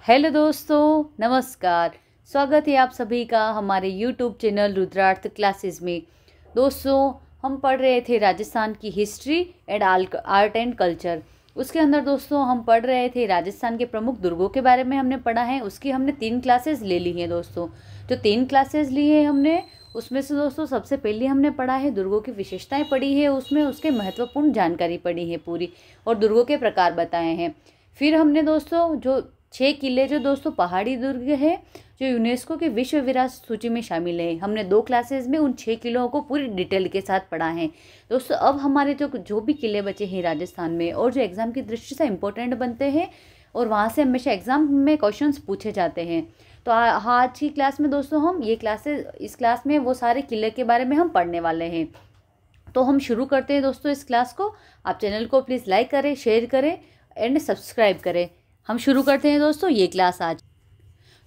Hello दोस्तों, नमस्कार। स्वागत है आप सभी का हमारे यूट्यूब चैनल रुद्रार्थ क्लासेस में। दोस्तों, हम पढ़ रहे थे राजस्थान की history and art and culture. उसके अंदर दोस्तों हम पढ़ रहे थे राजस्थान के प्रमुख दुर्गों के बारे में हमने पढ़ा है। उसकी हमने 3 क्लासेस ले ली हैं दोस्तों। जो 3 क्लासेस ली है हमने, उसमें से दोस्तों सबसे पहले हमने पढ़ा है दुर्गों की विशेषताएं पढ़ी है, उसमें उसके महत्वपूर्ण जानकारी पढ़ी है पूरी, और दुर्गों के प्रकार बताए हैं। फिर हमने दोस्तों जो 6 किले जो दोस्तों पहाड़ी दुर्ग है, जो यूनेस्को की विश्व विरासत सूची में शामिल है, हमने 2 क्लासेस में उन 6 किलों को पूरी डिटेल के साथ पढ़ा है दोस्तों। अब हमारे जो भी किले बचे हैं राजस्थान में, और जो एग्जाम की दृष्टि से इम्पोर्टेंट बनते हैं और वहाँ से हमेशा एग्जाम में क्वेश्चंस पूछे जाते हैं, तो आज की क्लास में दोस्तों हम इस क्लास में वो सारे किले के बारे में हम पढ़ने वाले हैं। तो हम शुरू करते हैं दोस्तों इस क्लास को। आप चैनल को प्लीज़ लाइक करें, शेयर करें एंड सब्सक्राइब करें। हम शुरू करते हैं दोस्तों ये क्लास आज।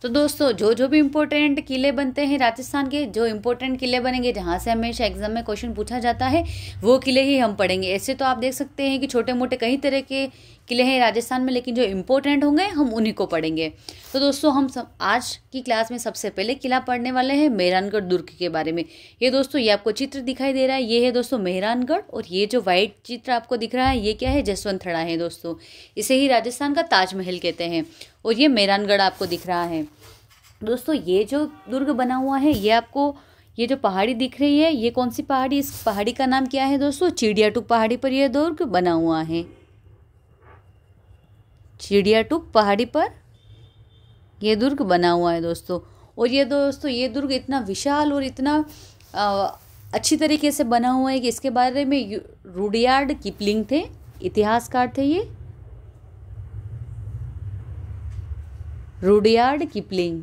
तो दोस्तों जो भी इम्पोर्टेंट किले बनते हैं राजस्थान के, जो इम्पोर्टेंट किले बनेंगे जहाँ से हमेशा एग्जाम में क्वेश्चन पूछा जाता है, वो किले ही हम पढ़ेंगे। ऐसे तो आप देख सकते हैं कि छोटे मोटे कई तरह के किले हैं राजस्थान में, लेकिन जो इम्पोर्टेंट होंगे हम उन्हीं को पढ़ेंगे। तो दोस्तों हम आज की क्लास में सबसे पहले किला पढ़ने वाले हैं मेहरानगढ़ दुर्ग के बारे में। ये दोस्तों ये आपको चित्र दिखाई दे रहा है, ये है दोस्तों मेहरानगढ़, और ये जो वाइट चित्र आपको दिख रहा है ये क्या है, जसवंत थड़ा है दोस्तों। इसे ही राजस्थान का ताजमहल कहते हैं, और ये मेहरानगढ़ आपको दिख रहा है दोस्तों। ये जो दुर्ग बना हुआ है, ये आपको ये जो पहाड़ी दिख रही है, ये कौन सी पहाड़ी, इस पहाड़ी का नाम क्या है दोस्तों, चिड़ियाटुक पहाड़ी पर यह दुर्ग बना हुआ है। चिड़ियाटुक पहाड़ी पर यह दुर्ग बना हुआ है दोस्तों। और ये दोस्तों ये दुर्ग इतना विशाल और इतना अच्छी तरीके से बना हुआ है कि इसके बारे में रुडयार्ड किपलिंग थे, इतिहासकार थे ये, रुडयार्ड किपलिंग।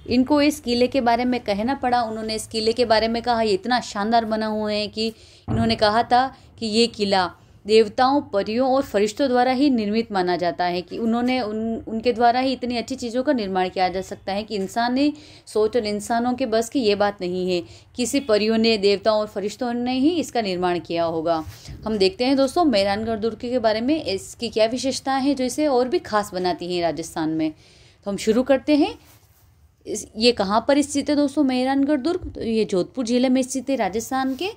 इनको इस किले के बारे में कहना पड़ा। उन्होंने इस किले के बारे में कहा ये इतना शानदार बना हुआ है कि इन्होंने कहा था कि ये किला देवताओं, परियों और फरिश्तों द्वारा ही निर्मित माना जाता है, कि उनके द्वारा ही इतनी अच्छी चीज़ों का निर्माण किया जा सकता है कि इंसानी सोच और इंसानों के बस की ये बात नहीं है। किसी परियों ने, देवताओं और फरिश्तों ने ही इसका निर्माण किया होगा। हम देखते हैं दोस्तों मेहरानगढ़ दुर्ग के बारे में, इसकी क्या विशेषताएँ हैं जो इसे और भी खास बनाती हैं राजस्थान में। तो हम शुरू करते हैं। ये कहाँ पर स्थित है दोस्तों मेहरानगढ़ दुर्ग, तो ये जोधपुर जिले में स्थित है राजस्थान के।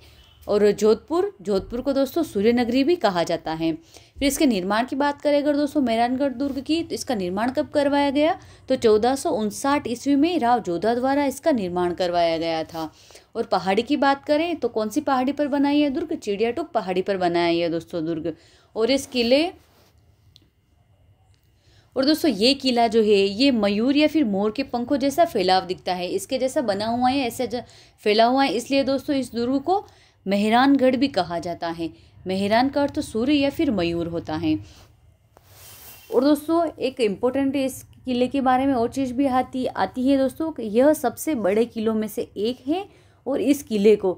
और जोधपुर को दोस्तों सूर्य नगरी भी कहा जाता है। फिर इसके निर्माण की बात करें अगर दोस्तों मेहरानगढ़ दुर्ग की, तो इसका निर्माण कब करवाया गया, तो 1459 ईस्वी में राव जोधा द्वारा इसका निर्माण करवाया गया था। और पहाड़ी की बात करें तो कौन सी पहाड़ी पर बनाई है दुर्ग, चिड़ियाटुक पहाड़ी पर बनाया है दोस्तों दुर्ग। और इस किले और दोस्तों ये किला जो है ये मयूर या फिर मोर के पंखों जैसा फैलाव दिखता है, इसके जैसा बना हुआ है, ऐसे फैला हुआ है, इसलिए दोस्तों इस दुर्ग को मेहरानगढ़ भी कहा जाता है। मेहरान का अर्थ सूर्य या फिर मयूर होता है। और दोस्तों एक इम्पोर्टेंट इस किले के बारे में और चीज़ भी आती है दोस्तों, कि यह सबसे बड़े किलों में से एक है, और इस किले को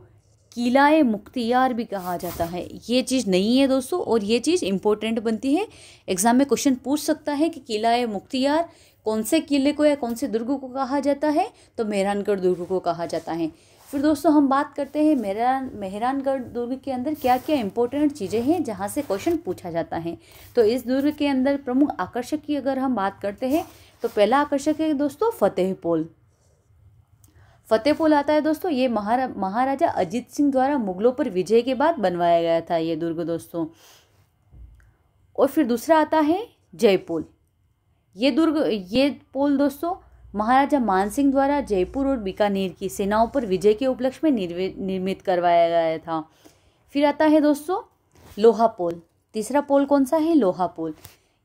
किला-ए मुख्तियार भी कहा जाता है। ये चीज़ नहीं है दोस्तों, और ये चीज़ इंपॉर्टेंट बनती है। एग्जाम में क्वेश्चन पूछ सकता है कि किला-ए मुख्तियार कौन से किले को या कौन से दुर्ग को कहा जाता है, तो मेहरानगढ़ दुर्ग को कहा जाता है। फिर दोस्तों हम बात करते हैं मेहरानगढ़ दुर्ग के अंदर क्या क्या इंपॉर्टेंट चीज़ें हैं जहाँ से क्वेश्चन पूछा जाता है। तो इस दुर्ग के अंदर प्रमुख आकर्षक की अगर हम बात करते हैं, तो पहला आकर्षक है दोस्तों फतेहपोल। फतेहपोल आता है दोस्तों, ये महाराजा अजीत सिंह द्वारा मुगलों पर विजय के बाद बनवाया गया था ये दुर्ग दोस्तों। और फिर दूसरा आता है जयपोल। ये पोल दोस्तों महाराजा मानसिंह द्वारा जयपुर और बीकानेर की सेनाओं पर विजय के उपलक्ष्य में निर्मित करवाया गया था। फिर आता है दोस्तों लोहा पोल। तीसरा पोल कौन सा है, लोहा पोल।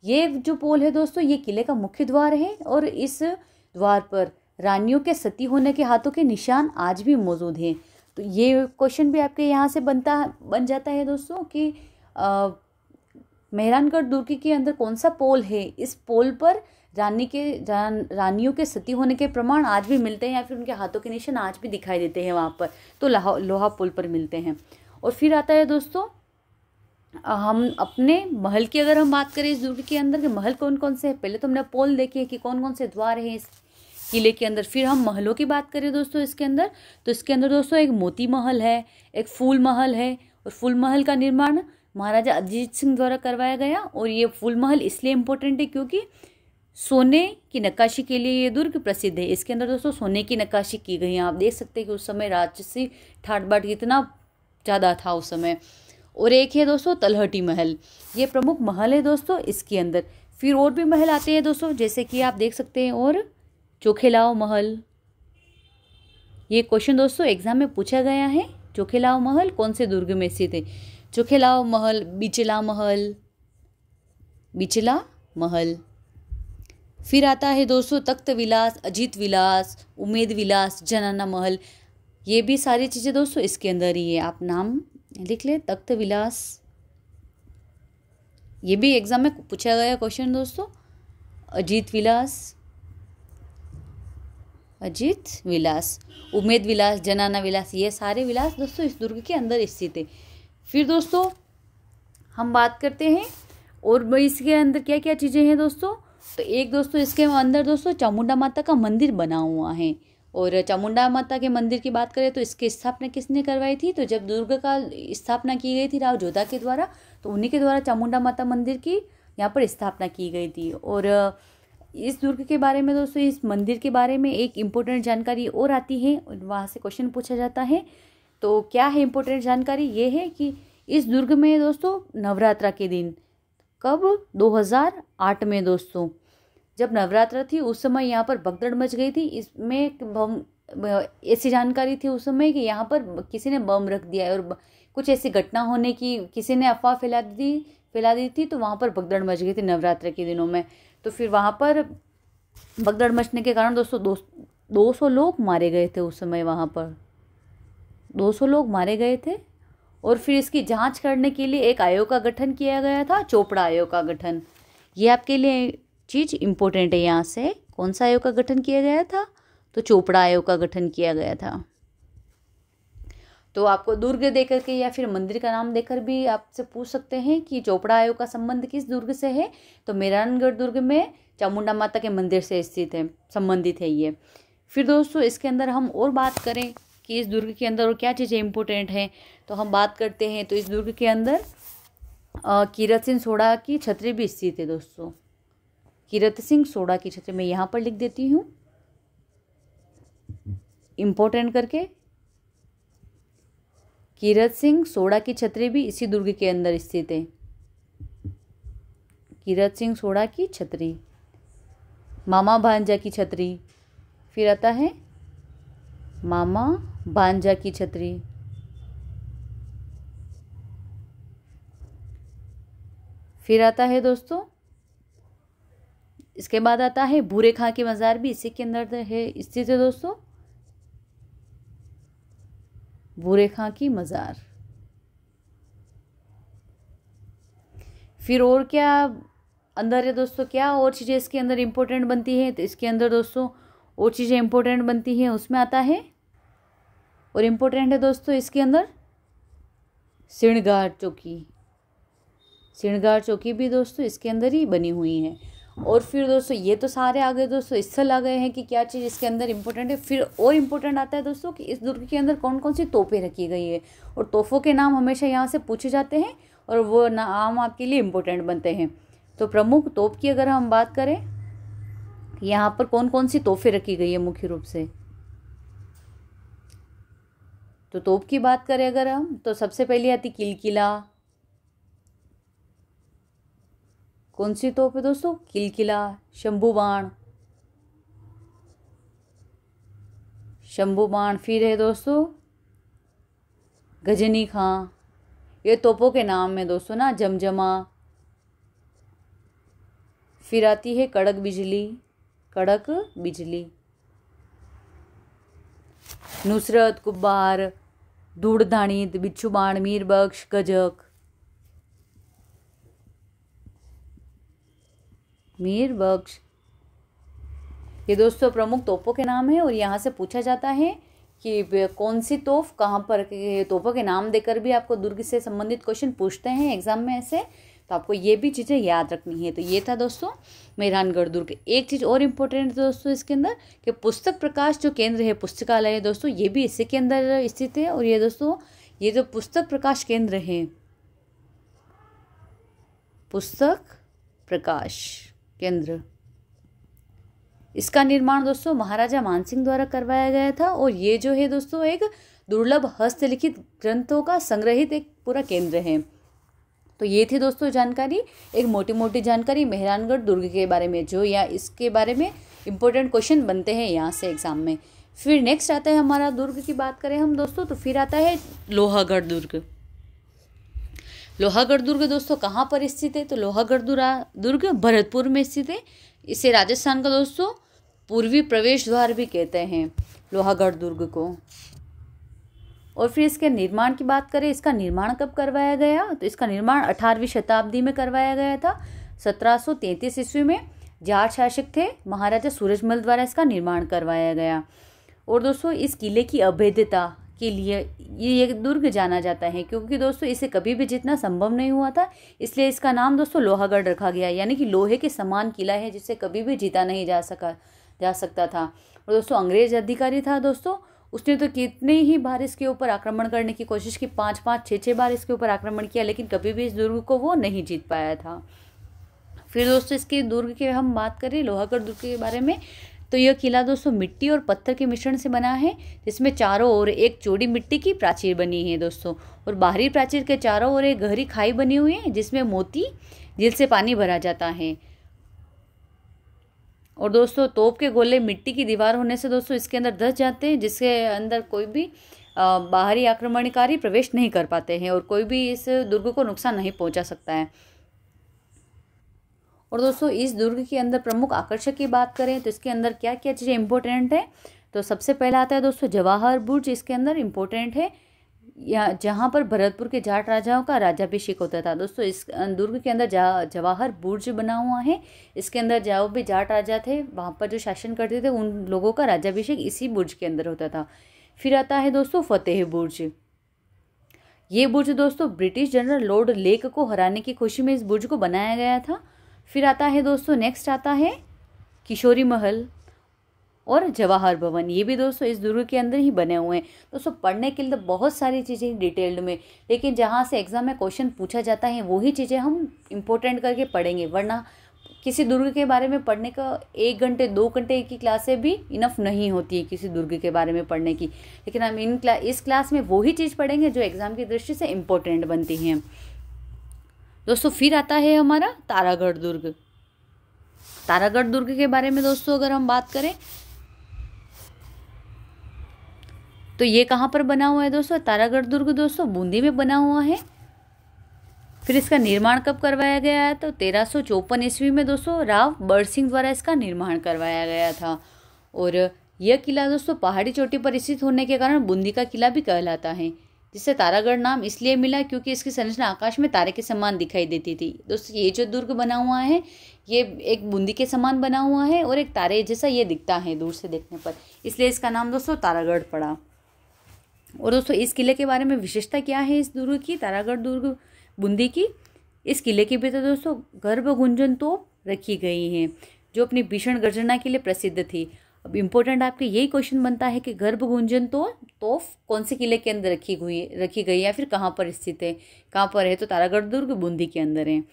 ये जो पोल है दोस्तों ये किले का मुख्य द्वार है, और इस द्वार पर रानियों के सती होने के हाथों के निशान आज भी मौजूद हैं। तो ये क्वेश्चन भी आपके यहाँ से बन जाता है दोस्तों कि मेहरानगढ़ दुर्ग के अंदर कौन सा पोल है, इस पोल पर रानियों के सती होने के प्रमाण आज भी मिलते हैं, या फिर उनके हाथों के निशान आज भी दिखाई देते हैं वहाँ पर, तो लोहा पोल पर मिलते हैं। और फिर आता है दोस्तों हम अपने महल की अगर हम बात करें इस दुर्ग के अंदर के महल कौन कौन से हैं। पहले तो हमने पोल देखे कि कौन कौन से द्वार हैं इस किले के अंदर। फिर हम महलों की बात करें दोस्तों इसके अंदर, तो इसके अंदर दोस्तों एक मोती महल है, एक फूल महल है, और फूल महल का निर्माण महाराजा अजीत सिंह द्वारा करवाया गया। और ये फूल महल इसलिए इम्पोर्टेंट है क्योंकि सोने की नक्काशी के लिए ये दुर्ग प्रसिद्ध है। इसके अंदर दोस्तों सोने की नक्काशी की गई है। आप देख सकते हैं कि उस समय राजसी ठाट बाट कितना ज़्यादा था उस समय। और एक है दोस्तों तलहटी महल, ये प्रमुख महल है दोस्तों इसके अंदर। फिर और भी महल आते हैं दोस्तों, जैसे कि आप देख सकते हैं। और चोखेलाओ महल, ये क्वेश्चन दोस्तों एग्जाम में पूछा गया है। चोखेलाओ महल कौन से दुर्ग में स्थित है? चोखेलाओ महल, बिचला महल, बिचला महल। फिर आता है दोस्तों तख्त विलास, अजीत विलास, उमेद विलास, जनाना महल। ये भी सारी चीज़ें दोस्तों इसके अंदर ही है। आप नाम लिख ले, तख्त विलास, ये भी एग्जाम में पूछा गया क्वेश्चन दोस्तों। अजीत विलास, अजीत विलास, उमेद विलास, जनाना विलास, ये सारे विलास दोस्तों इस दुर्ग के अंदर स्थित है। फिर दोस्तों हम बात करते हैं और इसके अंदर क्या क्या चीज़ें हैं दोस्तों। तो एक दोस्तों इसके अंदर दोस्तों चामुंडा माता का मंदिर बना हुआ है। और चामुंडा माता के मंदिर की बात करें तो इसकी स्थापना किसने करवाई थी? तो जब दुर्ग का स्थापना की गई थी राव जोधा के द्वारा, तो उन्हीं के द्वारा चामुंडा माता मंदिर की यहाँ पर स्थापना की गई थी। और इस दुर्ग के बारे में दोस्तों, इस मंदिर के बारे में एक इम्पोर्टेंट जानकारी और आती है और वहाँ से क्वेश्चन पूछा जाता है। तो क्या है इम्पोर्टेंट जानकारी? ये है कि इस दुर्ग में दोस्तों नवरात्रा के दिन, कब? 2008 में दोस्तों, जब नवरात्रा थी उस समय यहाँ पर भगदड़ मच गई थी। इसमें ऐसी जानकारी थी उस समय कि यहाँ पर किसी ने बम रख दिया है और कुछ ऐसी घटना होने की किसी ने अफवाह फैला दी थी। तो वहाँ पर भगदड़ मच गई थी नवरात्रि के दिनों में। तो फिर वहाँ पर भगदड़ मचने के कारण दोस्तों 200 लोग मारे गए थे उस समय। वहाँ पर 200 लोग मारे गए थे। और फिर इसकी जांच करने के लिए एक आयोग का गठन किया गया था, चोपड़ा आयोग का गठन। ये आपके लिए चीज़ इम्पोर्टेंट है। यहाँ से कौन सा आयोग का गठन किया गया था? तो चोपड़ा आयोग का गठन किया गया था। तो आपको दुर्ग देकर के या फिर मंदिर का नाम देकर भी आपसे पूछ सकते हैं कि चोपड़ा आयोग का संबंध किस दुर्ग से है। तो मेहरानगढ़ दुर्ग में चामुंडा माता के मंदिर से स्थित है, संबंधित है ये। फिर दोस्तों इसके अंदर हम और बात करें कि इस दुर्ग के अंदर और क्या चीज़ें इंपॉर्टेंट हैं, तो हम बात करते हैं। तो इस दुर्ग के अंदर कीरत सिंह सोढ़ा की छतरी भी स्थित है दोस्तों। कीरत सिंह सोढ़ा की छतरी मैं यहाँ पर लिख देती हूँ इम्पोर्टेंट करके। कीरत सिंह सोढ़ा की छतरी भी इसी दुर्ग के अंदर स्थित है। कीरत सिंह सोढ़ा की छतरी, मामा भांजा की छतरी। फिर आता है मामा भांजा की छतरी। फिर आता है दोस्तों, इसके बाद आता है भूरे खां की मज़ार भी इसी के अंदर है, स्थित है दोस्तों। भूरे खां की मज़ार। फिर और क्या अंदर है दोस्तों, क्या और चीज़ें इसके अंदर इम्पोर्टेंट बनती है? तो इसके अंदर दोस्तों और चीज़ें इम्पोर्टेंट बनती हैं, उसमें आता है और इम्पोर्टेंट है दोस्तों इसके अंदर श्रृंगार चौकी। श्रृंगार चौकी भी दोस्तों इसके अंदर ही बनी हुई है। और फिर दोस्तों ये तो सारे आ गए दोस्तों, स्थल आ गए हैं कि क्या चीज़ इसके अंदर इम्पोर्टेंट है। फिर और इम्पोर्टेंट आता है दोस्तों कि इस दुर्ग के अंदर कौन कौन सी तोपें रखी गई है। और तोपों के नाम हमेशा यहाँ से पूछे जाते हैं और वो नाम आपके लिए इम्पोर्टेंट बनते हैं। तो प्रमुख तोप की अगर हम बात करें, यहाँ पर कौन कौन सी तोपें रखी गई है मुख्य रूप से, तो तोप की बात करें अगर हम, तो सबसे पहले आती किलकिला। कौन सी तोप है दोस्तों? किलकिला। शंभू बाण, शंभू बाण। फिर है दोस्तों गजनी खां। ये तोपों के नाम है दोस्तों ना, जमजमा। फिर आती है कड़क बिजली, कड़क बिजली। नुसरत, कुब्बार, धूड़धाणित, बिच्छू बाण, मीर बख्श, गजक। मीर बख्श, ये दोस्तों प्रमुख तोपों के नाम है। और यहाँ से पूछा जाता है कि कौन सी तोप कहाँ पर, तोपों के नाम देकर भी आपको दुर्ग से संबंधित क्वेश्चन पूछते हैं एग्जाम में ऐसे। तो आपको ये भी चीज़ें याद रखनी है। तो ये था दोस्तों मेहरानगढ़ दुर्ग। एक चीज़ और इम्पोर्टेंट है दोस्तों इसके अंदर कि पुस्तक प्रकाश जो केंद्र है, पुस्तकालय है दोस्तों, ये भी इसी के अंदर स्थित है। और ये दोस्तों ये जो पुस्तक प्रकाश केंद्र है, पुस्तक प्रकाश केंद्र। इसका निर्माण दोस्तों महाराजा मानसिंह द्वारा करवाया गया था और ये जो है दोस्तों एक दुर्लभ हस्तलिखित ग्रंथों का संग्रहित एक पूरा केंद्र है। तो ये थी दोस्तों जानकारी, एक मोटी मोटी जानकारी मेहरानगढ़ दुर्ग के बारे में, जो या इसके बारे में इम्पोर्टेंट क्वेश्चन बनते हैं यहाँ से एग्जाम में। फिर नेक्स्ट आता है हमारा दुर्ग की बात करें हम दोस्तों, तो फिर आता है लोहागढ़ दुर्ग। लोहागढ़ दुर्ग दोस्तों कहाँ पर स्थित है? तो लोहागढ़ दुर्ग भरतपुर में स्थित है। इसे राजस्थान का दोस्तों पूर्वी प्रवेश द्वार भी कहते हैं लोहागढ़ दुर्ग को। और फिर इसके निर्माण की बात करें, इसका निर्माण कब करवाया गया? तो इसका निर्माण 18वीं शताब्दी में करवाया गया था। 1733 ईस्वी में जाट शासक थे महाराजा सूरजमल द्वारा इसका निर्माण करवाया गया। और दोस्तों इस किले की अभेद्यता के लिए ये दुर्ग जाना जाता है, क्योंकि दोस्तों इसे कभी भी जीतना संभव नहीं हुआ था, इसलिए इसका नाम दोस्तों लोहागढ़ रखा गया। यानी कि लोहे के समान किला है जिसे कभी भी जीता नहीं जा सकता था। और दोस्तों अंग्रेज अधिकारी था दोस्तों, उसने तो कितने ही बार इसके ऊपर आक्रमण करने की कोशिश की, 5-5, 6-6 बार इसके ऊपर आक्रमण किया, लेकिन कभी भी इस दुर्ग को वो नहीं जीत पाया था। फिर दोस्तों इसके दुर्ग की हम बात करें, लोहागढ़ दुर्ग के बारे में, तो यह किला दोस्तों मिट्टी और पत्थर के मिश्रण से बना है, जिसमें चारों ओर एक चौड़ी मिट्टी की प्राचीर बनी है दोस्तों, और बाहरी प्राचीर के चारों ओर एक गहरी खाई बनी हुई है जिसमें मोती झील से पानी भरा जाता है। और दोस्तों तोप के गोले मिट्टी की दीवार होने से दोस्तों इसके अंदर धंस जाते हैं, जिसके अंदर कोई भी बाहरी आक्रमणकारी प्रवेश नहीं कर पाते हैं और कोई भी इस दुर्ग को नुकसान नहीं पहुंचा सकता है। और दोस्तों इस दुर्ग के अंदर प्रमुख आकर्षक की बात करें तो इसके अंदर क्या क्या चीज़ें इंपॉर्टेंट है, तो सबसे पहला आता है दोस्तों जवाहर बुर्ज। इसके अंदर इम्पोर्टेंट है, जहाँ पर भरतपुर के जाट राजाओं का राज्याभिषेक होता था दोस्तों। इस दुर्ग के अंदर जवाहर बुर्ज बना हुआ है। इसके अंदर जो भी जाट राजा थे वहाँ पर जो शासन करते थे उन लोगों का राज्याभिषेक इसी बुर्ज के अंदर होता था। फिर आता है दोस्तों फतेह बुर्ज। ये बुर्ज दोस्तों ब्रिटिश जनरल लॉर्ड लेक को हराने की खुशी में इस बुर्ज को बनाया गया था। फिर आता है दोस्तों नेक्स्ट आता है किशोरी महल और जवाहर भवन। ये भी दोस्तों इस दुर्ग के अंदर ही बने हुए हैं दोस्तों। पढ़ने के लिए तो बहुत सारी चीज़ें डिटेल्ड में, लेकिन जहाँ से एग्जाम में क्वेश्चन पूछा जाता है वही चीज़ें हम इम्पोर्टेंट करके पढ़ेंगे, वरना किसी दुर्ग के बारे में पढ़ने का 1 घंटे 2 घंटे की क्लासें भी इनफ नहीं होती है किसी दुर्ग के बारे में पढ़ने की। लेकिन हम इस क्लास में वही चीज़ पढ़ेंगे जो एग्जाम की दृष्टि से इम्पोर्टेंट बनती हैं दोस्तों। फिर आता है हमारा तारागढ़ दुर्ग। तारागढ़ दुर्ग के बारे में दोस्तों अगर हम बात करें तो ये कहाँ पर बना हुआ है दोस्तों? तारागढ़ दुर्ग दोस्तों बूंदी में बना हुआ है। फिर इसका निर्माण कब करवाया गया है? तो 1354 ईस्वी में दोस्तों राव बरसिंह द्वारा इसका निर्माण करवाया गया था। और यह किला दोस्तों पहाड़ी चोटी पर स्थित होने के कारण बूंदी का किला भी कहलाता है, जिससे तारागढ़ नाम इसलिए मिला क्योंकि इसकी संरचना आकाश में तारे के समान दिखाई देती थी दोस्तों। ये जो दुर्ग बना हुआ है ये एक बूंदी के समान बना हुआ है और एक तारे जैसा ये दिखता है दूर से देखने पर, इसलिए इसका नाम दोस्तों तारागढ़ पड़ा। और दोस्तों इस किले के बारे में विशेषता क्या है इस दुर्ग की, तारागढ़ दुर्ग बूंदी की? इस किले के भीतर दोस्तों गर्भगुंजन तोप रखी गई हैं जो अपनी भीषण गर्जना के लिए प्रसिद्ध थी। अब इम्पोर्टेंट आपके यही क्वेश्चन बनता है कि गर्भगुंजन तोप कौन से किले के अंदर रखी गई या फिर कहाँ पर स्थित है, कहाँ पर है? तो तारागढ़ दुर्ग बूंदी के अंदर है।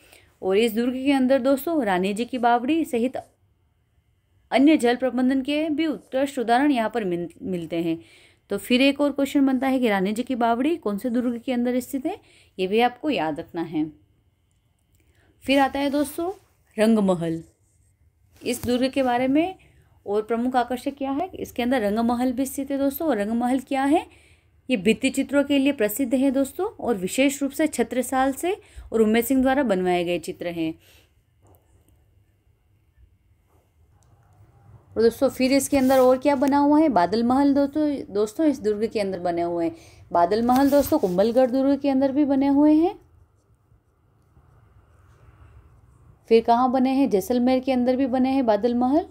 और इस दुर्ग के अंदर दोस्तों रानी जी की बावड़ी सहित अन्य जल प्रबंधन के भी उत्कृष्ट उदाहरण यहाँ पर मिलते हैं। तो फिर एक और क्वेश्चन बनता है कि रानी जी की बावड़ी कौन से दुर्ग के अंदर स्थित है, ये भी आपको याद रखना है। फिर आता है दोस्तों रंगमहल। इस दुर्ग के बारे में और प्रमुख आकर्षक क्या है, इसके अंदर रंगमहल भी स्थित है दोस्तों। रंगमहल क्या है? ये भित्ति चित्रों के लिए प्रसिद्ध है दोस्तों, और विशेष रूप से छत्रसाल से और उमेश सिंह द्वारा बनवाए गए चित्र हैं। और दोस्तों फिर इसके अंदर और क्या बना हुआ है? बादल महल दोस्तों इस दुर्ग के अंदर बने हुए हैं। बादल महल दोस्तों कुंभलगढ़ दुर्ग के अंदर भी बने हुए हैं। फिर कहाँ बने हैं? जैसलमेर के अंदर भी बने हैं बादल महल।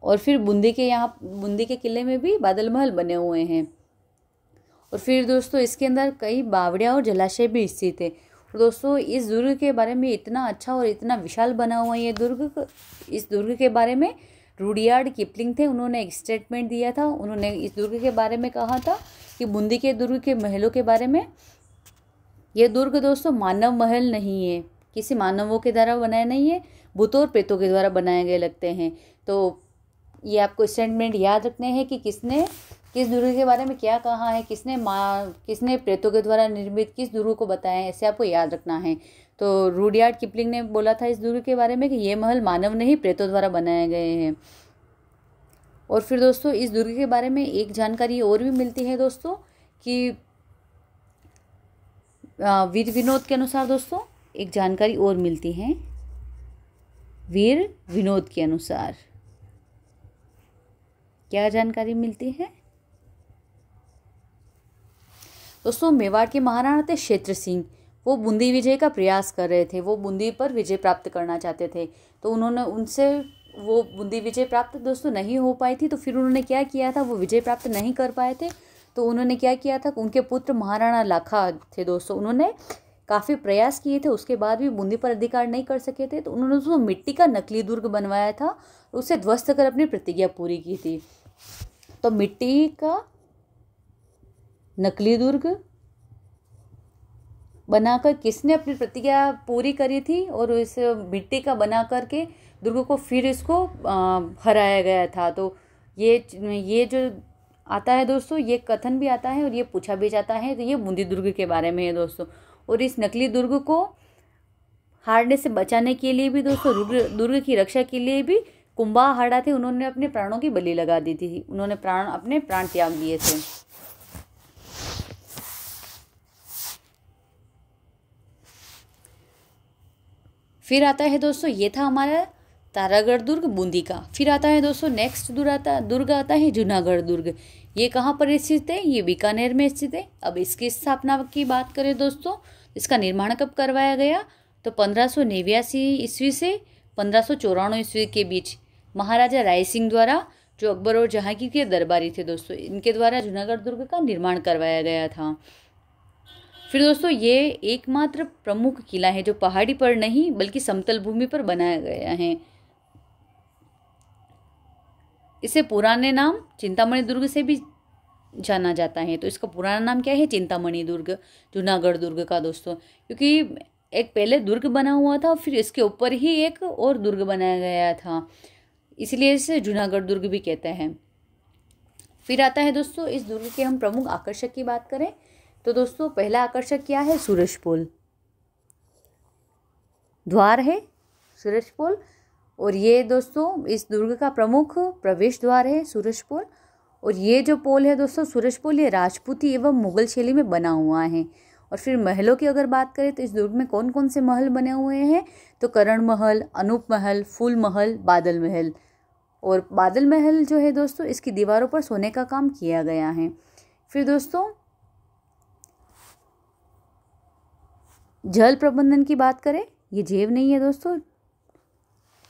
और फिर बूंदी के किले में भी बादल महल बने हुए हैं। और फिर दोस्तों इसके अंदर कई बावड़ियाँ और जलाशय भी स्थित है। और दोस्तों इस दुर्ग के बारे में इतना अच्छा और इतना विशाल बना हुआ है ये दुर्ग। इस दुर्ग के बारे में रुडयार्ड किपलिंग थे, उन्होंने एक स्टेटमेंट दिया था। उन्होंने इस दुर्ग के बारे में कहा था कि बूंदी के दुर्ग के महलों के बारे में ये दुर्ग दोस्तों मानव महल नहीं है, किसी मानवों के द्वारा बनाया नहीं है, भूतों और प्रेतों के द्वारा बनाए गए लगते हैं। तो ये आपको स्टेटमेंट याद रखने हैं कि किसने किस दुर्ग के बारे में क्या कहा है, किसने प्रेतों के द्वारा निर्मित किस दुर्ग को बताया है, ऐसे आपको याद रखना है। तो रुडयार्ड किपलिंग ने बोला था इस दुर्ग के बारे में कि ये महल मानव नहीं प्रेतों द्वारा बनाए गए हैं। और फिर दोस्तों इस दुर्ग के बारे में एक जानकारी और भी मिलती है दोस्तों कि वीर विनोद के अनुसार दोस्तों एक जानकारी और मिलती है। वीर विनोद के अनुसार क्या जानकारी मिलती है दोस्तों? मेवाड़ के महाराणा थे क्षेत्र सिंह, वो बूंदी विजय का प्रयास कर रहे थे, वो बूंदी पर विजय प्राप्त करना चाहते थे। तो उन्होंने उनसे वो बूंदी विजय प्राप्त दोस्तों नहीं हो पाई थी। तो फिर उन्होंने क्या किया था, वो विजय प्राप्त नहीं कर पाए थे, तो उन्होंने क्या किया था, उनके पुत्र महाराणा लाखा थे दोस्तों, उन्होंने काफ़ी प्रयास किए थे, उसके बाद भी बूंदी पर अधिकार नहीं कर सके थे। तो उन्होंने उसको मिट्टी का नकली दुर्ग बनवाया था, उसे ध्वस्त कर अपनी प्रतिज्ञा पूरी की थी। तो मिट्टी का नकली दुर्ग बनाकर किसने अपनी प्रतिज्ञा पूरी करी थी, और इस मिट्टी का बना करके दुर्ग को फिर इसको हराया गया था। तो ये जो आता है दोस्तों, ये कथन भी आता है और ये पूछा भी जाता है। तो ये बूंदी दुर्ग के बारे में है दोस्तों। और इस नकली दुर्ग को हारने से बचाने के लिए भी दोस्तों, दुर्ग की रक्षा के लिए भी कुंभाहाड़ा थे, उन्होंने अपने प्राणों की बलि लगा दी थी, उन्होंने अपने प्राण त्याग दिए थे। फिर आता है दोस्तों, ये था हमारा तारागढ़ दुर्ग बूंदी का। फिर आता है दोस्तों नेक्स्ट दुर्ग आता है जूनागढ़ दुर्ग। ये कहाँ पर स्थित है, ये बीकानेर में स्थित है। अब इसकी स्थापना की बात करें दोस्तों, इसका निर्माण कब करवाया गया, तो 1589 ईस्वी से 1594 ईस्वी के बीच महाराजा राय सिंह द्वारा, जो अकबर और जहांगीर के दरबारी थे दोस्तों, इनके द्वारा जूनागढ़ दुर्ग का निर्माण करवाया गया था। फिर दोस्तों ये एकमात्र प्रमुख किला है जो पहाड़ी पर नहीं बल्कि समतल भूमि पर बनाया गया है। इसे पुराने नाम चिंतामणि दुर्ग से भी जाना जाता है। तो इसका पुराना नाम क्या है, चिंतामणि दुर्ग, जूनागढ़ दुर्ग का दोस्तों, क्योंकि एक पहले दुर्ग बना हुआ था, फिर इसके ऊपर ही एक और दुर्ग बनाया गया था, इसलिए इसे जूनागढ़ दुर्ग भी कहते हैं। फिर आता है दोस्तों, इस दुर्ग के हम प्रमुख आकर्षक की बात करें तो दोस्तों पहला आकर्षक क्या है, सूरजपोल द्वार है, सूरजपोल। और ये दोस्तों इस दुर्ग का प्रमुख प्रवेश द्वार है सूरजपोल। और ये जो पोल है दोस्तों सूरजपोल, ये राजपूती एवं मुगल शैली में बना हुआ है। और फिर महलों की अगर बात करें तो इस दुर्ग में कौन कौन से महल बने हुए हैं, तो करण महल, अनूप महल, फूल महल, बादल महल। और बादल महल जो है दोस्तों, इसकी दीवारों पर सोने का काम किया गया है। फिर दोस्तों जल प्रबंधन की बात करें, ये जेव नहीं है दोस्तों।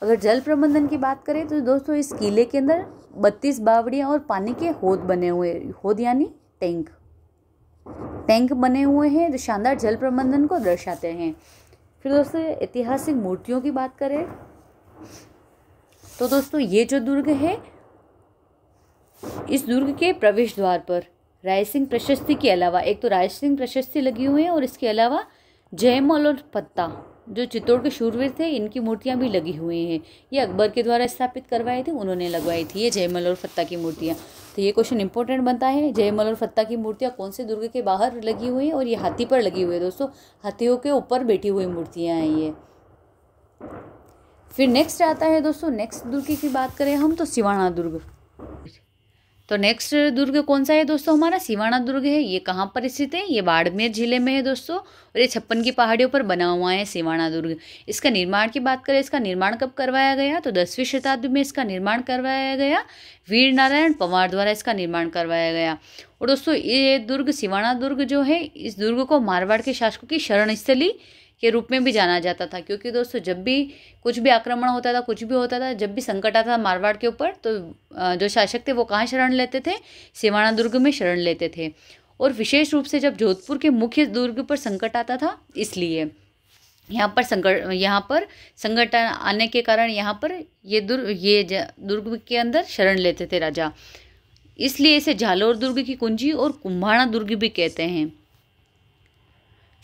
अगर जल प्रबंधन की बात करें तो दोस्तों इस किले के अंदर 32 बावड़ियाँ और पानी के हौद बने हुए, हौद यानी टैंक बने हुए हैं जो शानदार जल प्रबंधन को दर्शाते हैं। फिर दोस्तों ऐतिहासिक मूर्तियों की बात करें तो दोस्तों ये जो दुर्ग है, इस दुर्ग के प्रवेश द्वार पर रायसिंह प्रशस्ति के अलावा, एक तो रायसिंह प्रशस्ति लगी हुई है और इसके अलावा जयमल और फत्ता जो चित्तौड़ के शूरवीर थे, इनकी मूर्तियां भी लगी हुई हैं। ये अकबर के द्वारा स्थापित करवाई थी, उन्होंने लगवाई थी ये जयमल और फत्ता की मूर्तियां। तो ये क्वेश्चन इंपॉर्टेंट बनता है, जयमल और फत्ता की मूर्तियां कौन से दुर्ग के बाहर लगी हुई हैं, और ये हाथी पर लगी हुई है दोस्तों, हाथियों के ऊपर बैठी हुई मूर्तियां हैं ये। फिर नेक्स्ट आता है दोस्तों, नेक्स्ट दुर्ग की बात करें हम तो सिवाना दुर्ग। तो नेक्स्ट दुर्ग कौन सा है दोस्तों, हमारा सिवाना दुर्ग है। ये कहाँ पर स्थित है, ये बाड़मेर जिले में है दोस्तों, और ये 56 की पहाड़ियों पर बना हुआ है सिवाना दुर्ग। इसका निर्माण की बात करें, इसका निर्माण कब करवाया गया, तो 10वीं शताब्दी में इसका निर्माण करवाया गया, वीर नारायण पंवार द्वारा इसका निर्माण करवाया गया। और दोस्तों ये दुर्ग सिवाना दुर्ग जो है, इस दुर्ग को मारवाड़ के शासकों की शरण स्थली के रूप में भी जाना जाता था, क्योंकि दोस्तों जब भी कुछ भी आक्रमण होता था, कुछ भी होता था, जब भी संकट आता था मारवाड़ के ऊपर, तो जो शासक थे वो कहाँ शरण लेते थे, सिवाना दुर्ग में शरण लेते थे। और विशेष रूप से जब जोधपुर के मुख्य दुर्ग पर संकट आता था, इसलिए यहाँ पर संकट आने के कारण यहाँ पर ये दुर्ग के अंदर शरण लेते थे राजा, इसलिए इसे झालोर दुर्ग की कुंजी और कुंभाणा दुर्ग भी कहते हैं।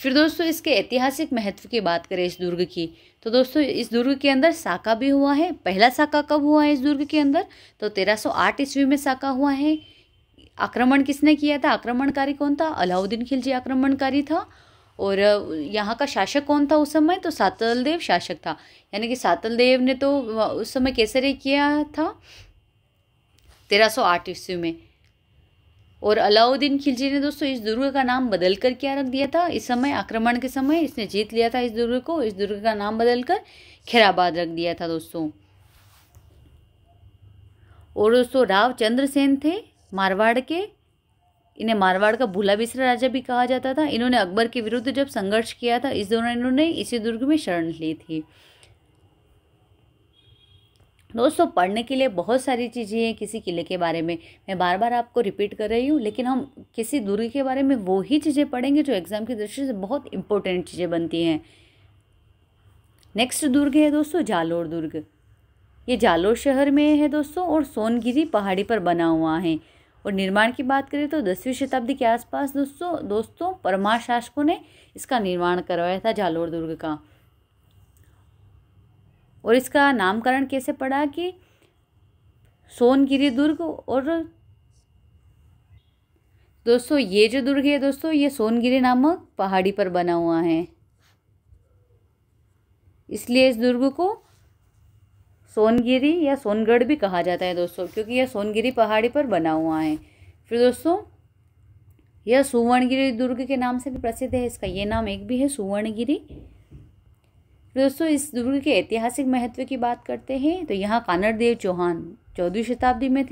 फिर दोस्तों इसके ऐतिहासिक महत्व की बात करें इस दुर्ग की, तो दोस्तों इस दुर्ग के अंदर साका भी हुआ है। पहला साका कब हुआ है इस दुर्ग के अंदर? तो 1308 ईस्वी में साका हुआ है। आक्रमण किसने किया था? आक्रमणकारी कौन था? अलाउद्दीन खिलजी आक्रमणकारी था। और यहाँ का शासक कौन था उस समय? तो सातलदेव शासक था। यानी कि सातलदेव ने तो उस समय केसरी किया था 1308 ईस्वी में। और अलाउद्दीन खिलजी ने दोस्तों इस दुर्ग का नाम बदलकर क्या रख दिया था? इस समय आक्रमण के समय इसने जीत लिया था इस दुर्ग को, इस दुर्ग का नाम बदलकर खैराबाद रख दिया था दोस्तों। और दोस्तों राव चंद्रसेन थे मारवाड़ के, इन्हें मारवाड़ का भूला बिसरा राजा भी कहा जाता था। इन्होंने अकबर के विरुद्ध जब संघर्ष किया था इस दौरान इन्होंने इसी दुर्ग में शरण ली थी। दोस्तों पढ़ने के लिए बहुत सारी चीज़ें हैं किसी किले के बारे में, मैं बार बार आपको रिपीट कर रही हूँ, लेकिन हम किसी दुर्ग के बारे में वो ही चीज़ें पढ़ेंगे जो एग्जाम की दृष्टि से बहुत इंपॉर्टेंट चीज़ें बनती हैं। नेक्स्ट दुर्ग है दोस्तों जालोर दुर्ग। ये जालोर शहर में है दोस्तों और सोनगिरी पहाड़ी पर बना हुआ है। और निर्माण की बात करें तो 10वीं शताब्दी के आसपास दोस्तों परमार शासकों ने इसका निर्माण करवाया था जालोर दुर्ग का। और इसका नामकरण कैसे पड़ा कि सोनगिरी दुर्ग। और दोस्तों ये जो दुर्ग है दोस्तों ये सोनगिरी नामक पहाड़ी पर बना हुआ है, इसलिए इस दुर्ग को सोनगिरी या सोनगढ़ भी कहा जाता है दोस्तों, क्योंकि यह सोनगिरी पहाड़ी पर बना हुआ है। फिर दोस्तों यह सुवर्णगिरी दुर्ग के नाम से भी प्रसिद्ध है, इसका ये नाम एक भी है सुवर्णगिरी। फिर दोस्तों इस दुर्ग के ऐतिहासिक महत्व की बात करते हैं तो यहाँ कानड़देव चौहान 14वीं शताब्दी में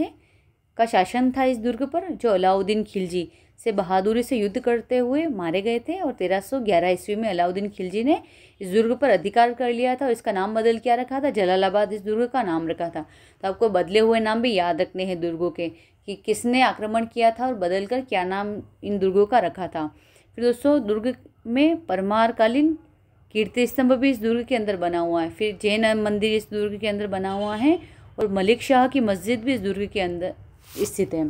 का शासन था इस दुर्ग पर, जो अलाउद्दीन खिलजी से बहादुरी से युद्ध करते हुए मारे गए थे। और 1311 ईस्वी में अलाउद्दीन खिलजी ने इस दुर्ग पर अधिकार कर लिया था और इसका नाम बदल क्या रखा था? जलालाबाद इस दुर्ग का नाम रखा था। तो आपको बदले हुए नाम भी याद रखने हैं दुर्गों के कि किसने आक्रमण किया था और बदलकर क्या नाम इन दुर्गों का रखा था। फिर दोस्तों दुर्ग में परमारकालीन कीर्ति स्तंभ भी इस दुर्ग के अंदर बना हुआ है। फिर जैन मंदिर इस दुर्ग के अंदर बना हुआ है और मलिक शाह की मस्जिद भी इस दुर्ग के अंदर स्थित है।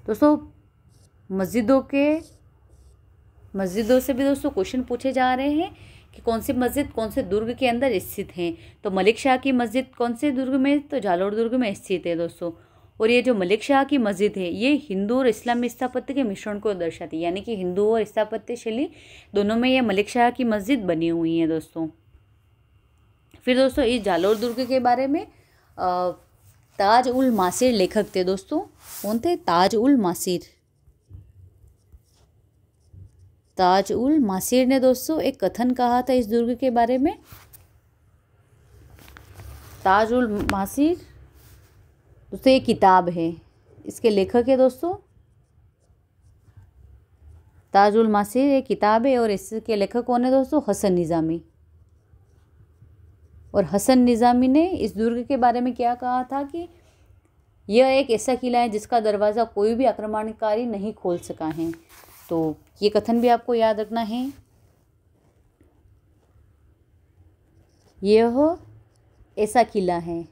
दोस्तों मस्जिदों से भी दोस्तों क्वेश्चन पूछे जा रहे हैं कि कौन सी मस्जिद कौन से दुर्ग के अंदर स्थित है। तो मलिक शाह की मस्जिद कौन से दुर्ग में? तो जालोर दुर्ग में स्थित है दोस्तों। और ये जो मलिक शाह की मस्जिद है ये हिंदू और इस्लामी स्थापत्य के मिश्रण को दर्शाती है, यानी कि हिंदू और स्थापत्य शैली दोनों में यह मलिक शाह की मस्जिद बनी हुई है दोस्तों। फिर दोस्तों इस जालोर दुर्ग के बारे में ताज उल मासिर लेखक थे दोस्तों। कौन थे? ताज उल मासिर। ताज उल मासिर ने दोस्तों एक कथन कहा था इस दुर्ग के बारे में। ताज उल मासिर दोस्तों ये किताब है, इसके लेखक है दोस्तों ताज उल मासिर, ये किताब है और इसके लेखक कौन है दोस्तों? हसन निज़ामी। और हसन निज़ामी ने इस दुर्ग के बारे में क्या कहा था कि यह एक ऐसा किला है जिसका दरवाज़ा कोई भी आक्रमणकारी नहीं खोल सका है। तो ये कथन भी आपको याद रखना है। यह ऐसा किला है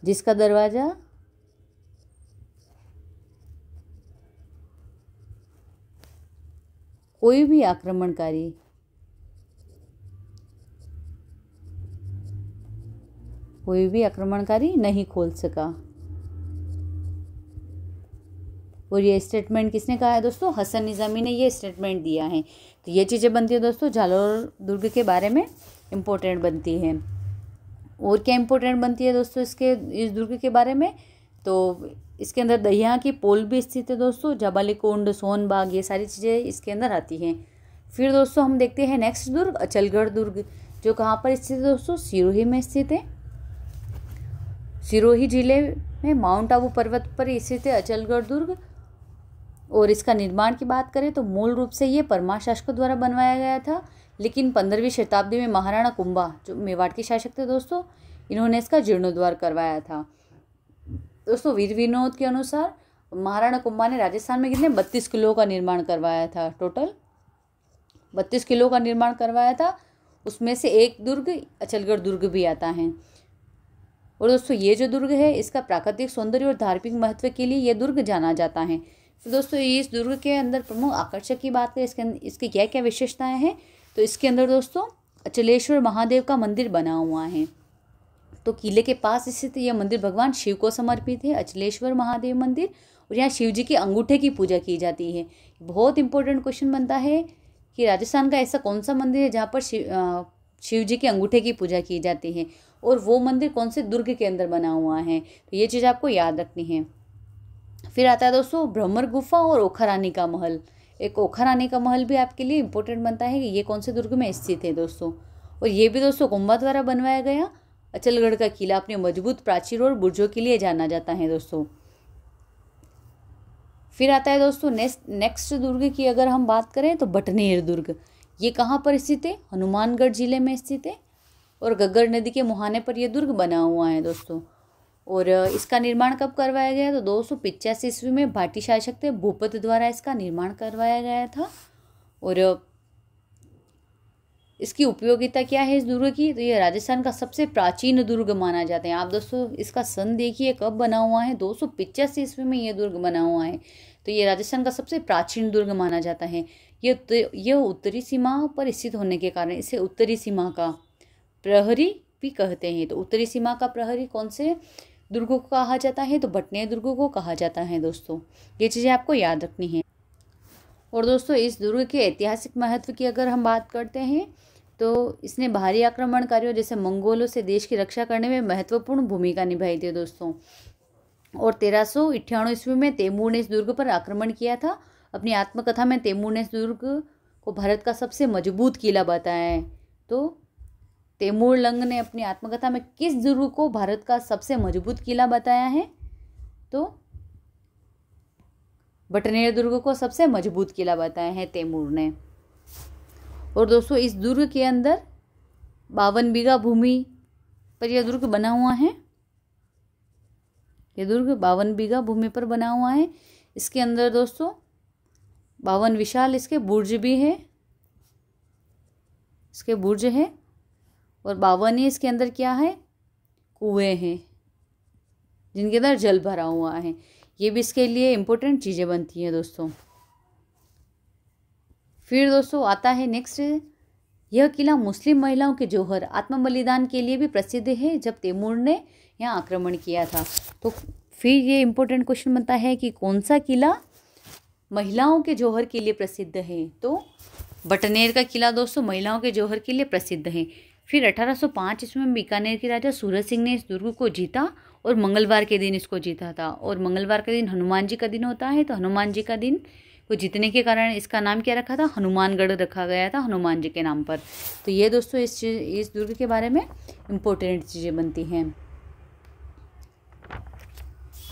जिसका दरवाज़ा कोई भी आक्रमणकारी नहीं खोल सका। और ये स्टेटमेंट किसने कहा है दोस्तों? हसन निज़ामी ने ये स्टेटमेंट दिया है। तो ये चीज़ें बनती है दोस्तों जालोर दुर्ग के बारे में इम्पोर्टेंट बनती है। और क्या इम्पोर्टेंट बनती है दोस्तों इस दुर्ग के बारे में? तो इसके अंदर दहिया की पोल भी स्थित है दोस्तों, जबालीकुंड, सोनबाग, ये सारी चीज़ें इसके अंदर आती हैं। फिर दोस्तों हम देखते हैं नेक्स्ट दुर्ग अचलगढ़ दुर्ग, जो कहाँ पर स्थित है दोस्तों? सिरोही में स्थित है। सिरोही जिले में माउंट आबू पर्वत पर स्थित है अचलगढ़ दुर्ग। और इसका निर्माण की बात करें तो मूल रूप से ये परमार शासकों द्वारा बनवाया गया था, लेकिन 15वीं शताब्दी में महाराणा कुंभा जो मेवाड़ के शासक थे दोस्तों, इन्होंने इसका जीर्णोद्धार करवाया था। दोस्तों वीर विनोद के अनुसार महाराणा कुंभा ने राजस्थान में कितने 32 किलो का निर्माण करवाया था। टोटल 32 किलो का निर्माण करवाया था, उसमें से एक दुर्ग अचलगढ़ दुर्ग भी आता है। और दोस्तों ये जो दुर्ग है इसका प्राकृतिक सौंदर्य और धार्मिक महत्व के लिए यह दुर्ग जाना जाता है। तो दोस्तों इस दुर्ग के अंदर प्रमुख आकर्षक की बात करें, इसकी क्या क्या विशेषताएं हैं, तो इसके अंदर दोस्तों अचलेश्वर महादेव का मंदिर बना हुआ है। तो किले के पास स्थित यह मंदिर भगवान शिव को समर्पित है, अचलेश्वर महादेव मंदिर। और यहाँ शिव जी के अंगूठे की पूजा की जाती है। बहुत इंपॉर्टेंट क्वेश्चन बनता है कि राजस्थान का ऐसा कौन सा मंदिर है जहाँ पर शिव जी के अंगूठे की पूजा की जाती है, और वो मंदिर कौन से दुर्ग के अंदर बना हुआ है, तो ये चीज़ आपको याद रखनी है। फिर आता है दोस्तों भ्रमर गुफा और ओखरानी का महल। एक ओखरानी का महल भी आपके लिए इंपॉर्टेंट बनता है कि ये कौन से दुर्ग में स्थित है दोस्तों। और ये भी दोस्तों कुंभा द्वारा बनवाया गया अचलगढ़ का किला अपने मजबूत प्राचीर और बुर्जों के लिए जाना जाता है दोस्तों। फिर आता है दोस्तों नेक्स्ट दुर्ग की अगर हम बात करें तो बटनेर दुर्ग। ये कहाँ पर स्थित है, हनुमानगढ़ जिले में स्थित है, और घग्गर नदी के मुहाने पर यह दुर्ग बना हुआ है दोस्तों। और इसका निर्माण कब करवाया गया, तो 285 ईस्वी में भाटी शासक थे भूपत द्वारा इसका निर्माण करवाया गया था। और इसकी उपयोगिता क्या है इस दुर्ग की, तो ये राजस्थान का सबसे प्राचीन दुर्ग माना जाता है। आप दोस्तों इसका सन देखिए कब बना हुआ है, 285 ईस्वी में ये दुर्ग बना हुआ है। तो ये राजस्थान का सबसे प्राचीन दुर्ग माना जाता है। यह उत्तरी सीमा पर स्थित होने के कारण इसे उत्तरी सीमा का प्रहरी भी कहते हैं। तो उत्तरी सीमा का प्रहरी कौन से दुर्ग को कहा जाता है, तो बटनेर दुर्ग को कहा जाता है दोस्तों। ये चीज़ें आपको याद रखनी है। और दोस्तों इस दुर्ग के ऐतिहासिक महत्व की अगर हम बात करते हैं तो इसने बाहरी आक्रमणकारियों जैसे मंगोलों से देश की रक्षा करने में महत्वपूर्ण भूमिका निभाई थी दोस्तों। और 1398 ईस्वी में तैमूर ने इस दुर्ग पर आक्रमण किया था। अपनी आत्मकथा में तैमूर ने इस दुर्ग को भारत का सबसे मजबूत किला बताया है। तो तैमूर लंग ने अपनी आत्मकथा में किस दुर्ग को भारत का सबसे मजबूत किला बताया है, तो बटनेर दुर्ग को सबसे मजबूत किला बताया है तैमूर ने। और दोस्तों इस दुर्ग के अंदर 52 बीघा भूमि पर यह दुर्ग बना हुआ है। यह दुर्ग 52 बीघा भूमि पर बना हुआ है। इसके अंदर दोस्तों 52 विशाल इसके बुर्ज भी है, इसके बुर्ज है। और 52 ही इसके अंदर क्या है, कुएं हैं जिनके अंदर जल भरा हुआ है। ये भी इसके लिए इम्पोर्टेंट चीज़ें बनती हैं दोस्तों। फिर दोस्तों आता है नेक्स्ट, यह किला मुस्लिम महिलाओं के जौहर आत्म बलिदान के लिए भी प्रसिद्ध है जब तैमूर ने यहाँ आक्रमण किया था। तो फिर ये इम्पोर्टेंट क्वेश्चन बनता है कि कौन सा किला महिलाओं के जौहर के लिए प्रसिद्ध है, तो बटनेर का किला दोस्तों महिलाओं के जौहर के लिए प्रसिद्ध है। फिर 1805 ईस्वी में बीकानेर के राजा सूरज सिंह ने इस दुर्ग को जीता और मंगलवार के दिन इसको जीता था। और मंगलवार का दिन हनुमान जी का दिन होता है, तो हनुमान जी का दिन को जीतने के कारण इसका नाम क्या रखा था, हनुमानगढ़ रखा गया था हनुमान जी के नाम पर। तो ये दोस्तों इस दुर्ग के बारे में इम्पोर्टेंट चीज़ें बनती हैं।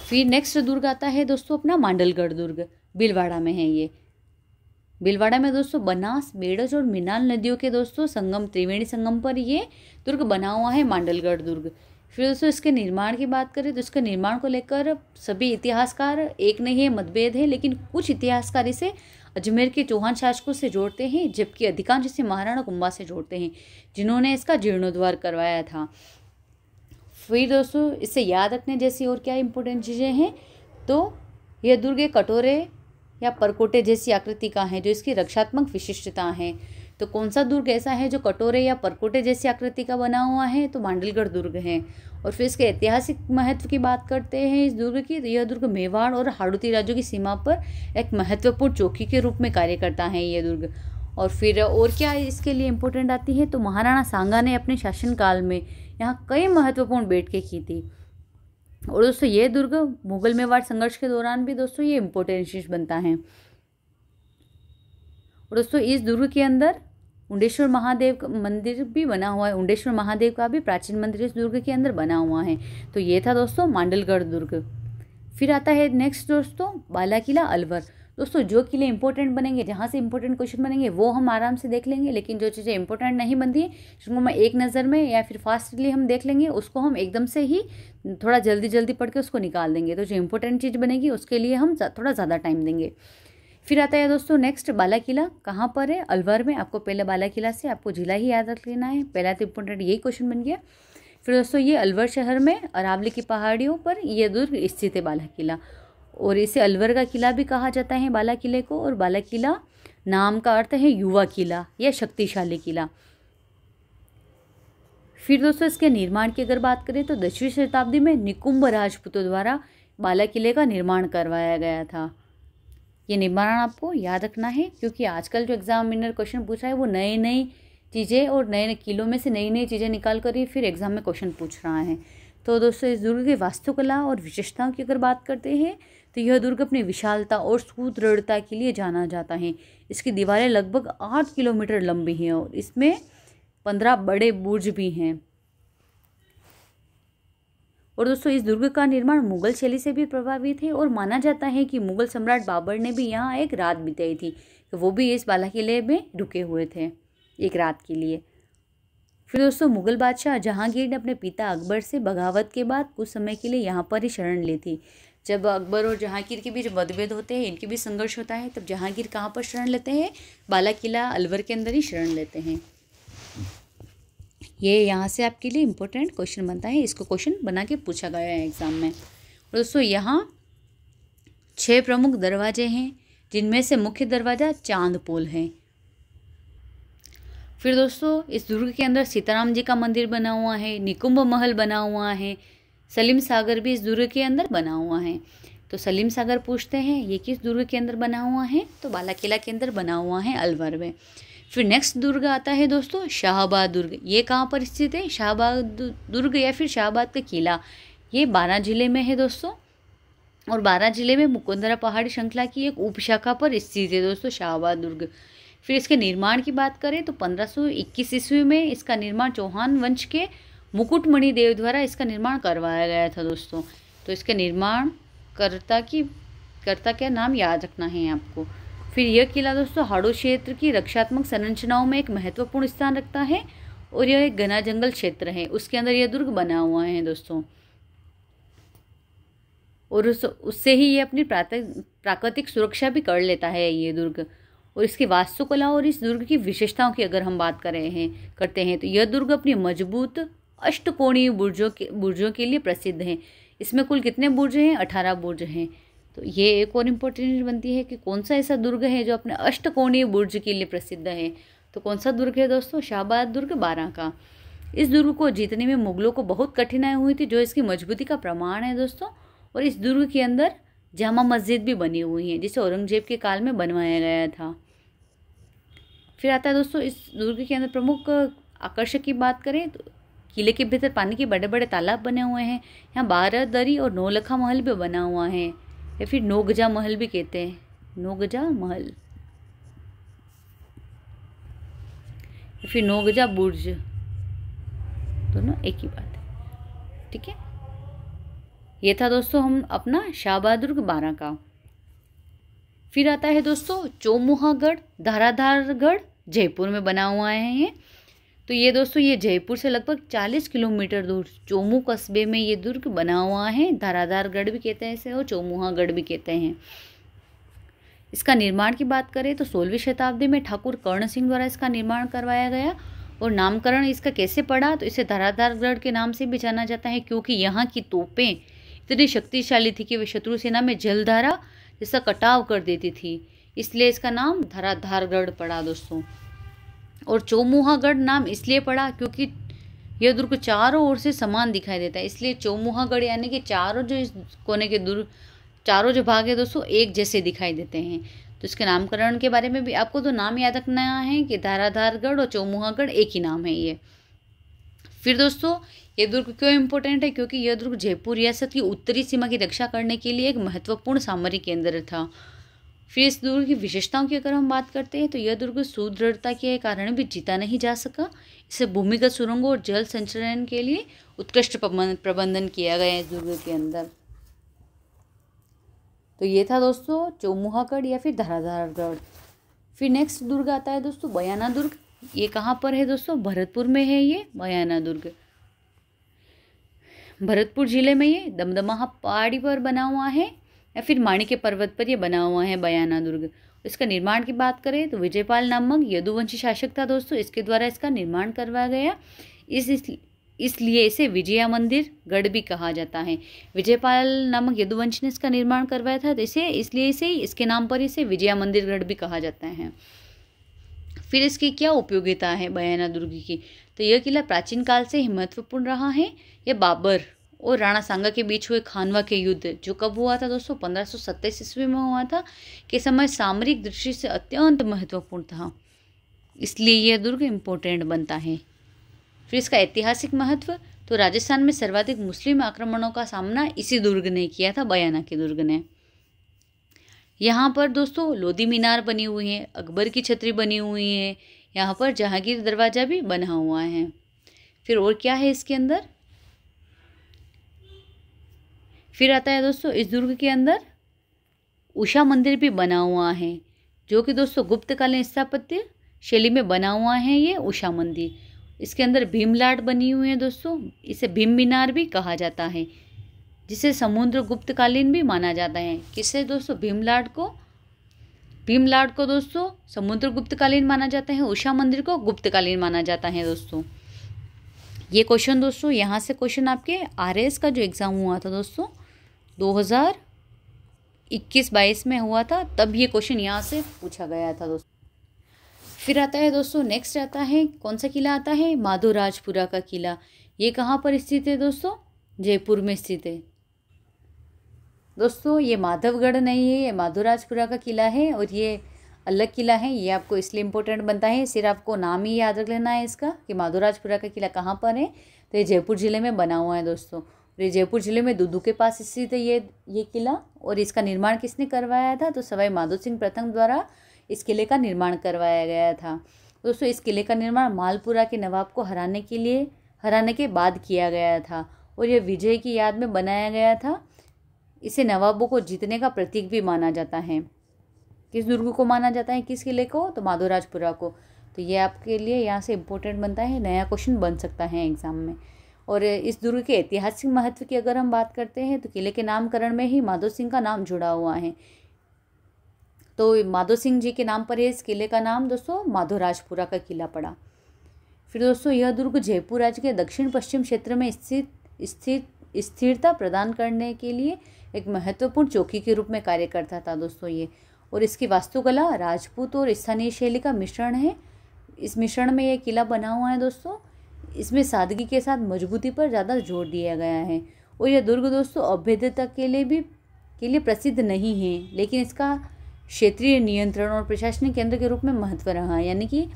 फिर नेक्स्ट दुर्ग आता है दोस्तों अपना मांडलगढ़ दुर्ग, भीलवाड़ा में है ये। भीलवाड़ा में दोस्तों बनास, मेडज और मिनाल नदियों के दोस्तों संगम, त्रिवेणी संगम पर ये दुर्ग बना हुआ है मांडलगढ़ दुर्ग। फिर दोस्तों इसके निर्माण की बात करें तो इसके निर्माण को लेकर सभी इतिहासकार एक नहीं है, मतभेद है। लेकिन कुछ इतिहासकार इसे अजमेर के चौहान शासकों से जोड़ते हैं, जबकि अधिकांश इसे महाराणा कुंभा से जोड़ते हैं जिन्होंने इसका जीर्णोद्धार करवाया था। फिर दोस्तों इससे याद रखने जैसी और क्या इंपॉर्टेंट चीज़ें हैं, तो यह दुर्ग एक कटोरे या परकोटे जैसी आकृति का है जो इसकी रक्षात्मक विशिष्टता है। तो कौन सा दुर्ग ऐसा है जो कटोरे या परकोटे जैसी आकृति का बना हुआ है, तो मांडलगढ़ दुर्ग है। और फिर इसके ऐतिहासिक महत्व की बात करते हैं इस दुर्ग की, तो यह दुर्ग मेवाड़ और हाड़ौती राज्यों की सीमा पर एक महत्वपूर्ण चौकी के रूप में कार्य करता है ये दुर्ग। और फिर और क्या इसके लिए इम्पोर्टेंट आती है, तो महाराणा सांगा ने अपने शासनकाल में यहाँ कई महत्वपूर्ण बैठकें की थी। और दोस्तों ये दुर्ग मुगल मेवाड़ संघर्ष के दौरान भी दोस्तों ये इम्पोर्टेंट चीज बनता है। और दोस्तों इस दुर्ग के अंदर उंडेश्वर महादेव का मंदिर भी बना हुआ है। उंडेश्वर महादेव का भी प्राचीन मंदिर इस दुर्ग के अंदर बना हुआ है। तो ये था दोस्तों मांडलगढ़ दुर्ग। फिर आता है नेक्स्ट दोस्तों बाला किला अलवर। दोस्तों जो किले इंपॉर्टेंट बनेंगे, जहाँ से इंपॉर्टेंट क्वेश्चन बनेंगे वो हम आराम से देख लेंगे, लेकिन जो चीज़ें इंपॉर्टेंट नहीं बनती है जिसको मैं एक नज़र में या फिर फास्टली हम देख लेंगे, उसको हम एकदम से ही थोड़ा जल्दी जल्दी पढ़ के उसको निकाल देंगे। तो जो इंपॉर्टेंट चीज़ बनेगी उसके लिए हम थोड़ा ज़्यादा टाइम देंगे। फिर आता है दोस्तों नेक्स्ट बाला किला कहाँ पर है, अलवर में। आपको पहले बाला किला से आपको जिला ही याद रख लेना है, पहला तो इंपॉर्टेंट यही क्वेश्चन बन गया। फिर दोस्तों ये अलवर शहर में अरावली की पहाड़ियों पर यह दुर्ग स्थित है बाला किला। और इसे अलवर का किला भी कहा जाता है, बाला किले को। और बाला किला नाम का अर्थ है युवा किला या शक्तिशाली किला। फिर दोस्तों इसके निर्माण की अगर बात करें तो 10वीं शताब्दी में निकुंभ राजपूतों द्वारा बाला किले का निर्माण करवाया गया था। ये निर्माण आपको याद रखना है, क्योंकि आजकल जो एग्जामिनर क्वेश्चन पूछ रहा है वो नई नई चीज़ें और नए नए किलों में से नई नई चीज़ें निकाल कर ही फिर एग्जाम में क्वेश्चन पूछ रहा है। तो दोस्तों इस दुर्ग की वास्तुकला और विशेषताओं की अगर बात करते हैं तो यह दुर्ग अपनी विशालता और सुदृढ़ता के लिए जाना जाता है। इसकी दीवारें लगभग 8 किलोमीटर लंबी हैं और इसमें 15 बड़े बुर्ज भी हैं। और दोस्तों इस दुर्ग का निर्माण मुगल शैली से भी प्रभावित है और माना जाता है कि मुगल सम्राट बाबर ने भी यहाँ एक रात बिताई थी, तो वो भी इस बाला किले में रुके हुए थे एक रात के लिए। फिर दोस्तों मुगल बादशाह जहांगीर ने अपने पिता अकबर से बगावत के बाद कुछ समय के लिए यहाँ पर ही शरण ली थी। जब अकबर और जहांगीर के बीच मतभेद होते हैं, इनके बीच संघर्ष होता है, तब जहांगीर कहाँ पर शरण लेते हैं? बाला किला अलवर के अंदर ही शरण लेते हैं। ये यहाँ से आपके लिए इम्पोर्टेंट क्वेश्चन बनता है, इसको क्वेश्चन बना के पूछा गया है एग्जाम में। और दोस्तों यहाँ 6 प्रमुख दरवाजे हैं, जिनमें से मुख्य दरवाज़ा चांदपोल है। फिर दोस्तों इस दुर्ग के अंदर सीताराम जी का मंदिर बना हुआ है, निकुंभ महल बना हुआ है, सलीम सागर भी इस दुर्ग के अंदर बना हुआ है। तो सलीम सागर पूछते हैं ये किस दुर्ग के अंदर बना हुआ है? तो बाला किला के अंदर बना हुआ है अलवर में। फिर नेक्स्ट दुर्ग आता है दोस्तों शाहबाद दुर्ग। ये कहाँ पर स्थित है? शाहबाद दुर्ग या फिर शाहबाद का किला, ये 12 जिले में है दोस्तों। और 12 जिले में मुकुंदरा पहाड़ी श्रृंखला की एक उपशाखा पर स्थित है दोस्तों शाहबाद दुर्ग। फिर इसके निर्माण की बात करें तो 1521 ईस्वी में इसका निर्माण चौहान वंश के मुकुटमणि देव द्वारा इसका निर्माण करवाया गया था दोस्तों। तो इसके निर्माण कर्ता क्या नाम याद रखना है आपको। फिर यह किला दोस्तों हाड़ो क्षेत्र की रक्षात्मक संरचनाओं में एक महत्वपूर्ण स्थान रखता है और यह एक घना जंगल क्षेत्र है, उसके अंदर यह दुर्ग बना हुआ है दोस्तों। और उससे ही ये अपनी प्राकृतिक सुरक्षा भी कर लेता है ये दुर्ग। और इसकी वास्तुकला और इस दुर्ग की विशेषताओं की अगर हम बात करते हैं तो यह दुर्ग अपनी मजबूत अष्टकोणीय बुर्जों के लिए प्रसिद्ध है। इसमें कुल कितने बुर्ज हैं? 18 बुर्ज हैं। तो ये एक और इम्पोर्टेंट बनती है कि कौन सा ऐसा दुर्ग है जो अपने अष्टकोणीय बुर्ज के लिए प्रसिद्ध है। तो कौन सा दुर्ग है दोस्तों? शाहबाद दुर्ग 12 का। इस दुर्ग को जीतने में मुगलों को बहुत कठिनाई हुई थी, जो इसकी मजबूती का प्रमाण है दोस्तों। और इस दुर्ग के अंदर जामा मस्जिद भी बनी हुई है, जिसे औरंगजेब के काल में बनवाया गया था। फिर आता है दोस्तों इस दुर्ग के अंदर प्रमुख आकर्षक की बात करें तो किले के भीतर पानी के बड़े बड़े तालाब बने हुए हैं। यहाँ 12 दरी और 9 लखा महल भी बना हुआ है, या फिर नौगजा महल भी कहते हैं, नौगजा महल या फिर नौगजा बुर्ज, दोनों एक ही बात है। ठीक है, ये था दोस्तों हम अपना शाहबाद दुर्ग 12 का। फिर आता है दोस्तों चौमुहागढ़ धाराधारगढ़, जयपुर में बना हुआ है ये। तो ये दोस्तों ये जयपुर से लगभग 40 किलोमीटर दूर चौमू कस्बे में ये दुर्ग बना हुआ है। धाराधारगढ़ भी कहते हैं इसे और चौमुहागढ़ भी कहते हैं। इसका निर्माण की बात करें तो 16वीं शताब्दी में ठाकुर कर्ण सिंह द्वारा इसका निर्माण करवाया गया। और नामकरण इसका कैसे पड़ा? तो इसे धाराधारगढ़ के नाम से भी जाना जाता है, क्योंकि यहाँ की तोपें इतनी शक्तिशाली थी कि वे शत्रु सेना में जलधारा जैसा कटाव कर देती थी, इसलिए इसका नाम धाराधारगढ़ पड़ा दोस्तों। और चौमुहागढ़ नाम इसलिए पड़ा क्योंकि यह दुर्ग चारों ओर से समान दिखाई देता है, इसलिए चौमुहागढ़ यानी कि चारों जो इस कोने के चारों जो भाग है दोस्तों एक जैसे दिखाई देते हैं। तो इसके नामकरण के बारे में भी आपको तो नाम याद रखना है कि धाराधारगढ़ और चौमुहागढ़ एक ही नाम है ये। फिर दोस्तों ये दुर्ग क्यों इम्पोर्टेंट है? क्योंकि यह दुर्ग जयपुर रियासत की उत्तरी सीमा की रक्षा करने के लिए एक महत्वपूर्ण सामरिक केंद्र था। फिर इस दुर्ग की विशेषताओं की अगर हम बात करते हैं तो यह दुर्ग सुदृढ़ता के कारण भी जीता नहीं जा सका। इसे भूमिगत सुरंगों और जल संचरण के लिए उत्कृष्ट प्रबंधन किया गया है इस दुर्ग के अंदर। तो ये था दोस्तों चौमुहागढ़ या फिर धाराधारगढ़। फिर नेक्स्ट दुर्ग आता है दोस्तों बयाना दुर्ग। ये कहाँ पर है दोस्तों? भरतपुर में है ये बयाना दुर्ग। भरतपुर जिले में ये दमदमा पहाड़ी पर बना हुआ है या फिर माणिक्य पर्वत पर ये बना हुआ है बयाना दुर्ग। इसका निर्माण की बात करें तो विजयपाल नामक यदुवंशी शासक था दोस्तों, इसके द्वारा इसका निर्माण करवाया गया। इसलिए इसे विजया मंदिर गढ़ भी कहा जाता है। विजयपाल नामक यदुवंश ने इसका निर्माण करवाया था, तो इसलिए इसे इसके नाम पर इसे विजया मंदिर गढ़ भी कहा जाता है। फिर इसकी क्या उपयोगिता है बयाना दुर्ग की, तो यह किला प्राचीन काल से ही महत्वपूर्ण रहा है। यह बाबर और राणा सांगा के बीच हुए खानवा के युद्ध, जो कब हुआ था दोस्तों, 1527 ईस्वी में हुआ था, के समय सामरिक दृष्टि से अत्यंत महत्वपूर्ण था, इसलिए यह दुर्ग इम्पोर्टेंट बनता है। फिर इसका ऐतिहासिक महत्व, तो राजस्थान में सर्वाधिक मुस्लिम आक्रमणों का सामना इसी दुर्ग ने किया था, बयाना के दुर्ग ने। यहाँ पर दोस्तों लोधी मीनार बनी हुई है, अकबर की छतरी बनी हुई है, यहाँ पर जहांगीर दरवाजा भी बना हुआ है। फिर और क्या है इसके अंदर, फिर आता है दोस्तों इस दुर्ग के अंदर उषा मंदिर भी बना हुआ है, जो कि दोस्तों गुप्तकालीन स्थापत्य शैली में बना हुआ है ये उषा मंदिर। इसके अंदर भीमलाट बनी हुई है दोस्तों, इसे भीम मीनार भी कहा जाता है, जिसे समुद्र गुप्तकालीन भी माना जाता है। किससे दोस्तों, भीमलाट को दोस्तों समुद्र गुप्तकालीन माना जाता है, उषा मंदिर को गुप्तकालीन माना जाता है दोस्तों। ये क्वेश्चन दोस्तों यहाँ से क्वेश्चन आपके आरएस का जो एग्ज़ाम हुआ था दोस्तों 2021-22 में हुआ था, तब ये क्वेश्चन यहाँ से पूछा गया था दोस्तों। फिर आता है दोस्तों नेक्स्ट आता है कौन सा किला आता है, माधोराजपुरा का किला। ये कहाँ पर स्थित है दोस्तों, जयपुर में स्थित है दोस्तों। ये माधवगढ़ नहीं है, ये माधोराजपुरा का किला है और ये अलग किला है। ये आपको इसलिए इम्पोर्टेंट बनता है, सिर्फ आपको नाम ही याद रख लेना है इसका कि माधोराजपुरा का किला कहाँ पर है, तो ये जयपुर जिले में बना हुआ है दोस्तों। ये जयपुर जिले में दूदू के पास स्थित है ये किला, और इसका निर्माण किसने करवाया था, तो सवाई माधो सिंह प्रथम द्वारा इस किले का निर्माण करवाया गया था दोस्तों। इस किले का निर्माण मालपुरा के नवाब को हराने के बाद किया गया था और यह विजय की याद में बनाया गया था। इसे नवाबों को जीतने का प्रतीक भी माना जाता है। किस दुर्ग को माना जाता है, किस किले को, तो माधोराजपुरा को। तो ये आपके लिए यहाँ से इम्पोर्टेंट बनता है, नया क्वेश्चन बन सकता है एग्जाम में। और इस दुर्ग के ऐतिहासिक महत्व की अगर हम बात करते हैं तो किले के नामकरण में ही माधो सिंह का नाम जुड़ा हुआ है, तो माधो सिंह जी के नाम पर इस किले का नाम दोस्तों माधोराजपुरा का किला पड़ा। फिर दोस्तों यह दुर्ग जयपुर राज्य के दक्षिण पश्चिम क्षेत्र में स्थिरता प्रदान करने के लिए एक महत्वपूर्ण चौकी के रूप में कार्य करता था दोस्तों ये। और इसकी वास्तुकला राजपूत और स्थानीय शैली का मिश्रण है। इस मिश्रण में यह किला बना हुआ है दोस्तों। इसमें सादगी के साथ मजबूती पर ज़्यादा जोर दिया गया है। और यह दुर्ग दोस्तों अभेद्यता के लिए प्रसिद्ध नहीं है, लेकिन इसका क्षेत्रीय नियंत्रण और प्रशासनिक केंद्र के रूप में महत्व रहा है। यानी कि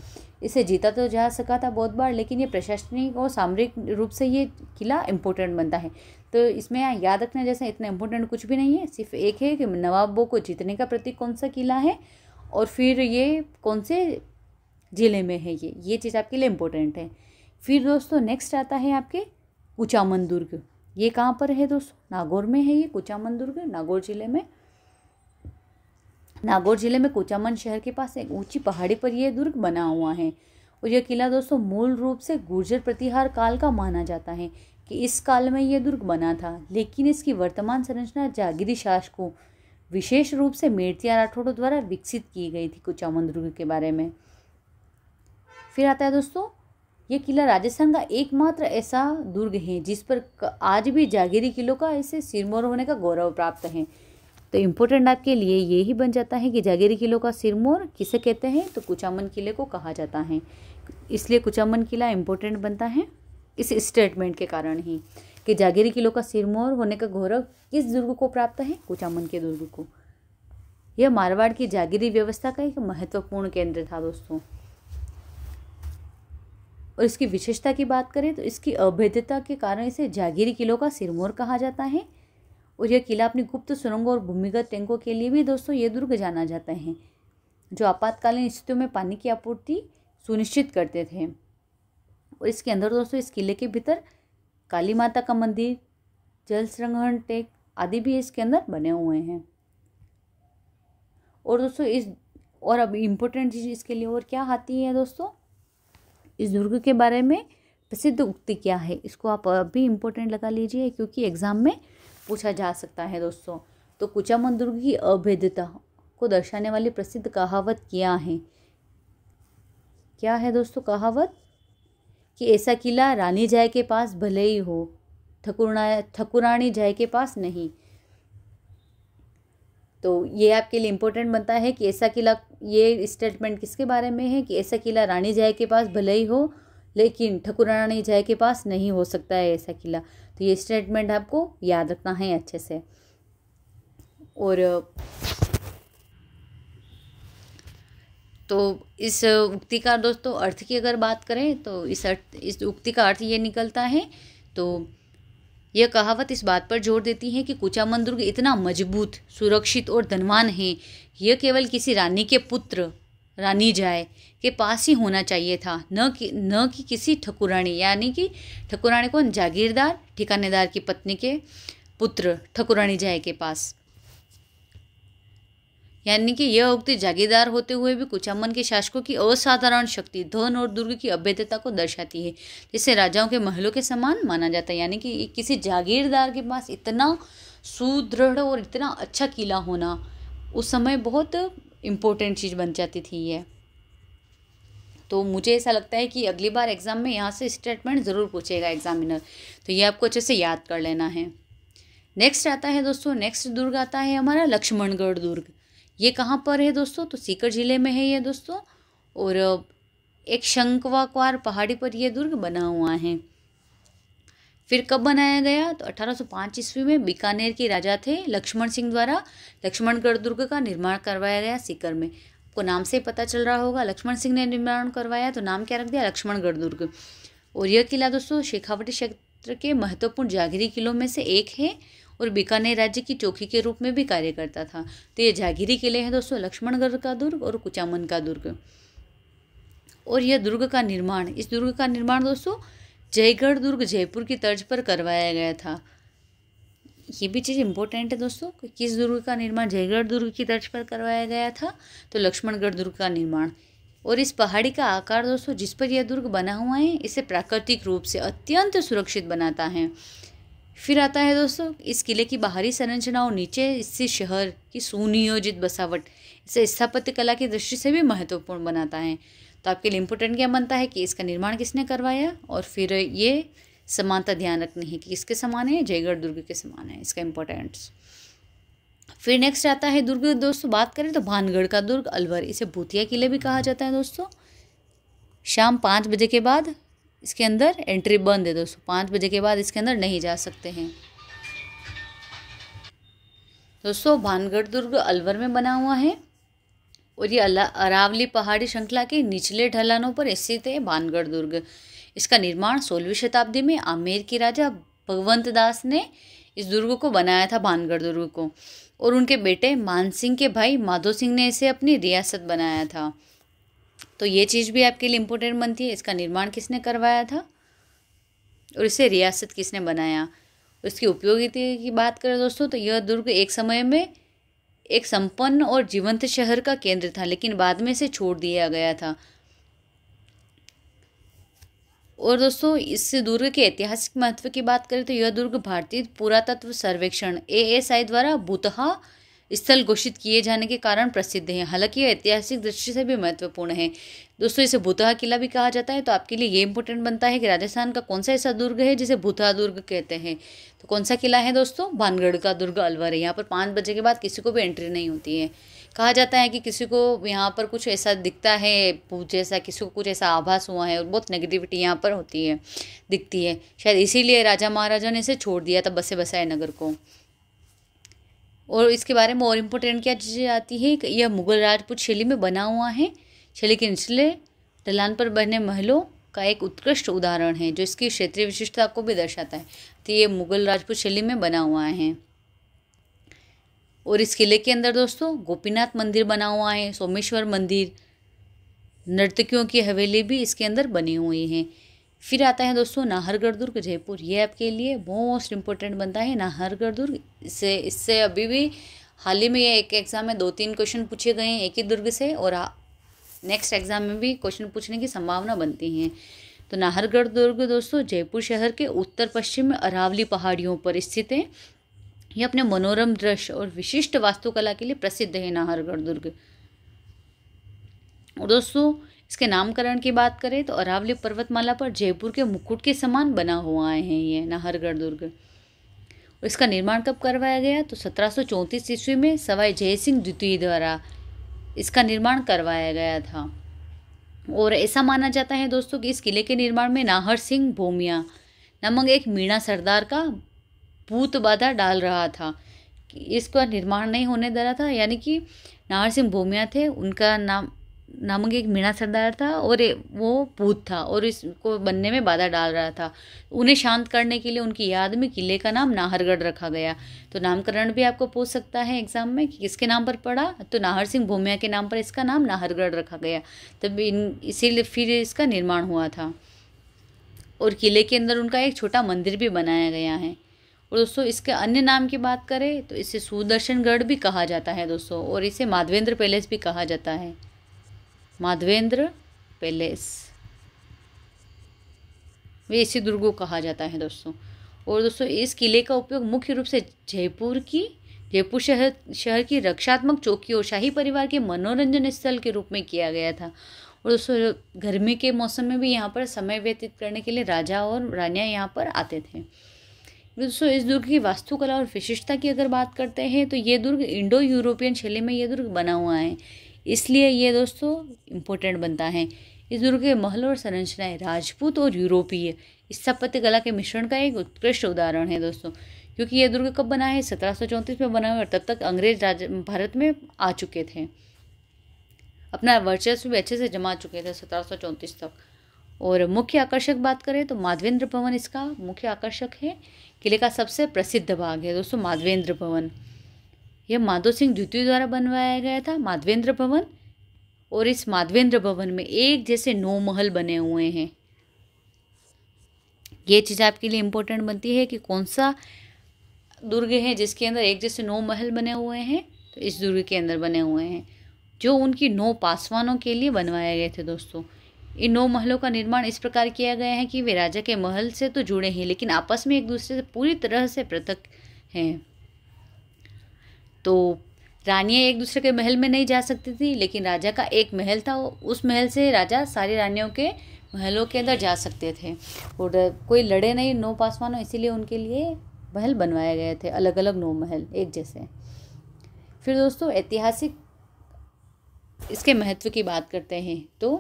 इसे जीता तो जा सका था बहुत बार, लेकिन ये प्रशासनिक और सामरिक रूप से ये किला इम्पोर्टेंट बनता है। तो इसमें याद रखना जैसा इतना इम्पोर्टेंट कुछ भी नहीं है, सिर्फ एक है कि नवाबों को जीतने का प्रतीक कौन सा किला है और फिर ये कौन से ज़िले में है, ये चीज़ आपके लिए इम्पोर्टेंट है। फिर दोस्तों नेक्स्ट आता है आपके कुचामन दुर्ग। ये कहाँ पर है दोस्तों, नागौर में है ये कुचामन दुर्ग, नागौर जिले में कुचामन शहर के पास एक ऊंची पहाड़ी पर यह दुर्ग बना हुआ है। और यह किला दोस्तों मूल रूप से गुर्जर प्रतिहार काल का माना जाता है कि इस काल में यह दुर्ग बना था, लेकिन इसकी वर्तमान संरचना जागीरी शासकों विशेष रूप से मेड़तिया राठौड़ों द्वारा विकसित की गई थी कुचामन दुर्ग के बारे में। फिर आता है दोस्तों यह किला राजस्थान का एकमात्र ऐसा दुर्ग है जिस पर आज भी जागीरी किलों का ऐसे सिरमौर होने का गौरव प्राप्त है। तो इम्पोर्टेंट आपके लिए ये ही बन जाता है कि जागीरी किलों का सिरमौर किसे कहते हैं, तो कुचामन किले को कहा जाता है। इसलिए कुचामन किला इम्पोर्टेंट बनता है इस स्टेटमेंट के कारण ही कि जागीरी किलों का सिरमौर होने का गौरव किस दुर्ग को प्राप्त है, कुचामन के दुर्ग को। यह मारवाड़ की जागीरी व्यवस्था का एक महत्वपूर्ण केंद्र था दोस्तों। और इसकी विशेषता की बात करें तो इसकी अभेद्यता के कारण इसे जागीरी किलों का सिरमौर कहा जाता है। और यह किला अपनी गुप्त सुरंगों और भूमिगत टैंकों के लिए भी दोस्तों ये दुर्ग जाना जाता है, जो आपातकालीन स्थितियों में पानी की आपूर्ति सुनिश्चित करते थे। और इसके अंदर दोस्तों इस किले के भीतर काली माता का मंदिर, जल संग्रहण टैंक आदि भी इसके अंदर बने हुए हैं। और दोस्तों अब इम्पोर्टेंट चीज़ इसके लिए और क्या आती है दोस्तों, इस दुर्ग के बारे में प्रसिद्ध उक्ति क्या है, इसको आप अभी इम्पोर्टेंट लगा लीजिए क्योंकि एग्जाम में पूछा जा सकता है दोस्तों। तो कुचामन दुर्ग की अभेद्यता को दर्शाने वाली प्रसिद्ध कहावत क्या है दोस्तों, कहावत कि ऐसा किला रानी जय के पास भले ही हो, ठकुरानी जय के पास नहीं। तो ये आपके लिए इम्पोर्टेंट बनता है कि ऐसा किला, ये स्टेटमेंट किसके बारे में है कि ऐसा किला रानी जय के पास भले ही हो लेकिन ठकुरानी जय के पास नहीं हो सकता है ऐसा किला। तो ये स्टेटमेंट आपको याद रखना है अच्छे से। और तो इस उक्ति का दोस्तों अर्थ की अगर बात करें तो इस उक्ति का अर्थ ये निकलता है, तो यह कहावत इस बात पर जोर देती है कि कुचामन दुर्ग इतना मजबूत, सुरक्षित और धनवान है, यह केवल किसी रानी के पुत्र रानी जय के पास ही होना चाहिए था, न कि किसी ठकुरानी, यानी कि ठकुरानी कौन, जागीरदार ठिकानेदार की पत्नी के पुत्र ठकुरानी जय के पास। यानी कि यह उक्ति जागीरदार होते हुए भी कुचामन के शासकों की असाधारण शक्ति, धन और दुर्ग की अभेद्यता को दर्शाती है, जिसे राजाओं के महलों के समान माना जाता है। यानी कि किसी जागीरदार के पास इतना सुदृढ़ और इतना अच्छा किला होना उस समय बहुत इम्पोर्टेंट चीज़ बन जाती थी ये। तो मुझे ऐसा लगता है कि अगली बार एग्जाम में यहाँ से स्टेटमेंट ज़रूर पूछेगा एग्जामिनर, तो ये आपको अच्छे से याद कर लेना है। नेक्स्ट आता है दोस्तों, नेक्स्ट दुर्ग आता है हमारा लक्ष्मणगढ़ दुर्ग। ये कहाँ पर है दोस्तों, तो सीकर जिले में है ये दोस्तों, और एक शंक्वाकार पहाड़ी पर यह दुर्ग बना हुआ है। फिर कब बनाया गया, तो 1805 ईस्वी में बीकानेर के राजा थे लक्ष्मण सिंह द्वारा लक्ष्मणगढ़ दुर्ग का निर्माण करवाया गया सीकर में। आपको नाम से पता चल रहा होगा, लक्ष्मण सिंह ने निर्माण करवाया, तो नाम क्या रख दिया, लक्ष्मणगढ़ दुर्ग। और यह किला दोस्तों शेखावटी क्षेत्र के महत्वपूर्ण जागीरी किलों में से एक है और बीकानेर राज्य की चौकी के रूप में भी कार्य करता था। तो ये जागीरी किले हैं दोस्तों, लक्ष्मणगढ़ का दुर्ग और कुचामन का दुर्ग। और यह दुर्ग का निर्माण, इस दुर्ग का निर्माण दोस्तों जयगढ़ दुर्ग जयपुर की तर्ज पर करवाया गया था। ये भी चीज़ इंपॉर्टेंट है दोस्तों, किस दुर्ग का निर्माण जयगढ़ दुर्ग की तर्ज पर करवाया गया था, तो लक्ष्मणगढ़ दुर्ग का निर्माण। और इस पहाड़ी का आकार दोस्तों जिस पर यह दुर्ग बना हुआ है, इसे प्राकृतिक रूप से अत्यंत सुरक्षित बनाता है। फिर आता है दोस्तों इस किले की बाहरी संरचना और नीचे इससे शहर की सुनियोजित बसावट इसे स्थापत्य कला की दृष्टि से भी महत्वपूर्ण बनाता है। तो आपके लिए इम्पोर्टेंट क्या बनता है कि इसका निर्माण किसने करवाया, और फिर ये समानता ध्यान रखनी है कि किसके समान है, जयगढ़ दुर्ग के समान है, इसका इम्पोर्टेंस। फिर नेक्स्ट आता है दुर्ग दोस्तों, बात करें तो भानगढ़ का दुर्ग अलवर, इसे भूतिया किले भी कहा जाता है दोस्तों। शाम 5 बजे के बाद इसके अंदर एंट्री बंद है दोस्तों, 5 बजे के बाद इसके अंदर नहीं जा सकते हैं दोस्तों। भानगढ़ दुर्ग अलवर में बना हुआ है और ये अरावली पहाड़ी श्रृंखला के निचले ढलानों पर स्थित है भानगढ़ दुर्ग। इसका निर्माण 16वीं शताब्दी में आमेर के राजा भगवंत दास ने इस दुर्ग को बनाया था, भानगढ़ दुर्ग को, और उनके बेटे मानसिंह के भाई माधो सिंह ने इसे अपनी रियासत बनाया था। तो ये चीज़ भी आपके लिए इम्पोर्टेंट बनती है, इसका निर्माण किसने करवाया था और इसे रियासत किसने बनाया। उसकी उपयोगिता की बात करें दोस्तों, तो यह दुर्ग एक समय में एक संपन्न और जीवंत शहर का केंद्र था, लेकिन बाद में इसे छोड़ दिया गया था। और दोस्तों इस दुर्ग के ऐतिहासिक महत्व की बात करें तो यह दुर्ग भारतीय पुरातत्व सर्वेक्षण ASI द्वारा भूतहा स्थल घोषित किए जाने के कारण प्रसिद्ध है। हालांकि यह ऐतिहासिक दृष्टि से भी महत्वपूर्ण है दोस्तों, इसे भूतहा किला भी कहा जाता है। तो आपके लिए ये इंपॉर्टेंट बनता है कि राजस्थान का कौन सा ऐसा दुर्ग है जिसे भूतहा दुर्ग कहते हैं। तो कौन सा किला है दोस्तों, भानगढ़ का दुर्ग अलवर है। यहाँ पर 5 बजे के बाद किसी को भी एंट्री नहीं होती है। कहा जाता है कि किसी को यहाँ पर कुछ ऐसा दिखता है, जैसा किसी को कुछ ऐसा आभास हुआ है और बहुत नेगेटिविटी यहाँ पर होती है, दिखती है, शायद इसीलिए राजा महाराजा ने इसे छोड़ दिया था बसे बसाए नगर को। और इसके बारे में और इम्पोर्टेंट क्या चीज़ें आती है कि यह मुगल राजपूत शैली में बना हुआ है, शैली के निचले ढलान पर बने महलों का एक उत्कृष्ट उदाहरण है, जो इसकी क्षेत्रीय विशिष्टता को भी दर्शाता है। तो ये मुगल राजपूत शैली में बना हुआ है। और इस किले के अंदर दोस्तों गोपीनाथ मंदिर बना हुआ है, सोमेश्वर मंदिर, नर्तकियों की हवेली भी इसके अंदर बनी हुई है। फिर आता है दोस्तों नाहरगढ़ दुर्ग जयपुर, ये आपके लिए मोस्ट इम्पोर्टेंट बनता है नाहरगढ़ दुर्ग। इससे अभी भी हाल ही में ये एक एग्जाम में 2-3 क्वेश्चन पूछे गए हैं एक ही दुर्ग से, और नेक्स्ट एग्जाम में भी क्वेश्चन पूछने की संभावना बनती है। तो नाहरगढ़ दुर्ग दोस्तों जयपुर शहर के उत्तर पश्चिम में अरावली पहाड़ियों पर स्थित है। यह अपने मनोरम दृश्य और विशिष्ट वास्तुकला के लिए प्रसिद्ध है नाहरगढ़ दुर्ग। और दोस्तों इसके नामकरण की बात करें तो अरावली पर्वतमाला पर जयपुर के मुकुट के समान बना हुआ है ये नाहरगढ़ दुर्ग। और इसका निर्माण कब करवाया गया तो 1734 ईस्वी में सवाई जयसिंह द्वितीय द्वारा इसका निर्माण करवाया गया था। और ऐसा माना जाता है दोस्तों कि इस किले के निर्माण में नाहर सिंह भूमिया नामक एक मीणा सरदार का भूत बाधा डाल रहा था कि इसका निर्माण नहीं होने दे रहा था, यानी कि नाहर सिंह भूमिया थे, उनका नामक एक मीणा सरदार था और वो भूत था और इसको बनने में बाधा डाल रहा था। उन्हें शांत करने के लिए उनकी याद में किले का नाम नाहरगढ़ रखा गया। तो नामकरण भी आपको पूछ सकता है एग्जाम में कि किसके नाम पर पड़ा, तो नाहर सिंह भूमिया के नाम पर इसका नाम नाहरगढ़ रखा गया। तब इसीलिए फिर इसका निर्माण हुआ था। और किले के अंदर उनका एक छोटा मंदिर भी बनाया गया है। और दोस्तों इसके अन्य नाम की बात करें तो इसे सुदर्शनगढ़ भी कहा जाता है दोस्तों, और इसे माधवेंद्र पैलेस भी कहा जाता है, माधवेंद्र पैलेस वे इसी दुर्ग को कहा जाता है दोस्तों। और दोस्तों इस किले का उपयोग मुख्य रूप से जयपुर शहर की रक्षात्मक चौकी और शाही परिवार के मनोरंजन स्थल के रूप में किया गया था। और दोस्तों गर्मी के मौसम में भी यहाँ पर समय व्यतीत करने के लिए राजा और रानियाँ यहाँ पर आते थे। दोस्तों इस दुर्ग की वास्तुकला और विशिष्टता की अगर बात करते हैं तो ये दुर्ग इंडो यूरोपियन शैली में ये दुर्ग बना हुआ है, इसलिए ये दोस्तों इम्पोर्टेंट बनता है। इस दुर्ग के महल और संरचनाएं राजपूत और यूरोपीय स्थापत्य कला के मिश्रण का एक उत्कृष्ट उदाहरण है दोस्तों, क्योंकि ये दुर्ग कब बना है 1734 में बना हुआ और तब तक अंग्रेज भारत में आ चुके थे, अपना वर्चस्व भी अच्छे से जमा चुके थे 1734 तक। और मुख्य आकर्षक बात करें तो माधवेंद्र भवन इसका मुख्य आकर्षक है। किले का सबसे प्रसिद्ध भाग है दोस्तों माधवेंद्र भवन। यह माधो सिंह द्वितीय द्वारा बनवाया गया था माधवेंद्र भवन। और इस माधवेंद्र भवन में एक जैसे 9 महल बने हुए हैं। ये चीज़ आपके लिए इम्पोर्टेंट बनती है कि कौन सा दुर्ग है जिसके अंदर एक जैसे 9 महल बने हुए हैं, तो इस दुर्ग के अंदर बने हुए हैं जो उनकी 9 पासवानों के लिए बनवाए गए थे दोस्तों। इन 9 महलों का निर्माण इस प्रकार किया गया है कि वे राजा के महल से तो जुड़े हैं लेकिन आपस में एक दूसरे से पूरी तरह से पृथक हैं। तो रानियाँ एक दूसरे के महल में नहीं जा सकती थी, लेकिन राजा का एक महल था, उस महल से राजा सारी रानियों के महलों के अंदर जा सकते थे। और कोई लड़े नहीं 9 पासवानों, इसीलिए उनके लिए महल बनवाए गए थे, अलग अलग 9 महल एक जैसे। फिर दोस्तों ऐतिहासिक इसके महत्व की बात करते हैं तो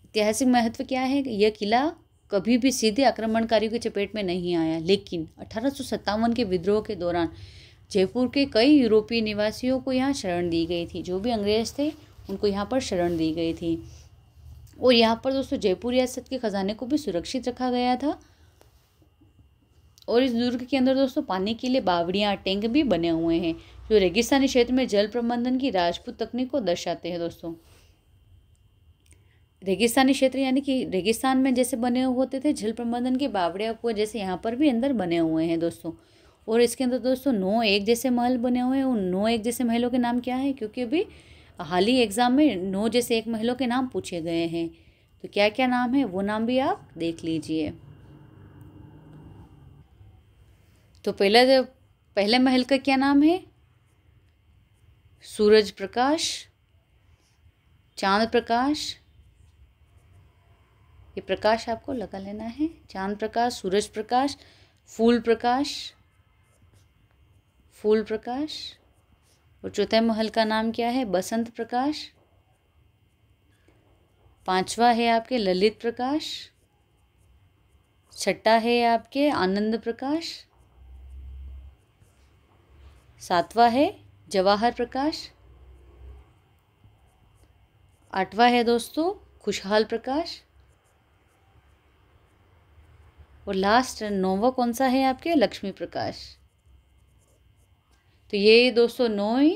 ऐतिहासिक महत्व क्या है। यह किला कभी भी सीधे आक्रमणकारियों की चपेट में नहीं आया, लेकिन 1857 के विद्रोह के दौरान जयपुर के कई यूरोपीय निवासियों को यहाँ शरण दी गई थी। जो भी अंग्रेज थे उनको यहाँ पर शरण दी गई थी। और यहाँ पर दोस्तों जयपुर रियासत के खजाने को भी सुरक्षित रखा गया था। और इस दुर्ग के अंदर दोस्तों पानी के लिए बावड़ियाँ टैंक भी बने हुए हैं जो रेगिस्तानी क्षेत्र में जल प्रबंधन की राजपूत तकनीक को दर्शाते हैं दोस्तों। रेगिस्तानी क्षेत्र यानी कि रेगिस्तान में जैसे बने हुए होते थे जल प्रबंधन की बावड़ियाँ को, जैसे यहाँ पर भी अंदर बने हुए हैं दोस्तों। और इसके अंदर दोस्तों 9 एक जैसे महल बने हुए हैं। उन 9 एक जैसे महलों के नाम क्या है, क्योंकि अभी हाल ही एग्जाम में 9 जैसे एक महलों के नाम पूछे गए हैं, तो क्या क्या नाम है वो नाम भी आप देख लीजिए। तो पहले महल का क्या नाम है, सूरज प्रकाश, चांद प्रकाश, ये प्रकाश आपको लगा लेना है, चांद प्रकाश, सूरज प्रकाश, फूल प्रकाश, फूल प्रकाश। और चौथे महल का नाम क्या है, बसंत प्रकाश। 5वां है आपके ललित प्रकाश। 6ठा है आपके आनंद प्रकाश। 7वां है जवाहर प्रकाश। 8वां है दोस्तों खुशहाल प्रकाश। और लास्ट 9वां कौन सा है आपके, लक्ष्मी प्रकाश। तो ये दोस्तों 9 ही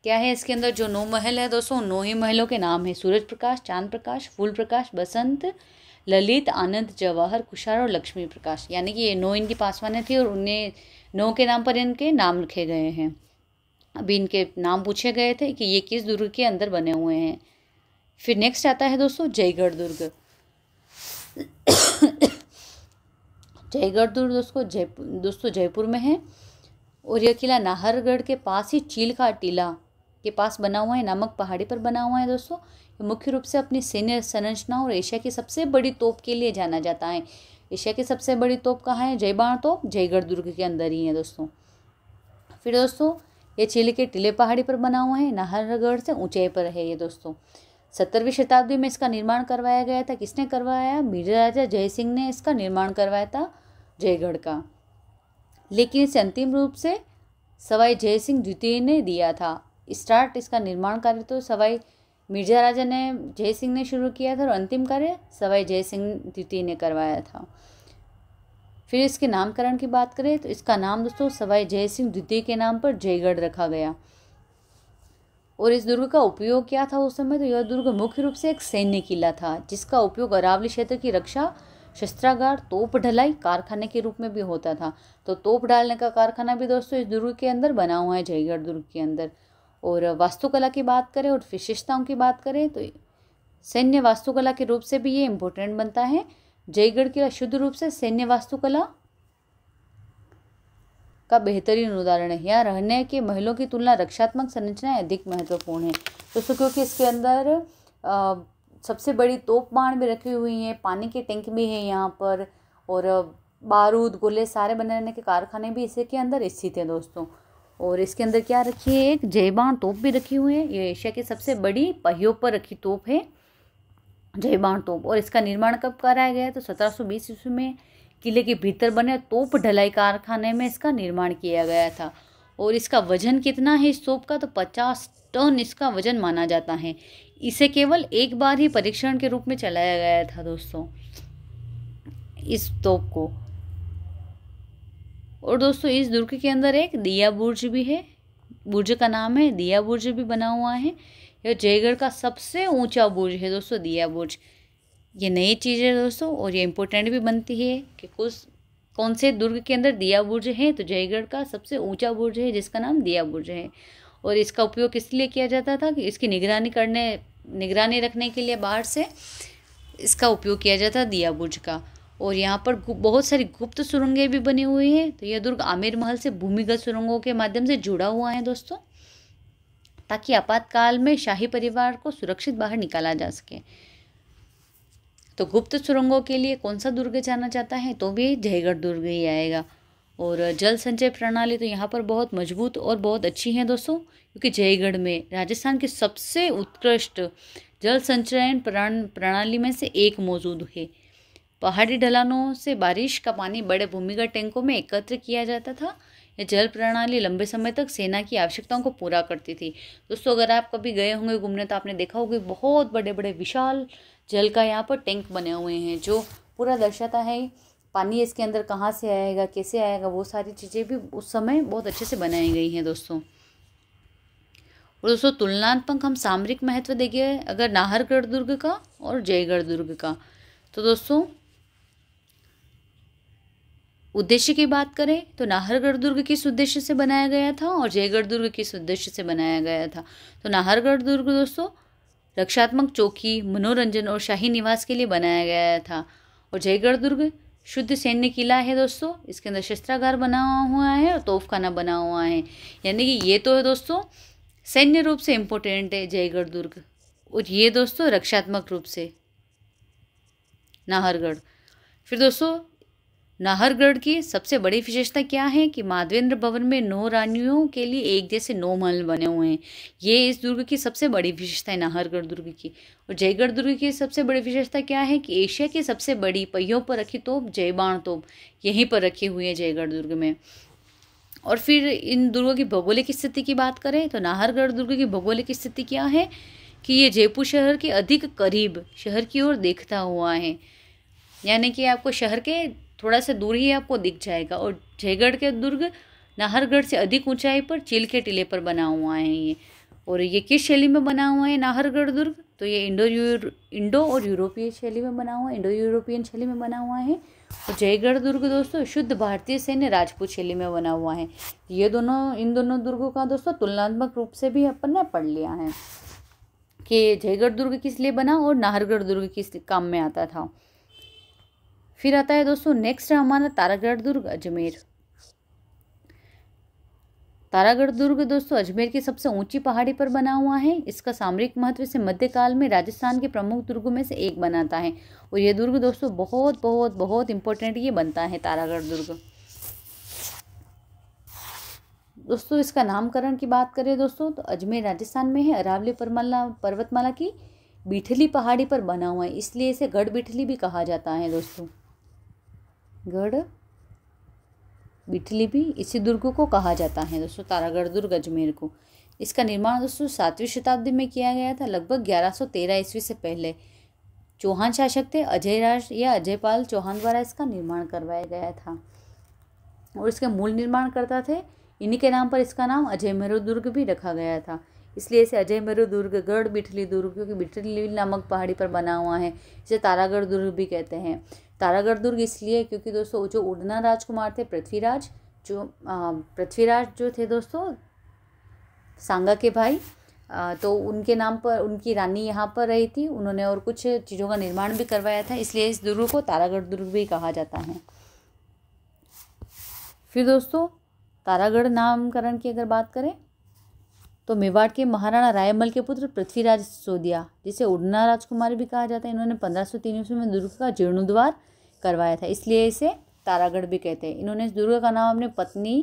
क्या है, इसके अंदर जो 9 महल है दोस्तों 9 ही महलों के नाम है, सूरज प्रकाश, चांद प्रकाश, फूल प्रकाश, बसंत, ललित, आनंद, जवाहर, कुशार और लक्ष्मी प्रकाश। यानी कि ये 9 इनकी पासवानें थी और उन्हें 9 के नाम पर इनके नाम रखे गए हैं। अभी इनके नाम पूछे गए थे कि ये किस दुर्ग के अंदर बने हुए हैं। फिर नेक्स्ट आता है दोस्तों जयगढ़ दुर्ग। जयगढ़ दुर्ग दोस्तों जयपुर में है और यह किला नाहरगढ़ के पास ही चीलका टीला के पास बना हुआ है, नामक पहाड़ी पर बना हुआ है दोस्तों। मुख्य रूप से अपनी सैन्य संरचना और एशिया की सबसे बड़ी तोप के लिए जाना जाता है। एशिया की सबसे बड़ी तोप कहाँ है? जयबाण तोप जयगढ़ दुर्ग के अंदर ही है दोस्तों। फिर दोस्तों ये चील के टीले पहाड़ी पर बना हुआ है, नाहरगढ़ से ऊंचाई पर है ये दोस्तों। 17वीं शताब्दी में इसका निर्माण करवाया गया था। किसने करवाया? महाराजा जय सिंह ने इसका निर्माण करवाया था जयगढ़ का। लेकिन इसे अंतिम रूप से सवाई जय सिंह द्वितीय ने दिया था। स्टार्ट इसका निर्माण कार्य तो सवाई मिर्जा राजा ने जय सिंह ने शुरू किया था और अंतिम कार्य सवाई जय सिंह द्वितीय ने करवाया था। फिर इसके नामकरण की बात करें तो इसका नाम दोस्तों सवाई जय सिंह द्वितीय के नाम पर जयगढ़ रखा गया। और इस दुर्ग का उपयोग क्या था उस समय? तो यह दुर्ग मुख्य रूप से एक सैन्य किला था जिसका उपयोग अरावली क्षेत्र की रक्षा, शस्त्रागार, तोप ढलाई कारखाने के रूप में भी होता था। तो तोप डालने का कारखाना भी दोस्तों इस दुर्ग के अंदर बना हुआ है, जयगढ़ दुर्ग के अंदर। और वास्तुकला की बात करें और विशेषताओं की बात करें तो सैन्य वास्तुकला के रूप से भी ये इम्पोर्टेंट बनता है। जयगढ़ किला शुद्ध रूप से सैन्य वास्तुकला का बेहतरीन उदाहरण है। यहाँ रहने के महलों की तुलना रक्षात्मक संरचनाएं अधिक महत्वपूर्ण है दोस्तों, क्योंकि इसके अंदर सबसे बड़ी तोप बाण भी रखी हुई है, पानी के टैंक भी है यहाँ पर, और बारूद गोले सारे बनाने के कारखाने भी इसी के अंदर स्थित है दोस्तों। और इसके अंदर क्या रखी है? एक जयबाण तोप भी रखी हुई है। ये एशिया की सबसे बड़ी पहियों पर रखी तोप है जयबाण तोप। और इसका निर्माण कब कराया गया? तो 1720 ईस्वी में किले के भीतर बने तोप ढलाई कारखाने में इसका निर्माण किया गया था। और इसका वजन कितना है इस तोप का? तो 50 टन इसका वजन माना जाता है। इसे केवल एक बार ही परीक्षण के रूप में चलाया गया था दोस्तों इस तोप को। और दोस्तों इस दुर्ग के अंदर एक दिया बुर्ज भी है, बुर्ज का नाम है दिया बुर्ज भी बना हुआ है। यह जयगढ़ का सबसे ऊंचा बुर्ज है दोस्तों, दिया बुर्ज। ये नई चीज़ है दोस्तों और ये इम्पोर्टेंट भी बनती है कि कौन से दुर्ग के अंदर दिया बुर्ज है? तो जयगढ़ का सबसे ऊंचा बुर्ज है जिसका नाम दिया बुर्ज है। और इसका उपयोग इसलिए किया जाता था कि इसकी निगरानी रखने के लिए बाहर से इसका उपयोग किया जाता दिया बुर्ज का। और यहाँ पर बहुत सारी गुप्त सुरंगें भी बनी हुई हैं। तो यह दुर्ग आमेर महल से भूमिगत सुरंगों के माध्यम से जुड़ा हुआ है दोस्तों, ताकि आपातकाल में शाही परिवार को सुरक्षित बाहर निकाला जा सके। तो गुप्त सुरंगों के लिए कौन सा दुर्ग जाना जाता है? तो भी जयगढ़ दुर्ग ही आएगा। और जल संचय प्रणाली तो यहाँ पर बहुत मजबूत और बहुत अच्छी है दोस्तों, क्योंकि जयगढ़ में राजस्थान की सबसे उत्कृष्ट जल संचयन प्रणाली में से एक मौजूद है। पहाड़ी ढलानों से बारिश का पानी बड़े भूमिगत टैंकों में एकत्र किया जाता था। यह जल प्रणाली लंबे समय तक सेना की आवश्यकताओं को पूरा करती थी। दोस्तों अगर आप कभी गए होंगे घूमने तो आपने देखा होगा बहुत बड़े बड़े विशाल जल का यहाँ पर टैंक बने हुए हैं, जो पूरा दर्शाता है पानी इसके अंदर कहाँ से आएगा, कैसे आएगा, वो सारी चीज़ें भी उस समय बहुत अच्छे से बनाई गई हैं दोस्तों। और दोस्तों तुलनात्मक हम सामरिक महत्व देंगे अगर नाहरगढ़ दुर्ग का और जयगढ़ दुर्ग का। तो दोस्तों उद्देश्य की बात करें तो नाहरगढ़ दुर्ग किस उद्देश्य से बनाया गया था और जयगढ़ दुर्ग किस उद्देश्य से बनाया गया था? तो नाहरगढ़ दुर्ग दोस्तों रक्षात्मक चौकी, मनोरंजन और शाही निवास के लिए बनाया गया था। और जयगढ़ दुर्ग शुद्ध सैन्य किला है दोस्तों, इसके अंदर शस्त्रागार बना हुआ है और तोपखाना बना हुआ है। यानी कि ये तो है दोस्तों सैन्य रूप से इम्पोर्टेंट है जयगढ़ दुर्ग, और ये दोस्तों रक्षात्मक रूप से नाहरगढ़। फिर दोस्तों नाहरगढ़ की सबसे बड़ी विशेषता क्या है कि माधवेंद्र भवन में 9 रानियों के लिए एक जैसे 9 महल बने हुए हैं। ये इस दुर्ग की सबसे बड़ी विशेषता है नाहरगढ़ दुर्ग की। और जयगढ़ दुर्ग की सबसे बड़ी विशेषता क्या है कि एशिया की सबसे बड़ी पहियों पर रखी तोप जयबाण तोप यहीं पर रखी हुई है जयगढ़ दुर्ग में। और फिर इन दुर्गों की भौगोलिक स्थिति की बात करें तो नाहरगढ़ दुर्ग की भौगोलिक स्थिति क्या है कि ये जयपुर शहर के अधिक करीब शहर की ओर देखता हुआ है, यानी कि आपको शहर के थोड़ा सा दूर ही आपको दिख जाएगा। और जयगढ़ के दुर्ग नाहरगढ़ से अधिक ऊंचाई पर चील के टीले पर बना हुआ है ये। और ये किस शैली में बना हुआ है नाहरगढ़ दुर्ग? तो ये इंडो और यूरोपीय शैली में बना हुआ है, इंडो यूरोपियन शैली में बना हुआ है। और जयगढ़ दुर्ग दोस्तों शुद्ध भारतीय सैन्य राजपूत शैली में बना हुआ है। ये इन दोनों दुर्गों का दोस्तों तुलनात्मक रूप से भी अपन ने पढ़ लिया है कि जयगढ़ दुर्ग किस लिए बना और नाहरगढ़ दुर्ग किस काम में आता था। फिर आता है दोस्तों नेक्स्ट हमारा तारागढ़ दुर्ग अजमेर। तारागढ़ दुर्ग दोस्तों अजमेर की सबसे ऊंची पहाड़ी पर बना हुआ है। इसका सामरिक महत्व से मध्यकाल में राजस्थान के प्रमुख दुर्गों में से एक बनाता है। और ये दुर्ग दोस्तों बहुत बहुत बहुत इंपॉर्टेंट ये बनता है तारागढ़ दुर्ग। दोस्तों इसका नामकरण की बात करें दोस्तों तो अजमेर राजस्थान में है। अरावली पर्वतमाला की बिठली पहाड़ी पर बना हुआ है, इसलिए इसे गढ़ बिठली भी कहा जाता है दोस्तों। गढ़ बिठली भी इसी दुर्ग को कहा जाता है दोस्तों, तारागढ़ दुर्ग अजमेर को। इसका निर्माण दोस्तों 7वीं शताब्दी में किया गया था, लगभग 1113 ईस्वी से पहले। चौहान शासक थे अजयराज या अजयपाल चौहान द्वारा इसका निर्माण करवाया गया था। और इसके मूल निर्माणकर्ता थे, इन्हीं के नाम पर इसका नाम अजयमेरु दुर्ग भी रखा गया था। इसलिए इसे अजयमेरु दुर्ग, गढ़ बिठली दुर्ग, क्योंकि बिठली नामक पहाड़ी पर बना हुआ है, इसे तारागढ़ दुर्ग भी कहते हैं। तारागढ़ दुर्ग इसलिए क्योंकि दोस्तों जो उड़ना राजकुमार थे पृथ्वीराज जो थे दोस्तों सांगा के भाई, तो उनके नाम पर उनकी रानी यहाँ पर रही थी, उन्होंने और कुछ चीज़ों का निर्माण भी करवाया था, इसलिए इस दुर्ग को तारागढ़ दुर्ग भी कहा जाता है। फिर दोस्तों तारागढ़ नामकरण की अगर बात करें तो मेवाड़ के महाराणा रायमल के पुत्र पृथ्वीराज सिसोदिया, जिसे उड़ना राजकुमार भी कहा जाता है, इन्होंने 1503 ईस्वी में दुर्ग का जीर्णोद्धार करवाया था, इसलिए इसे तारागढ़ भी कहते हैं। इन्होंने इस दुर्ग का नाम अपनी पत्नी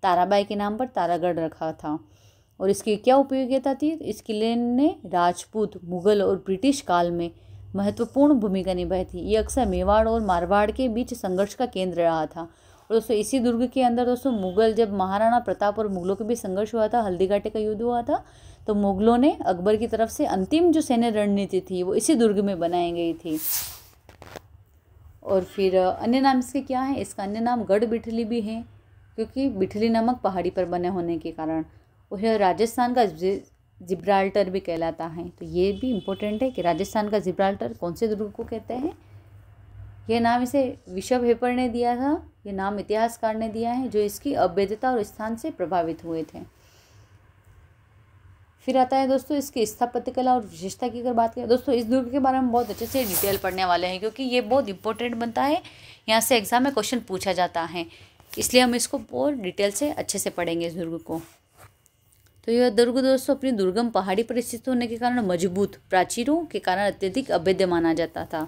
ताराबाई के नाम पर तारागढ़ रखा था। और इसकी क्या उपयोगिता थी? इस किले ने राजपूत, मुगल और ब्रिटिश काल में महत्वपूर्ण भूमिका निभाई थी। ये अक्सर मेवाड़ और मारवाड़ के बीच संघर्ष का केंद्र रहा था। और दोस्तों इसी दुर्ग के अंदर दोस्तों मुगल, जब महाराणा प्रताप और मुगलों के बीच संघर्ष हुआ था, हल्दी घाटी का युद्ध हुआ था, तो मुगलों ने अकबर की तरफ से अंतिम जो सैन्य रणनीति थी वो इसी दुर्ग में बनाई गई थी। और फिर अन्य नाम इसके क्या है? इसका अन्य नाम गढ़ बिठली भी है, क्योंकि बिठली नामक पहाड़ी पर बने होने के कारण। और यह राजस्थान का जिब्राल्टर भी कहलाता है। तो ये भी इम्पोर्टेंट है कि राजस्थान का जिब्राल्टर कौन से दुर्ग को कहते हैं। यह नाम इसे विशव हेपर ने दिया था, ये नाम इतिहासकार ने दिया है, जो इसकी अभेद्यता और स्थान से प्रभावित हुए थे। फिर आता है दोस्तों इसकी स्थापत्य कला और विशेषता की अगर बात करें दोस्तों, इस दुर्ग के बारे में बहुत अच्छे से डिटेल पढ़ने वाले हैं, क्योंकि ये बहुत इंपॉर्टेंट बनता है, यहाँ से एग्जाम में क्वेश्चन पूछा जाता है, इसलिए हम इसको बहुत डिटेल से अच्छे से पढ़ेंगे इस दुर्ग को। तो यह दुर्ग दोस्तों अपनी दुर्गम पहाड़ी पर स्थित होने के कारण मजबूत प्राचीरों के कारण अत्यधिक अभेद्य माना जाता था।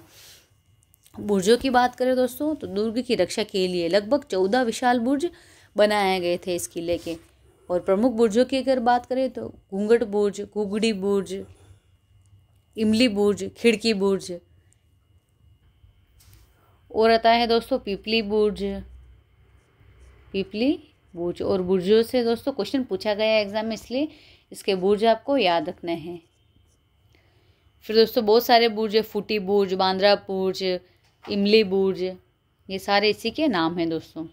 बुर्जों की बात करें दोस्तों तो दुर्ग की रक्षा के लिए लगभग 14 विशाल बुर्ज बनाए गए थे इस किले के। और प्रमुख बुर्जों की अगर बात करें तो घूंघट बुर्ज, कुगड़ी बुर्ज, इमली बुर्ज, खिड़की बुर्ज, और आता है दोस्तों पीपली बुर्ज और बुर्जों से दोस्तों क्वेश्चन पूछा गया है एग्जाम में, इसलिए इसके बुर्ज आपको याद रखने हैं। फिर दोस्तों बहुत सारे बुर्ज है, फूटी बुर्ज, बांद्रा बुर्ज, इमली बुर्ज, ये सारे इसी के नाम हैं दोस्तों,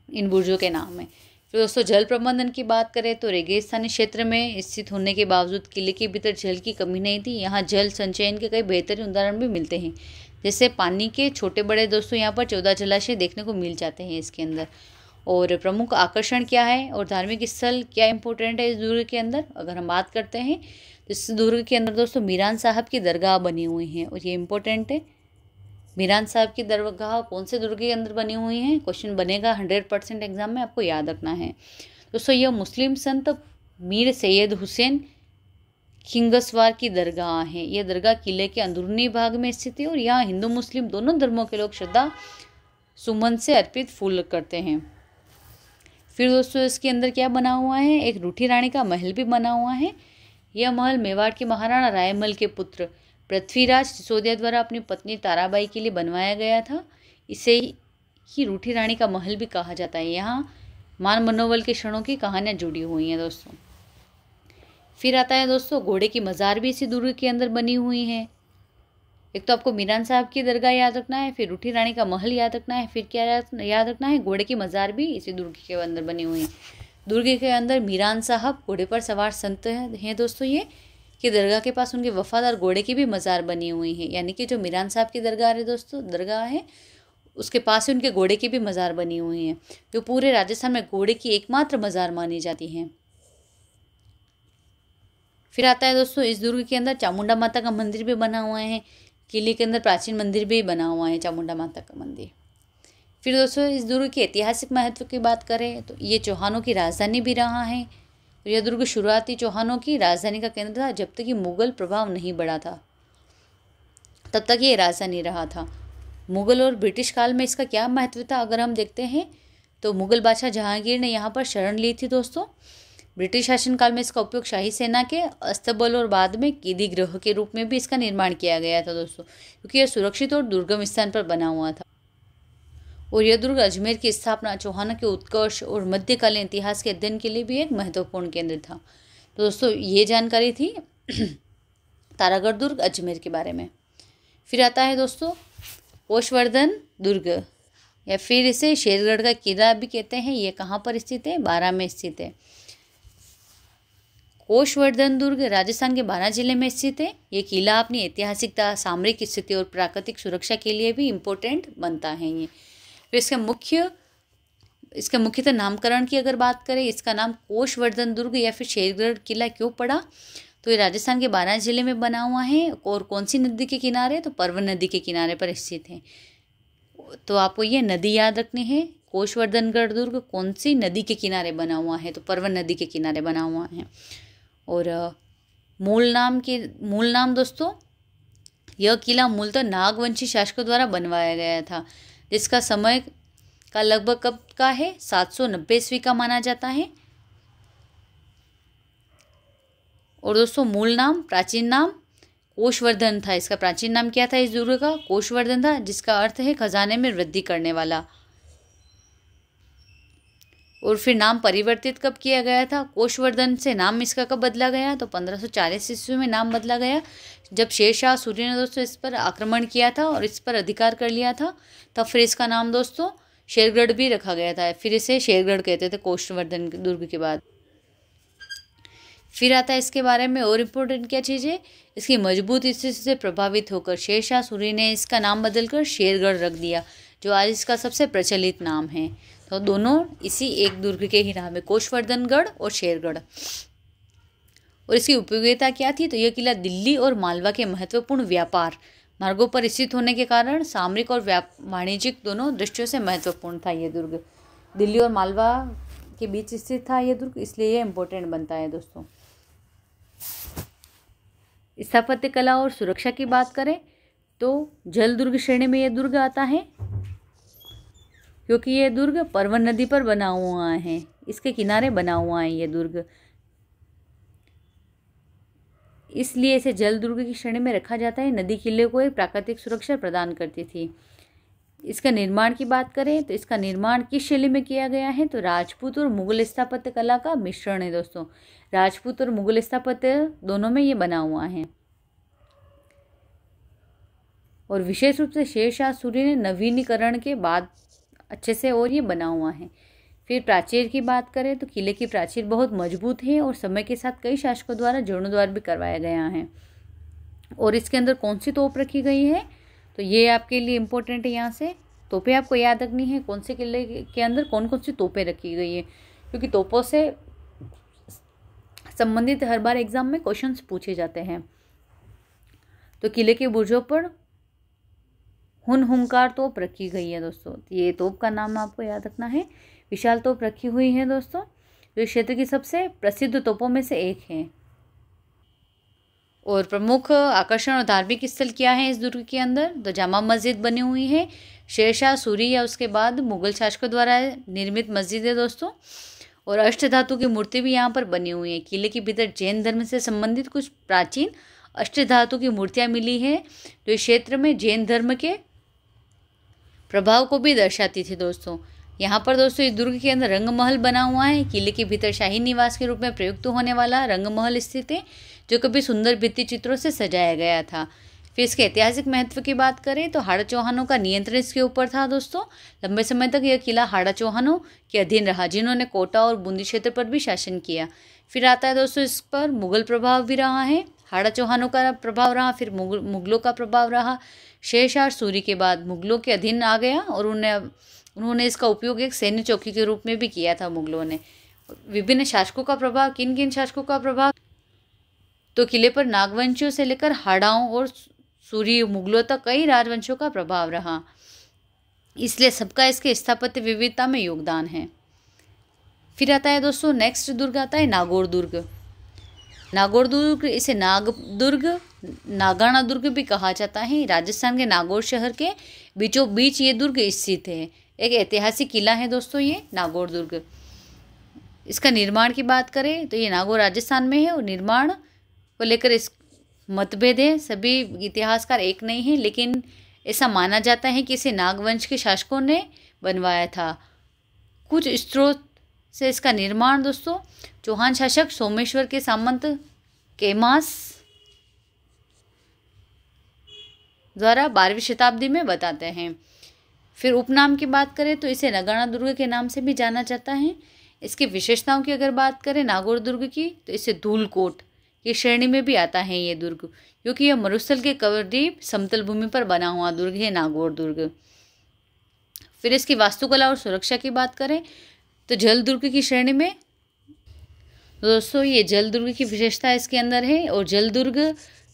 इन बुर्जों के नाम हैं। फिर दोस्तों जल प्रबंधन की बात करें तो रेगिस्तानी क्षेत्र में स्थित होने के बावजूद किले के भीतर जल की कमी नहीं थी। यहाँ जल संचयन के कई बेहतरीन उदाहरण भी मिलते हैं, जैसे पानी के छोटे बड़े दोस्तों यहाँ पर 14 जलाशय देखने को मिल जाते हैं इसके अंदर। और प्रमुख आकर्षण क्या है और धार्मिक स्थल क्या इंपॉर्टेंट है इस दुर्ग के अंदर, अगर हम बात करते हैं तो इस दुर्ग के अंदर दोस्तों मीरान साहब की दरगाह बनी हुई है, और ये इंपॉर्टेंट है। मीरान साहब की दरगाह कौन से दुर्ग के अंदर बनी हुई है, क्वेश्चन बनेगा 100% एग्जाम में, आपको याद रखना है दोस्तों। यह मुस्लिम संत मीर सैयद हुसैन खिंगसवार की दरगाह है। यह दरगाह किले के अंदरूनी भाग में स्थित है, और यहाँ हिंदू मुस्लिम दोनों धर्मों के लोग श्रद्धा सुमन से अर्पित फूल करते हैं। फिर दोस्तों इसके अंदर क्या बना हुआ है, एक रूठी रानी का महल भी बना हुआ है। यह महल मेवाड़ के महाराणा रायमल के पुत्र पृथ्वीराज सिसोदिया द्वारा अपनी पत्नी ताराबाई के लिए बनवाया गया था। इसे ही रूठी रानी का महल भी कहा जाता है। यहाँ मान मनोबल के क्षणों की कहानियाँ जुड़ी हुई हैं दोस्तों। फिर आता है दोस्तों घोड़े की मज़ार भी इसी दुर्ग के अंदर बनी हुई है। एक तो आपको मीरान साहब की दरगाह याद रखना है, फिर रूठी रानी का महल याद रखना है, फिर क्या याद रखना है, घोड़े की मज़ार भी इसी दुर्ग के अंदर बनी हुई है। दुर्ग के अंदर मीरान साहब घोड़े पर सवार संत हैं दोस्तों ये, कि दरगाह के पास उनके वफादार घोड़े की भी मज़ार बनी हुई है। यानी कि जो मीरान साहब की दरगाह है दोस्तों, दरगाह है, उसके पास ही उनके घोड़े की भी मज़ार बनी हुई है, जो पूरे राजस्थान में घोड़े की एकमात्र मज़ार मानी जाती है। फिर आता है दोस्तों इस दुर्ग के अंदर चामुंडा माता का मंदिर भी बना हुआ है। किले के अंदर प्राचीन मंदिर भी बना हुआ है, चामुंडा माता का मंदिर। फिर दोस्तों इस दुर्ग के ऐतिहासिक महत्व की बात करें तो ये चौहानों की राजधानी भी रहा है। तो यह दुर्ग शुरुआती चौहानों की राजधानी का केंद्र था, जब तक कि मुगल प्रभाव नहीं बढ़ा था तब तक ये राजधानी रहा था। मुगल और ब्रिटिश काल में इसका क्या महत्व था अगर हम देखते हैं तो मुगल बादशाह जहांगीर ने यहाँ पर शरण ली थी दोस्तों। ब्रिटिश शासनकाल में इसका उपयोग शाही सेना के अस्तबल और बाद में कीदी गृह के रूप में भी इसका निर्माण किया गया था दोस्तों, क्योंकि यह सुरक्षित और दुर्गम स्थान पर बना हुआ था। और यह दुर्ग अजमेर की स्थापना, चौहानों के उत्कर्ष और मध्यकालीन इतिहास के अध्ययन के लिए भी एक महत्वपूर्ण केंद्र था। तो दोस्तों ये जानकारी थी तारागढ़ दुर्ग अजमेर के बारे में। फिर आता है दोस्तों कोषवर्धन दुर्ग, या फिर इसे शेरगढ़ का किला भी कहते हैं। ये कहाँ पर स्थित है? बारां में स्थित है। कोषवर्धन दुर्ग राजस्थान के बारां जिले में स्थित है। ये किला अपनी ऐतिहासिकता, सामरिक स्थिति और प्राकृतिक सुरक्षा के लिए भी इम्पोर्टेंट बनता है ये। फिर इसका मुख्यतः नामकरण की अगर बात करें, इसका नाम कोषवर्धन दुर्ग या फिर शेरगढ़ किला क्यों पड़ा? तो ये राजस्थान के बारां जिले में बना हुआ है और कौन सी नदी के किनारे? तो परवन नदी के किनारे पर स्थित है। तो आपको ये नदी याद रखनी है। कोषवर्धनगढ़ दुर्ग कौन सी नदी के किनारे बना हुआ है? तो परवन नदी के किनारे बना हुआ है। और मूल नाम दोस्तों, यह किला मूलतः नागवंशी शासकों द्वारा बनवाया गया था, जिसका समय का लगभग कब का है? 790 ईस्वी का माना जाता है। और दोस्तों प्राचीन नाम कोषवर्धन था। इसका प्राचीन नाम क्या था इस दुर्ग का? कोषवर्धन था, जिसका अर्थ है खजाने में वृद्धि करने वाला। और फिर नाम परिवर्तित कब किया गया था? कोषवर्धन से नाम इसका कब बदला गया? तो 1540 ईस्वी में नाम बदला गया, जब शेरशाह सूरी ने दोस्तों इस पर आक्रमण किया था और इस पर अधिकार कर लिया था। तब फिर इसका नाम दोस्तों शेरगढ़ भी रखा गया था। फिर इसे शेरगढ़ कहते थे कोषवर्धन दुर्ग के बाद। फिर आता है इसके बारे में और इम्पोर्टेंट क्या चीज़ है? इसकी मजबूत स्थिति से प्रभावित होकर शेरशाह सूरी ने इसका नाम बदलकर शेरगढ़ रख दिया, जो आज इसका सबसे प्रचलित नाम है। तो दोनों इसी एक दुर्ग के ही नाम है, कोषवर्धनगढ़ और शेरगढ़। और इसकी उपयोगिता क्या थी? तो यह किला दिल्ली और मालवा के महत्वपूर्ण व्यापार मार्गों पर स्थित होने के कारण सामरिक और वाणिज्यिक दोनों दृष्टियों से महत्वपूर्ण था। ये दुर्ग दिल्ली और मालवा के बीच स्थित था ये दुर्ग, इसलिए ये इम्पोर्टेंट बनता है दोस्तों। स्थापत्य कला और सुरक्षा की बात करें तो जल दुर्ग श्रेणी में यह दुर्ग आता है, क्योंकि यह दुर्ग परवन नदी पर बना हुआ है, इसके किनारे बना हुआ है ये दुर्ग, इसलिए इसे जल दुर्ग की श्रेणी में रखा जाता है। नदी किले को एक प्राकृतिक सुरक्षा प्रदान करती थी। इसका निर्माण की बात करें तो इसका निर्माण किस शैली में किया गया है? तो राजपूत और मुगल स्थापत्य कला का मिश्रण है दोस्तों। राजपूत और मुगल स्थापत्य दोनों में ये बना हुआ है। और विशेष रूप से शेरशाह सूरी ने नवीनीकरण के बाद अच्छे से और ये बना हुआ है। फिर प्राचीर की बात करें तो किले की प्राचीर बहुत मजबूत है और समय के साथ कई शासकों द्वारा जीर्णोद्धार भी करवाया गया है। और इसके अंदर कौन सी तोप रखी गई है? तो ये आपके लिए इम्पोर्टेंट है। यहाँ से तोपें आपको याद रखनी है, कौन से किले के अंदर कौन कौन सी तोपें रखी गई है, क्योंकि तोपों से संबंधित हर बार एग्जाम में क्वेश्चंस पूछे जाते हैं। तो किले के बुर्जों पर हुंकार तोप रखी गई है दोस्तों। ये तोप का नाम आपको याद रखना है। विशाल तोप रखी हुई है दोस्तों, जो क्षेत्र की सबसे प्रसिद्ध तोपों में से एक है। और प्रमुख आकर्षण और धार्मिक स्थल क्या है इस दुर्ग के अंदर? तो जामा मस्जिद बनी हुई है, शेरशाह सूरी या उसके बाद मुगल शासकों द्वारा निर्मित मस्जिद है दोस्तों। और अष्टधातु की मूर्ति भी यहाँ पर बनी हुई है। किले के भीतर जैन धर्म से संबंधित कुछ प्राचीन अष्टधातु की मूर्तियाँ मिली हैं, जो इस क्षेत्र में जैन धर्म के प्रभाव को भी दर्शाती थी दोस्तों। यहाँ पर दोस्तों इस दुर्ग के अंदर रंगमहल बना हुआ है। किले के भीतर शाही निवास के रूप में प्रयुक्त होने वाला रंगमहल स्थित है, जो कभी सुंदर भित्ति चित्रों से सजाया गया था। फिर इसके ऐतिहासिक महत्व की बात करें तो हाड़ा चौहानों का नियंत्रण इसके ऊपर था दोस्तों। लंबे समय तक यह किला हाड़ा चौहानों के अधीन रहा, जिन्होंने कोटा और बूंदी क्षेत्र पर भी शासन किया। फिर आता है दोस्तों इस पर मुगल प्रभाव भी रहा है। हाड़ा चौहानों का प्रभाव रहा, फिर मुगलों का प्रभाव रहा। शेरशाह सूरी के बाद मुगलों के अधीन आ गया और उन्होंने इसका उपयोग एक सैन्य चौकी के रूप में भी किया था मुगलों ने। विभिन्न शासकों का प्रभाव, किन किन शासकों का प्रभाव? तो किले पर नागवंशियों से लेकर हाड़ाओं और सूरी मुगलों तक कई राजवंशों का प्रभाव रहा। इसलिए सबका इसके स्थापत्य विविधता में योगदान है। फिर आता है दोस्तों नेक्स्ट दुर्ग आता है नागौर दुर्ग। नागौर दुर्ग, इसे नाग दुर्ग, नागाना दुर्ग भी कहा जाता है। राजस्थान के नागौर शहर के बीचों बीच ये दुर्ग स्थित है। एक ऐतिहासिक किला है दोस्तों ये नागौर दुर्ग। इसका निर्माण की बात करें तो ये नागौर राजस्थान में है और निर्माण को लेकर इस मतभेद है। सभी इतिहासकार एक नहीं है, लेकिन ऐसा माना जाता है कि इसे नागवंश के शासकों ने बनवाया था। कुछ स्रोत से इसका निर्माण दोस्तों चौहान शासक सोमेश्वर के सामंत केमास द्वारा 12वीं शताब्दी में बताते हैं। फिर उपनाम की बात करें तो इसे नगाना दुर्ग के नाम से भी जाना जाता है। इसकी विशेषताओं की अगर बात करें नागौर दुर्ग की तो इसे धूलकोट की श्रेणी में भी आता है ये दुर्ग, क्योंकि यह मरुस्थल के करीब समतल भूमि पर बना हुआ दुर्ग है नागौर दुर्ग। फिर इसकी वास्तुकला और सुरक्षा की बात करें तो जल दुर्ग की श्रेणी में दोस्तों ये जल दुर्ग की विशेषता इसके अंदर है, और जल दुर्ग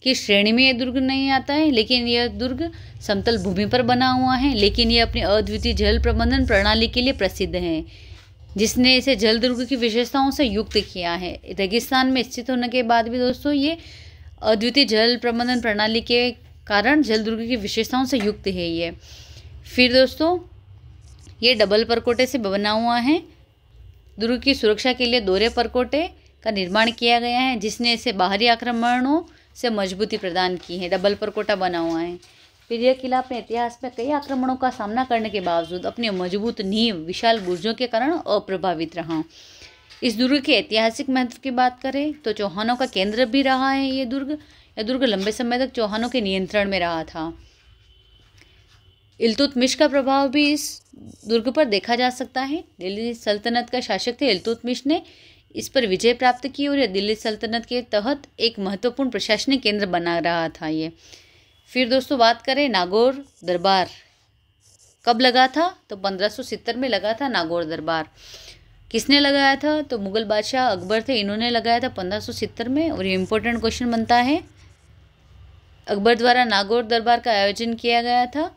की श्रेणी में यह दुर्ग नहीं आता है, लेकिन यह दुर्ग समतल भूमि पर बना हुआ है। लेकिन यह अपनी अद्वितीय जल प्रबंधन प्रणाली के लिए प्रसिद्ध है, जिसने इसे जल दुर्ग की विशेषताओं से युक्त किया है। रेगिस्तान में स्थित होने के बाद भी दोस्तों ये अद्वितीय जल प्रबंधन प्रणाली के कारण जल दुर्ग की विशेषताओं से युक्त है ये। फिर दोस्तों ये डबल परकोटे से बना हुआ है। दुर्ग की सुरक्षा के लिए दोहरे परकोटे का निर्माण किया गया है, जिसने इसे बाहरी आक्रमणों से मजबूती प्रदान की है। डबल परकोटा बना हुआ है। फिर यह किला अपने इतिहास में कई आक्रमणों का सामना करने के बावजूद अपनी मजबूत नींव, विशाल बुर्जों के कारण अप्रभावित रहा। इस दुर्ग के ऐतिहासिक महत्व की बात करें तो चौहानों का केंद्र भी रहा है ये दुर्ग। यह दुर्ग लंबे समय तक चौहानों के नियंत्रण में रहा था। इल्तुतमिश का प्रभाव भी इस दुर्ग पर देखा जा सकता है। दिल्ली सल्तनत का शासक थे इल्तुतमिश ने इस पर विजय प्राप्त की और यह दिल्ली सल्तनत के तहत एक महत्वपूर्ण प्रशासनिक केंद्र बना रहा था ये। फिर दोस्तों बात करें नागौर दरबार कब लगा था तो 1570 में लगा था नागौर दरबार। किसने लगाया था तो मुगल बादशाह अकबर थे, इन्होंने लगाया था 1570 में। और ये इम्पोर्टेंट क्वेश्चन बनता है, अकबर द्वारा नागौर दरबार का आयोजन किया गया था।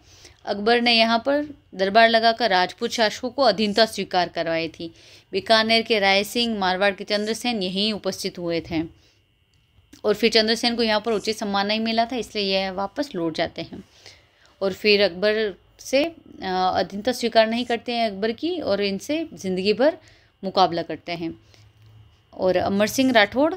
अकबर ने यहाँ पर दरबार लगाकर राजपूत शासकों को अधीनता स्वीकार करवाई थी। बीकानेर के राय सिंह, मारवाड़ के चंद्रसेन यहीं उपस्थित हुए थे, और फिर चंद्रसेन को यहाँ पर उचित सम्मान नहीं मिला था, इसलिए यह वापस लौट जाते हैं। और फिर अकबर से अधीनता स्वीकार नहीं करते हैं अकबर की, और इनसे ज़िंदगी भर मुकाबला करते हैं। और अमर सिंह राठौड़,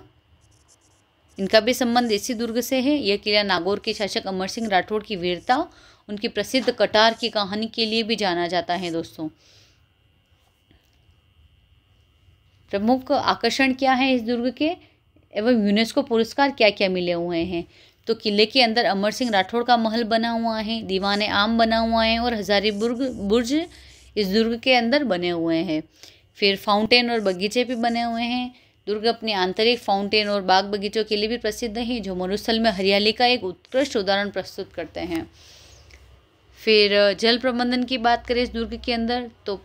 इनका भी संबंध इसी दुर्ग से है। यह किला नागौर के शासक अमर सिंह राठौड़ की वीरता, उनकी प्रसिद्ध कटार की कहानी के लिए भी जाना जाता है दोस्तों। प्रमुख आकर्षण क्या है इस दुर्ग के एवं यूनेस्को पुरस्कार क्या क्या मिले हुए हैं तो किले के अंदर अमर सिंह राठौड़ का महल बना हुआ है, दीवाने आम बना हुआ है, और हजारी बुर्ज इस दुर्ग के अंदर बने हुए हैं। फिर फाउंटेन और बगीचे भी बने हुए हैं। दुर्ग अपनी आंतरिक फाउंटेन और बाग बगीचों के लिए भी प्रसिद्ध है, जो मरुस्थल में हरियाली का एक उत्कृष्ट उदाहरण प्रस्तुत करते हैं। फिर जल प्रबंधन की बात करें इस दुर्ग के अंदर तो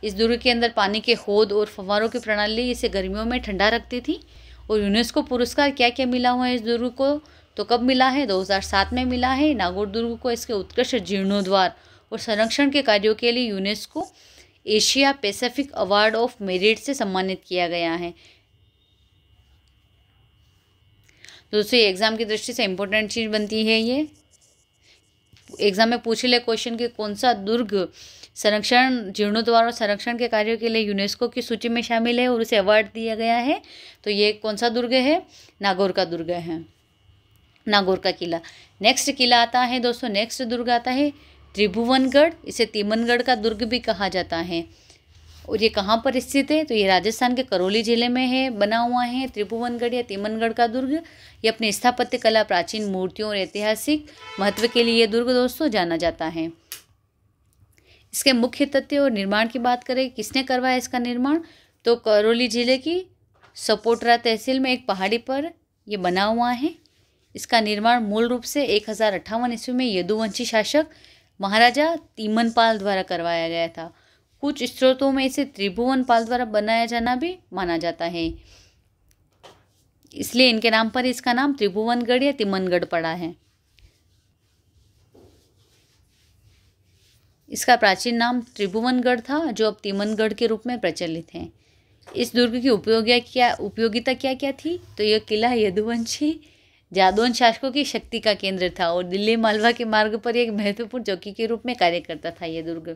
इस दुर्ग के अंदर पानी के हौद और फव्वारों की प्रणाली इसे गर्मियों में ठंडा रखती थी। और यूनेस्को पुरस्कार क्या क्या मिला हुआ है इस दुर्ग को तो कब मिला है 2007 में मिला है। नागौर दुर्ग को इसके उत्कृष्ट जीर्णोद्वार और संरक्षण के कार्यों के लिए UNESCO Asia Pacific award of merit से सम्मानित किया गया है। दोस्तों ये एग्जाम की दृष्टि से इम्पोर्टेंट चीज़ बनती है। ये एग्जाम में पूछे ले क्वेश्चन के कौन सा दुर्ग संरक्षण जीर्णोद्वार और संरक्षण के कार्यों के लिए यूनेस्को की सूची में शामिल है और उसे अवार्ड दिया गया है, तो ये कौन सा दुर्ग है, नागौर का दुर्ग है, नागौर का किला। नेक्स्ट किला आता है दोस्तों, नेक्स्ट दुर्ग आता है त्रिभुवनगढ़। इसे तिमनगढ़ का दुर्ग भी कहा जाता है। और ये कहाँ पर स्थित है तो ये राजस्थान के करौली जिले में है, बना हुआ है त्रिभुवनगढ़ या तिमनगढ़ का दुर्ग। ये अपनी स्थापत्य कला, प्राचीन मूर्तियों और ऐतिहासिक महत्व के लिए ये दुर्ग दोस्तों जाना जाता है। इसके मुख्य तथ्य और निर्माण की बात करें, किसने करवाया इसका निर्माण तो करौली जिले की सपोटरा तहसील में एक पहाड़ी पर यह बना हुआ है। इसका निर्माण मूल रूप से 1058 ईस्वी में यदुवंशी शासक महाराजा तिमनपाल द्वारा करवाया गया था। कुछ स्रोतों में इसे त्रिभुवनपाल द्वारा बनाया जाना भी माना जाता है, इसलिए इनके नाम पर इसका नाम त्रिभुवनगढ़ या तिमनगढ़ पड़ा है। इसका प्राचीन नाम त्रिभुवनगढ़ था, जो अब तिमनगढ़ के रूप में प्रचलित है। इस दुर्ग की उपयोगिता क्या क्या थी? तो यह किला यदुवंशी जादौन शासकों की शक्ति का केंद्र था और दिल्ली मालवा के मार्ग पर एक महत्वपूर्ण चौकी के रूप में कार्य करता था यह दुर्ग।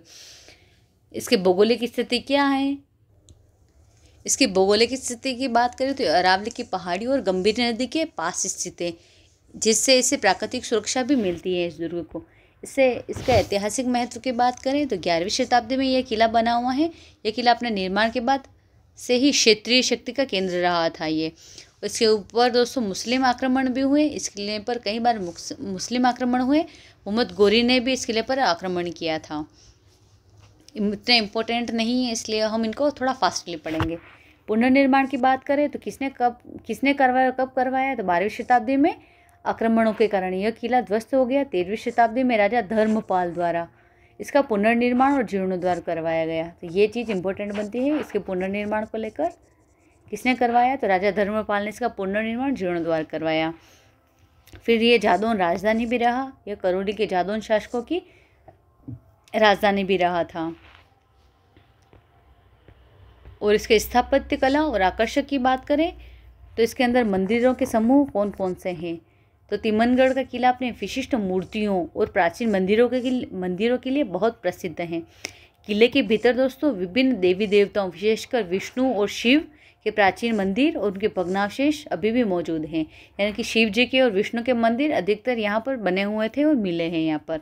इसके भौगोलिक स्थिति क्या है? इसकी भौगोलिक स्थिति की बात करें तो अरावली की पहाड़ी और गंभीर नदी के पास स्थित है, जिससे इसे प्राकृतिक सुरक्षा भी मिलती है इस दुर्ग को। इससे इसका ऐतिहासिक महत्व की बात करें तो 11वीं शताब्दी में यह किला बना हुआ है। यह किला अपने निर्माण के बाद से ही क्षेत्रीय शक्ति का केंद्र रहा था ये। इसके ऊपर दोस्तों मुस्लिम आक्रमण भी हुए। इस किले पर कई बार मुस्लिम आक्रमण हुए। मोहम्मद गोरी ने भी इस किले पर आक्रमण किया था। इतने इम्पोर्टेंट नहीं है, इसलिए हम इनको थोड़ा फास्टली पढ़ेंगे। पुनर्निर्माण की बात करें तो किसने करवाया, कब करवाया? तो 12वीं शताब्दी में आक्रमणों के कारण यह किला ध्वस्त हो गया। 13वीं शताब्दी में राजा धर्मपाल द्वारा इसका पुनर्निर्माण और जीर्णोद्धार करवाया गया। तो ये चीज़ इंपॉर्टेंट बनती है। इसके पुनर्निर्माण को लेकर किसने करवाया? तो राजा धर्मपाल ने इसका पुनर्निर्माण जीर्णोद्धार करवाया। फिर ये जादौन राजधानी भी रहा। यह करौली के जादौन शासकों की राजधानी भी रहा था। और इसके स्थापत्य कला और आकर्षक की बात करें तो इसके अंदर मंदिरों के समूह कौन कौन से हैं? तो तिमनगढ़ का किला अपने विशिष्ट मूर्तियों और प्राचीन मंदिरों के लिए बहुत प्रसिद्ध है। किले के भीतर दोस्तों विभिन्न देवी देवताओं, विशेषकर विष्णु और शिव के प्राचीन मंदिर और उनके भग्नावशेष अभी भी मौजूद हैं। यानी कि शिव जी के और विष्णु के मंदिर अधिकतर यहाँ पर बने हुए थे और मिले हैं यहाँ पर।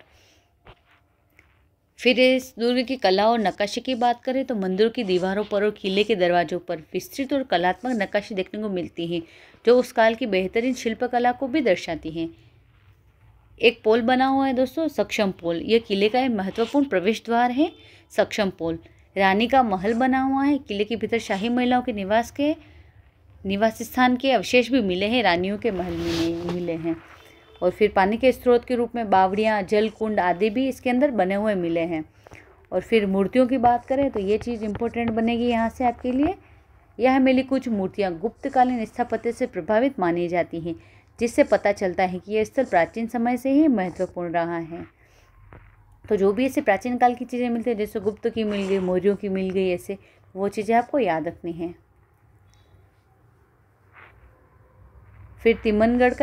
फिर इस दुर्ग की कला और नक्काशी की बात करें तो मंदिरों की दीवारों पर और किले के दरवाजों पर विस्तृत और कलात्मक नक्काशी देखने को मिलती है, जो उस काल की बेहतरीन शिल्पकला को भी दर्शाती हैं। एक पोल बना हुआ है दोस्तों, सक्षम पोल। यह किले का एक महत्वपूर्ण प्रवेश द्वार है। सक्षम पोल रानी का महल बना हुआ है। किले के भीतर शाही महिलाओं के निवास स्थान के अवशेष भी मिले हैं, रानियों के महल में मिले हैं। और फिर पानी के स्रोत के रूप में बावड़ियाँ, जल कुंड आदि भी इसके अंदर बने हुए मिले हैं। और फिर मूर्तियों की बात करें तो ये चीज़ इंपॉर्टेंट बनेगी यहाँ से आपके लिए। यह मिली कुछ मूर्तियाँ गुप्तकालीन स्थापत्य से प्रभावित मानी जाती हैं, जिससे पता चलता है कि यह स्थल प्राचीन समय से ही महत्वपूर्ण रहा है। तो जो भी ऐसे प्राचीन काल की चीज़ें मिलती हैं, जैसे गुप्त की मिल गई, मौर्यों की मिल गई, ऐसे वो चीज़ें आपको याद रखनी है। फिर तिमनगढ़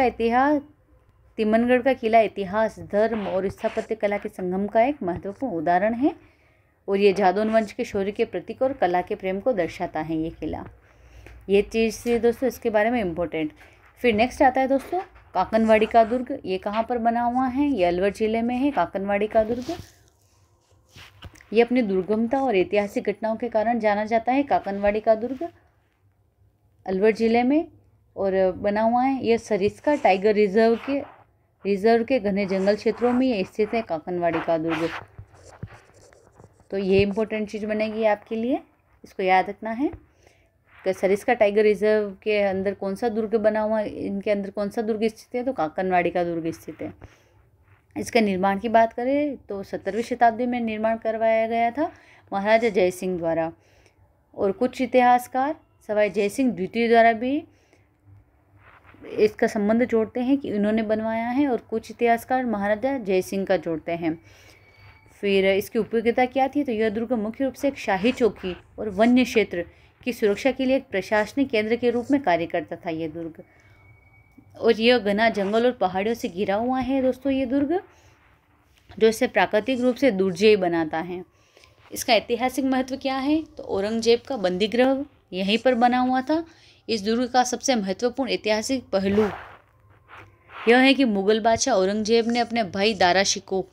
का किला इतिहास, धर्म और स्थापत्य कला के संगम का एक महत्वपूर्ण उदाहरण है। और ये जादौन वंश के शौर्य के प्रतीक और कला के प्रेम को दर्शाता है ये किला। ये चीज़ से दोस्तों इसके बारे में इम्पोर्टेंट। फिर नेक्स्ट आता है दोस्तों काकनवाड़ी का दुर्ग। ये कहाँ पर बना हुआ है? ये अलवर जिले में है काकनवाड़ी का दुर्ग। ये अपनी दुर्गमता और ऐतिहासिक घटनाओं के कारण जाना जाता है। काकनवाड़ी का दुर्ग अलवर जिले में और बना हुआ है। यह सरिस्का टाइगर रिजर्व के घने जंगल क्षेत्रों में स्थित है काकनवाड़ी का दुर्ग। तो ये इम्पोर्टेंट चीज़ बनेगी आपके लिए, इसको याद रखना है कि सरिस्का टाइगर रिजर्व के अंदर कौन सा दुर्ग बना हुआ है, इनके अंदर कौन सा दुर्ग स्थित है? तो काकनवाड़ी का दुर्ग स्थित है। इसके निर्माण की बात करें तो 17वीं शताब्दी में निर्माण करवाया गया था महाराजा जयसिंह द्वारा। और कुछ इतिहासकार सवाई जयसिंह द्वितीय द्वारा भी इसका संबंध जोड़ते हैं कि उन्होंने बनवाया है, और कुछ इतिहासकार महाराजा जयसिंह का जोड़ते हैं। फिर इसकी उपयोगिता क्या थी? तो यह दुर्ग मुख्य रूप से एक शाही चौकी और वन्य क्षेत्र की सुरक्षा के लिए एक प्रशासनिक केंद्र के रूप में कार्य करता था यह दुर्ग। और यह घना जंगल और पहाड़ियों से घिरा हुआ है दोस्तों ये दुर्ग, जो इसे प्राकृतिक रूप से दुर्जय बनाता है। इसका ऐतिहासिक महत्व क्या है? तो औरंगजेब का बंदीगृह यहीं पर बना हुआ था। इस दुर्ग का सबसे महत्वपूर्ण ऐतिहासिक पहलू यह है कि मुगल बादशाह औरंगजेब ने अपने भाई दारा शिकोह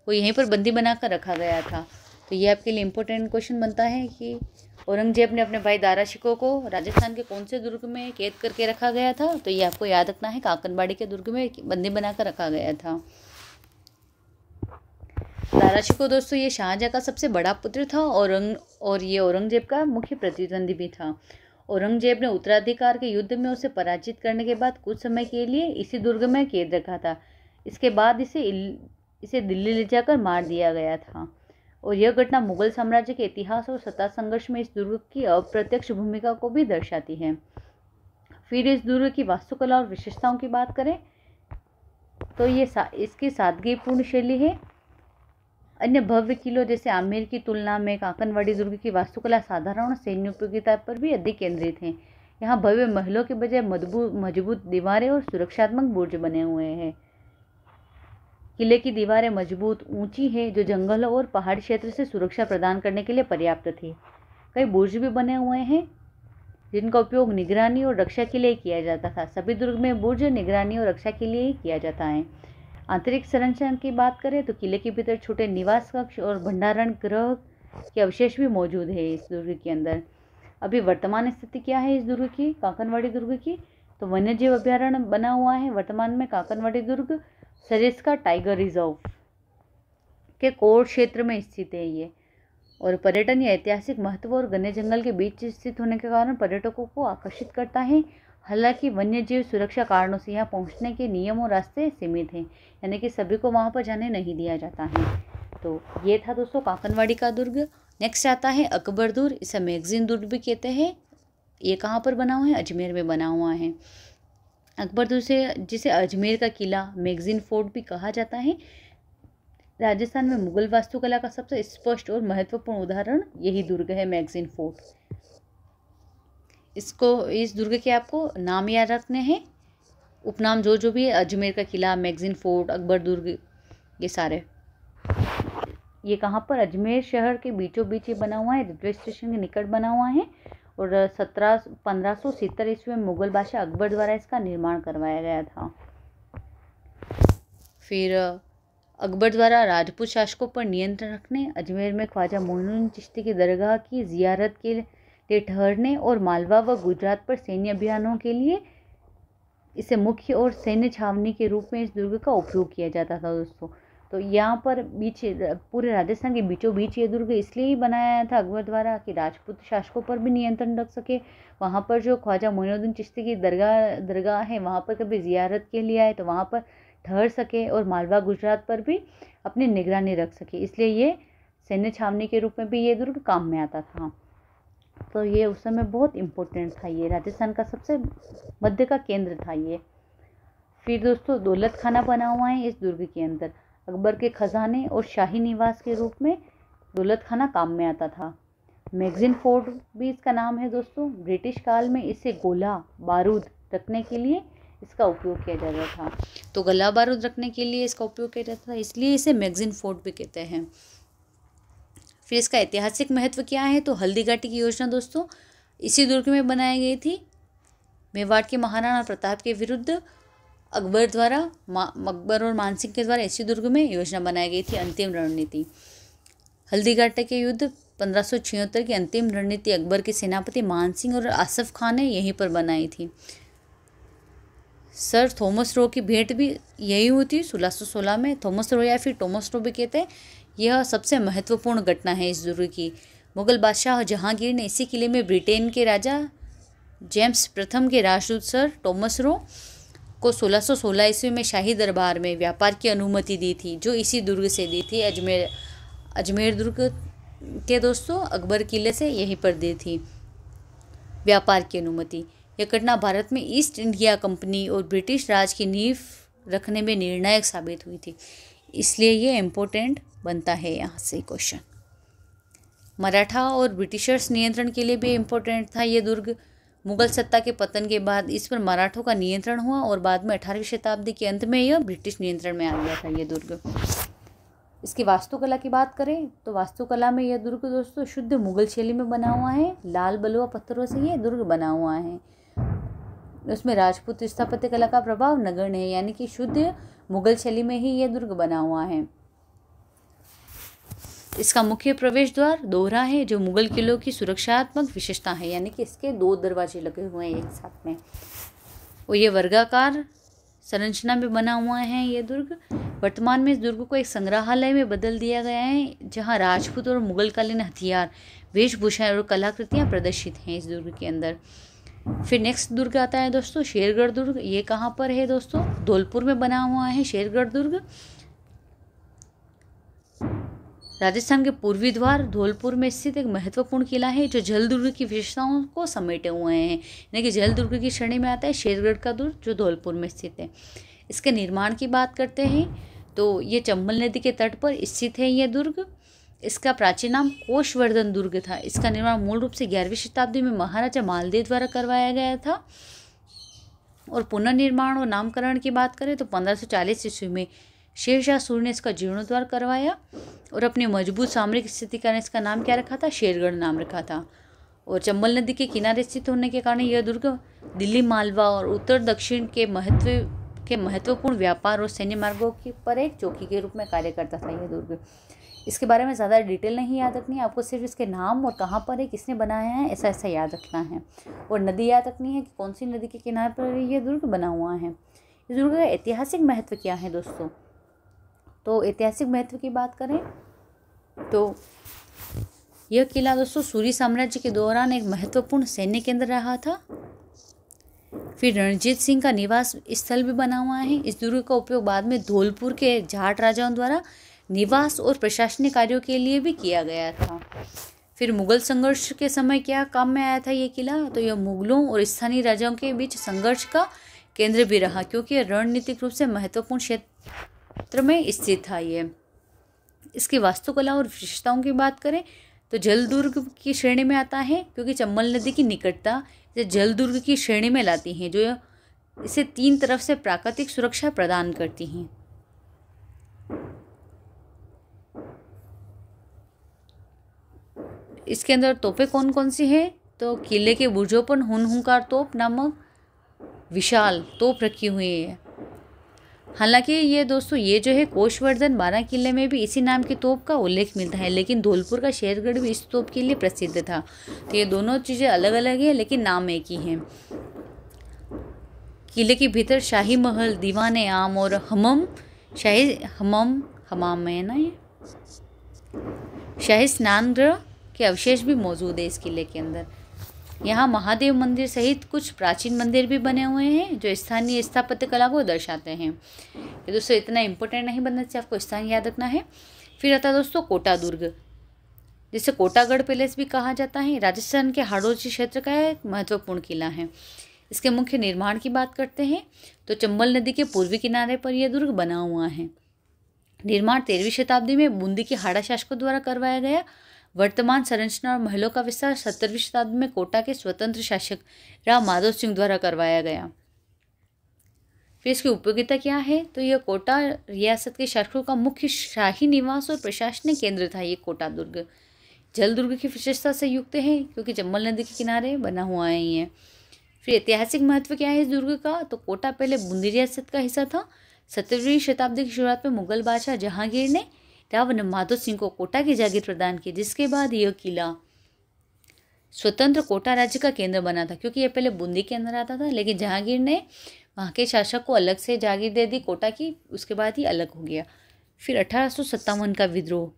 को यहीं पर बंदी बनाकर रखा गया था। तो ये आपके लिए इम्पोर्टेंट क्वेश्चन बनता है कि औरंगजेब ने अपने भाई दारा शिकोह को राजस्थान के कौन से दुर्ग में कैद करके रखा गया था? तो ये आपको याद रखना है, काकनवाड़ी के दुर्ग में बंदी बनाकर रखा गया था। दारा शिकोह दोस्तों ये शाहजहाँ का सबसे बड़ा पुत्र था और ये औरंगजेब का मुख्य प्रतिद्वंदी भी था। औरंगजेब ने उत्तराधिकार के युद्ध में उसे पराजित करने के बाद कुछ समय के लिए इसी दुर्ग में कैद रखा था। इसके बाद इसे दिल्ली ले जाकर मार दिया गया था। और यह घटना मुगल साम्राज्य के इतिहास और सत्ता संघर्ष में इस दुर्ग की अप्रत्यक्ष भूमिका को भी दर्शाती है। फिर इस दुर्ग की वास्तुकला और विशेषताओं की बात करें तो ये इसकी सादगीपूर्ण शैली है। अन्य भव्य किलों जैसे आमेर की तुलना में कांकनवाड़ी दुर्ग की वास्तुकला साधारण और सैन्य उपयोगिता पर भी अधिक केंद्रित है। यहाँ भव्य महलों के बजाय मजबूत दीवारें और सुरक्षात्मक बुर्ज बने हुए हैं। किले की दीवारें मजबूत ऊंची है, जो जंगलों और पहाड़ी क्षेत्र से सुरक्षा प्रदान करने के लिए पर्याप्त थी। कई बुर्ज भी बने हुए हैं जिनका उपयोग निगरानी और रक्षा के लिए किया जाता था। सभी दुर्ग में बुर्ज निगरानी और रक्षा के लिए ही किया जाता है। आंतरिक संरचना की बात करें तो किले के भीतर छोटे निवास कक्ष और भंडारण गृह के अवशेष भी मौजूद है इस दुर्ग के अंदर। अभी वर्तमान स्थिति क्या है इस दुर्ग की, कांकनवाड़ी दुर्ग की, तो वन्यजीव अभ्यारण्य बना हुआ है। वर्तमान में कांकनवाड़ी दुर्ग सरिस्का टाइगर रिजर्व के कोर क्षेत्र में स्थित है ये, और पर्यटन या ऐतिहासिक महत्व और घने जंगल के बीच स्थित होने के कारण पर्यटकों को आकर्षित करता है। हालांकि वन्यजीव सुरक्षा कारणों से यहाँ पहुँचने के नियम और रास्ते सीमित हैं, यानी कि सभी को वहाँ पर जाने नहीं दिया जाता है। तो ये था दोस्तों कांकनवाड़ी का दुर्ग। नेक्स्ट आता है अकबर दुर्ग, इसे मैगजीन दुर्ग भी कहते हैं। ये कहाँ पर बना हुआ है, अजमेर में बना हुआ है। अकबर दुर्ग से जिसे अजमेर का किला मैगजीन फोर्ट भी कहा जाता है, राजस्थान में मुगल वास्तुकला का सबसे स्पष्ट और महत्वपूर्ण उदाहरण यही दुर्ग है, मैगजीन फोर्ट। इस दुर्ग के आपको नाम याद रखने हैं, उपनाम जो भी है, अजमेर का किला, मैगजीन फोर्ट, अकबर दुर्ग, ये सारे। ये कहाँ पर, अजमेर शहर के बीचों बीच ये बना हुआ है, रेलवे स्टेशन के निकट बना हुआ है, और 1570 ईस्वी में मुगल बादशाह अकबर द्वारा इसका निर्माण करवाया गया था। फिर अकबर द्वारा राजपूत शासकों पर नियंत्रण रखने, अजमेर में ख्वाजा मोइनुद्दीन चिश्ती की दरगाह की जियारत के लिए ठहरने और मालवा व गुजरात पर सैन्य अभियानों के लिए इसे मुख्य और सैन्य छावनी के रूप में इस दुर्ग का उपयोग किया जाता था दोस्तों। तो यहाँ पर पूरे राजस्थान के बीचों बीच ये दुर्ग इसलिए ही बनाया था अकबर द्वारा कि राजपूत शासकों पर भी नियंत्रण रख सके। वहाँ पर जो ख्वाजा मोइनुद्दीन चिश्ती की दरगाह है, वहाँ पर कभी जियारत के लिए आए तो वहाँ पर ठहर सके, और मालवा गुजरात पर भी अपनी निगरानी रख सके, इसलिए ये सैन्य छावनी के रूप में भी ये दुर्ग काम में आता था। तो ये उस समय बहुत इम्पोर्टेंट था, ये राजस्थान का सबसे मध्य का केंद्र था ये। फिर दोस्तों दौलत खाना बना हुआ है इस दुर्ग के अंदर। अकबर के खजाने और शाही निवास के रूप में दौलत खाना काम में आता था। मैगजीन फोर्ट भी इसका नाम है दोस्तों। ब्रिटिश काल में इसे गोला बारूद रखने के लिए इसका उपयोग किया जाता था। तो गोला बारूद रखने के लिए इसका उपयोग किया जाता था, इसलिए इसे मैगजीन फोर्ट भी कहते हैं। फिर इसका ऐतिहासिक महत्व क्या है, तो हल्दी घाटी की योजना दोस्तों इसी दुर्ग में बनाई गई थी। मेवाड़ के महाराणा प्रताप के विरुद्ध अकबर और मानसिंह के द्वारा इसी दुर्ग में योजना बनाई गई थी अंतिम रणनीति। हल्दी घाटी के युद्ध 1576 की अंतिम रणनीति अकबर के सेनापति मानसिंह और आसफ खान ने यहीं पर बनाई थी। सर थॉमस रो की भेंट भी यही हुई थी 1616 में। थॉमस रो या फिर टॉमस रो भी कहते हैं। यह सबसे महत्वपूर्ण घटना है इस दुर्ग की। मुगल बादशाह जहांगीर ने इसी किले में ब्रिटेन के राजा जेम्स प्रथम के राजदूत सर टॉमस रो को 1616 ईस्वी में शाही दरबार में व्यापार की अनुमति दी थी, जो इसी दुर्ग से दी थी। अजमेर दुर्ग के दोस्तों अकबर किले से यहीं पर दी थी व्यापार की अनुमति। यह घटना भारत में ईस्ट इंडिया कंपनी और ब्रिटिश राज की नींव रखने में निर्णायक साबित हुई थी, इसलिए ये इम्पोर्टेंट बनता है यहाँ से क्वेश्चन। मराठा और ब्रिटिशर्स नियंत्रण के लिए भी इम्पोर्टेंट था ये दुर्ग। मुगल सत्ता के पतन के बाद इस पर मराठों का नियंत्रण हुआ और बाद में 18वीं शताब्दी के अंत में यह ब्रिटिश नियंत्रण में आ गया था ये दुर्ग। इसकी वास्तुकला की बात करें तो वास्तुकला में यह दुर्ग दोस्तों शुद्ध मुगल शैली में बना हुआ है। लाल बलुआ पत्थरों से ये दुर्ग बना हुआ है। उसमें राजपूत स्थापत्य कला का प्रभाव नगण्य है, यानी कि शुद्ध मुगल शैली में ही यह दुर्ग बना हुआ है। इसका मुख्य प्रवेश द्वार दोहरा है, जो मुगल किलों की सुरक्षात्मक विशेषता है, यानी कि इसके 2 दरवाजे लगे हुए हैं एक साथ में। और ये वर्गाकार संरचना में बना हुआ है ये दुर्ग। वर्तमान में इस दुर्ग को एक संग्रहालय में बदल दिया गया है, जहां राजपूत और मुगलकालीन हथियार, वेशभूषाएं और कलाकृतियां प्रदर्शित हैं इस दुर्ग के अंदर। फिर नेक्स्ट दुर्ग आता है दोस्तों शेरगढ़ दुर्ग। ये कहाँ पर है दोस्तों, धौलपुर में बना हुआ है शेरगढ़ दुर्ग। राजस्थान के पूर्वी द्वार धौलपुर में स्थित एक महत्वपूर्ण किला है, जो जल दुर्ग की विशेषताओं को समेटे हुए हैं, यानी कि जल दुर्ग की श्रेणी में आता है शेरगढ़ का दुर्ग, जो धौलपुर में स्थित है। इसके निर्माण की बात करते हैं तो ये चंबल नदी के तट पर स्थित है ये दुर्ग। इसका प्राचीन नाम कोशवर्धन दुर्ग था। इसका निर्माण मूल रूप से 11वीं शताब्दी में महाराजा मालदेव द्वारा करवाया गया था। और पुनर्निर्माण और नामकरण की बात करें तो 1540 ईस्वी में शेरशाह सूरी ने इसका जीर्णोद्धार करवाया और अपनी मजबूत सामरिक स्थिति के कारण इसका नाम क्या रखा था, शेरगढ़ नाम रखा था। और चंबल नदी के किनारे स्थित होने के कारण यह दुर्ग दिल्ली, मालवा और उत्तर दक्षिण के महत्वपूर्ण व्यापार और सैन्य मार्गों पर एक चौकी के रूप में कार्य करता था यह दुर्ग। इसके बारे में ज़्यादा डिटेल नहीं याद रखनी है आपको, सिर्फ इसके नाम और कहाँ पर है, किसने बनाया है, ऐसा ऐसा याद रखना है। और नदी याद रखनी है कि कौन सी नदी के किनारे पर यह दुर्ग बना हुआ है। इस दुर्ग का ऐतिहासिक महत्व क्या है दोस्तों? तो ऐतिहासिक महत्व की बात करें तो यह किला दोस्तों सूरी साम्राज्य के दौरान एक महत्वपूर्ण सैन्य केंद्र रहा था। फिर रणजीत सिंह का निवास स्थल भी बना हुआ है। इस दुर्ग का उपयोग बाद में धौलपुर के जाट राजाओं द्वारा निवास और प्रशासनिक कार्यों के लिए भी किया गया था। फिर मुगल संघर्ष के समय क्या काम में आया था ये किला? तो यह मुगलों और स्थानीय राजाओं के बीच संघर्ष का केंद्र भी रहा, क्योंकि यह रणनीतिक रूप से महत्वपूर्ण क्षेत्र में स्थित था ये। इसकी वास्तुकला और विशेषताओं की बात करें तो जल दुर्ग की श्रेणी में आता है, क्योंकि चंबल नदी की निकटता इसे जल दुर्ग की श्रेणी में लाती हैं, जो इसे 3 तरफ से प्राकृतिक सुरक्षा प्रदान करती हैं। इसके अंदर तोपें कौन कौन सी हैं? तो किले के बुर्जों पर हुनहुकार तोप नामक विशाल तोप रखी हुई है। हालांकि ये दोस्तों ये जो है कोशवर्धन 12 किले में भी इसी नाम की तोप का उल्लेख मिलता है, लेकिन धौलपुर का शेरगढ़ भी इस तोप के लिए प्रसिद्ध था। तो ये दोनों चीज़ें अलग अलग है लेकिन नाम एक ही है। किले के भीतर शाही महल, दीवाने आम और हमाम है ना, ये शाही स्नान गृह के अवशेष भी मौजूद है इस किले के अंदर। यहाँ महादेव मंदिर सहित कुछ प्राचीन मंदिर भी बने हुए हैं जो स्थानीय स्थापत्य कला को दर्शाते हैं। ये दोस्तों इतना इंपॉर्टेंट नहीं बनना चाहिए, आपको स्थान याद रखना है। फिर आता है दोस्तों कोटा दुर्ग, जिसे कोटागढ़ पैलेस भी कहा जाता है। राजस्थान के हाड़ौती क्षेत्र का एक महत्वपूर्ण किला है। इसके मुख्य निर्माण की बात करते हैं तो चंबल नदी के पूर्वी किनारे पर यह दुर्ग बना हुआ है। निर्माण 13वीं शताब्दी में बूंदी के हाड़ा शासकों द्वारा करवाया गया। वर्तमान संरचना और महलों का विस्तार 17वीं शताब्दी में कोटा के स्वतंत्र शासक राव माधव सिंह द्वारा करवाया गया। फिर इसकी उपयोगिता क्या है? तो यह कोटा रियासत के शासकों का मुख्य शाही निवास और प्रशासनिक केंद्र था। ये कोटा दुर्ग जल दुर्ग की विशेषता से युक्त है, क्योंकि चंबल नदी के किनारे बना हुआ है ये। फिर ऐतिहासिक महत्व क्या है इस दुर्ग का? तो कोटा पहले बूंदी रियासत का हिस्सा था। 17वीं शताब्दी की शुरुआत में मुगल बादशाह जहांगीर ने राव माधव सिंह को कोटा की जागीर प्रदान की, जिसके बाद यह किला स्वतंत्र कोटा राज्य का केंद्र बना था, क्योंकि यह पहले बूंदी के अंदर आता था, लेकिन जहांगीर ने वहाँ के शासक को अलग से जागीर दे दी कोटा की, उसके बाद ही अलग हो गया। फिर 1857 का विद्रोह,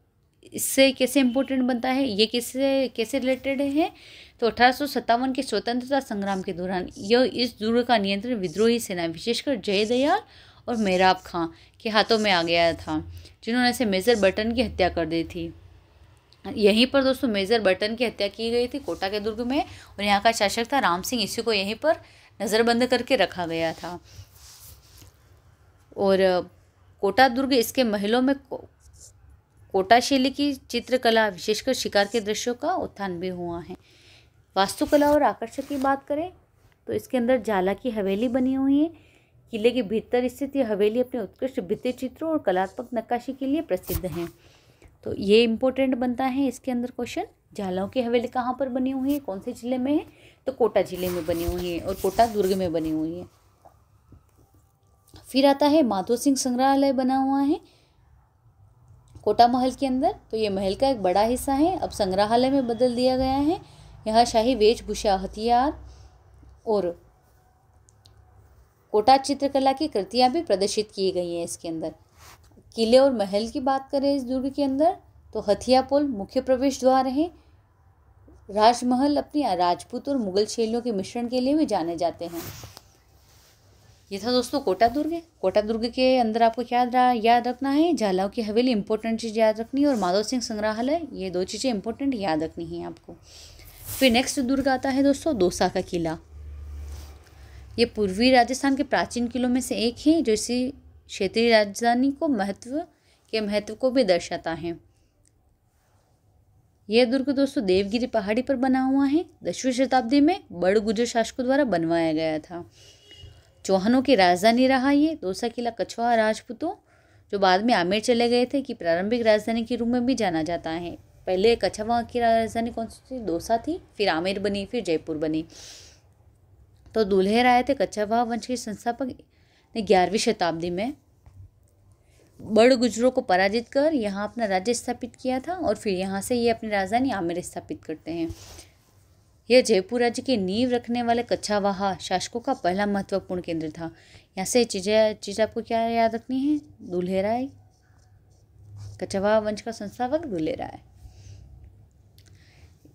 इससे कैसे इंपॉर्टेंट बनता है, ये कैसे रिलेटेड है? तो 1857 के स्वतंत्रता संग्राम के दौरान यह इस दुर्ग का नियंत्रण विद्रोही सेना विशेषकर जयदयाल और मेहराब खां के हाथों में आ गया था, जिन्होंने ऐसे मेजर बटन की हत्या कर दी थी। यहीं पर दोस्तों मेजर बटन की हत्या की गई थी कोटा के दुर्ग में, और यहाँ का शासक था राम सिंह। इसी को यहीं पर नज़रबंद करके रखा गया था। और कोटा दुर्ग इसके महलों में कोटा शैली की चित्रकला, विशेषकर शिकार के दृश्यों का उत्थान भी हुआ है। वास्तुकला और आकर्षक की बात करें तो इसके अंदर जाला की हवेली बनी हुई है। किले के भीतर स्थित यह हवेली अपने उत्कृष्ट भित्ति चित्रों और कलात्मक नक्काशी के लिए प्रसिद्ध है। तो ये इंपॉर्टेंट बनता है इसके अंदर क्वेश्चन। झालाओं की हवेली कहाँ पर बनी हुई है, कौन से जिले में है? तो कोटा जिले में बनी हुई है और कोटा दुर्ग में बनी हुई है। फिर आता है माधो सिंह संग्रहालय बना हुआ है कोटा महल के अंदर। तो ये महल का एक बड़ा हिस्सा है, अब संग्रहालय में बदल दिया गया है। यहाँ शाही वेशभूषा, हथियार और कोटा चित्रकला की कृतियाँ भी प्रदर्शित की गई हैं इसके अंदर। किले और महल की बात करें इस दुर्ग के अंदर तो हथिया पुल मुख्य प्रवेश द्वार है। राजमहल अपनी राजपूत और मुगल शैलियों के मिश्रण के लिए भी जाने जाते हैं। ये था दोस्तों कोटा दुर्ग। कोटा दुर्ग के अंदर आपको क्या याद रखना है? झालाओं की हवेली इंपॉर्टेंट चीज़ याद रखनी है, और माधव सिंह संग्रहालय, ये 2 चीज़ें इंपॉर्टेंट याद रखनी है आपको। फिर नेक्स्ट दुर्ग आता है दोस्तों दौसा का किला। ये पूर्वी राजस्थान के प्राचीन किलों में से एक है, जो इसी क्षेत्रीय राजधानी को महत्व को भी दर्शाता है। यह दुर्ग दोस्तों देवगिरी पहाड़ी पर बना हुआ है। 10वीं शताब्दी में बड़गुजर शासकों द्वारा बनवाया गया था। चौहानों की राजधानी रहा ये दौसा किला कछवाहा राजपूतों, जो बाद में आमेर चले गए थे, कि प्रारंभिक राजधानी के रूप में भी जाना जाता है। पहले कछवाहा की राजधानी कौन सी थी? दौसा थी, फिर आमेर बनी, फिर जयपुर बनी। तो दुल्हे राय थे कछवाहा वंश के संस्थापक ने 11वीं शताब्दी में बड़ गुजरों को पराजित कर यहाँ अपना राज्य स्थापित किया था, और फिर यहाँ से ये अपनी राजधानी आमेर स्थापित करते हैं। यह जयपुर राज्य की नींव रखने वाले कछवाहा शासकों का पहला महत्वपूर्ण केंद्र था। यहाँ से चीज़ आपको क्या याद रखनी है? दुल्हे राय, कछवाहा वंश का संस्थापक दुल्हे राय।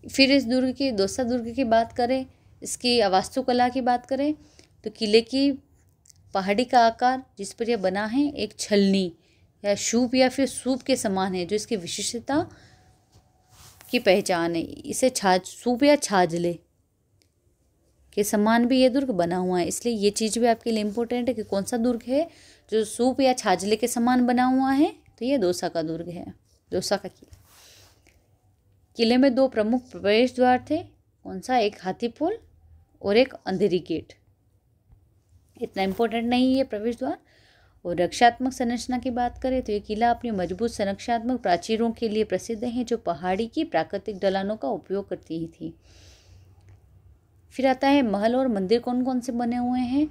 फिर इस दुर्ग की, दौसा दुर्ग की बात करें, इसकी वास्तुकला की बात करें, तो किले की पहाड़ी का आकार जिस पर यह बना है एक छलनी या शूप या फिर सूप के समान है, जो इसकी विशिष्टता की पहचान है। इसे सूप या छाजले के समान भी ये दुर्ग बना हुआ है, इसलिए ये चीज़ भी आपके लिए इम्पोर्टेंट है कि कौन सा दुर्ग है जो सूप या छाजले के समान बना हुआ है। तो ये दौसा का दुर्ग है, दौसा का किला। किले में 2 प्रमुख प्रवेश द्वार थे। कौन सा? एक हाथीपोल और एक अंधेरी गेट। इतना इम्पोर्टेंट नहीं है ये प्रवेश द्वार। और रक्षात्मक संरचना की बात करें तो ये किला अपनी मजबूत संरक्षात्मक प्राचीरों के लिए प्रसिद्ध है, जो पहाड़ी की प्राकृतिक ढलानों का उपयोग करती ही थी। फिर आता है महल और मंदिर कौन कौन से बने हुए हैं।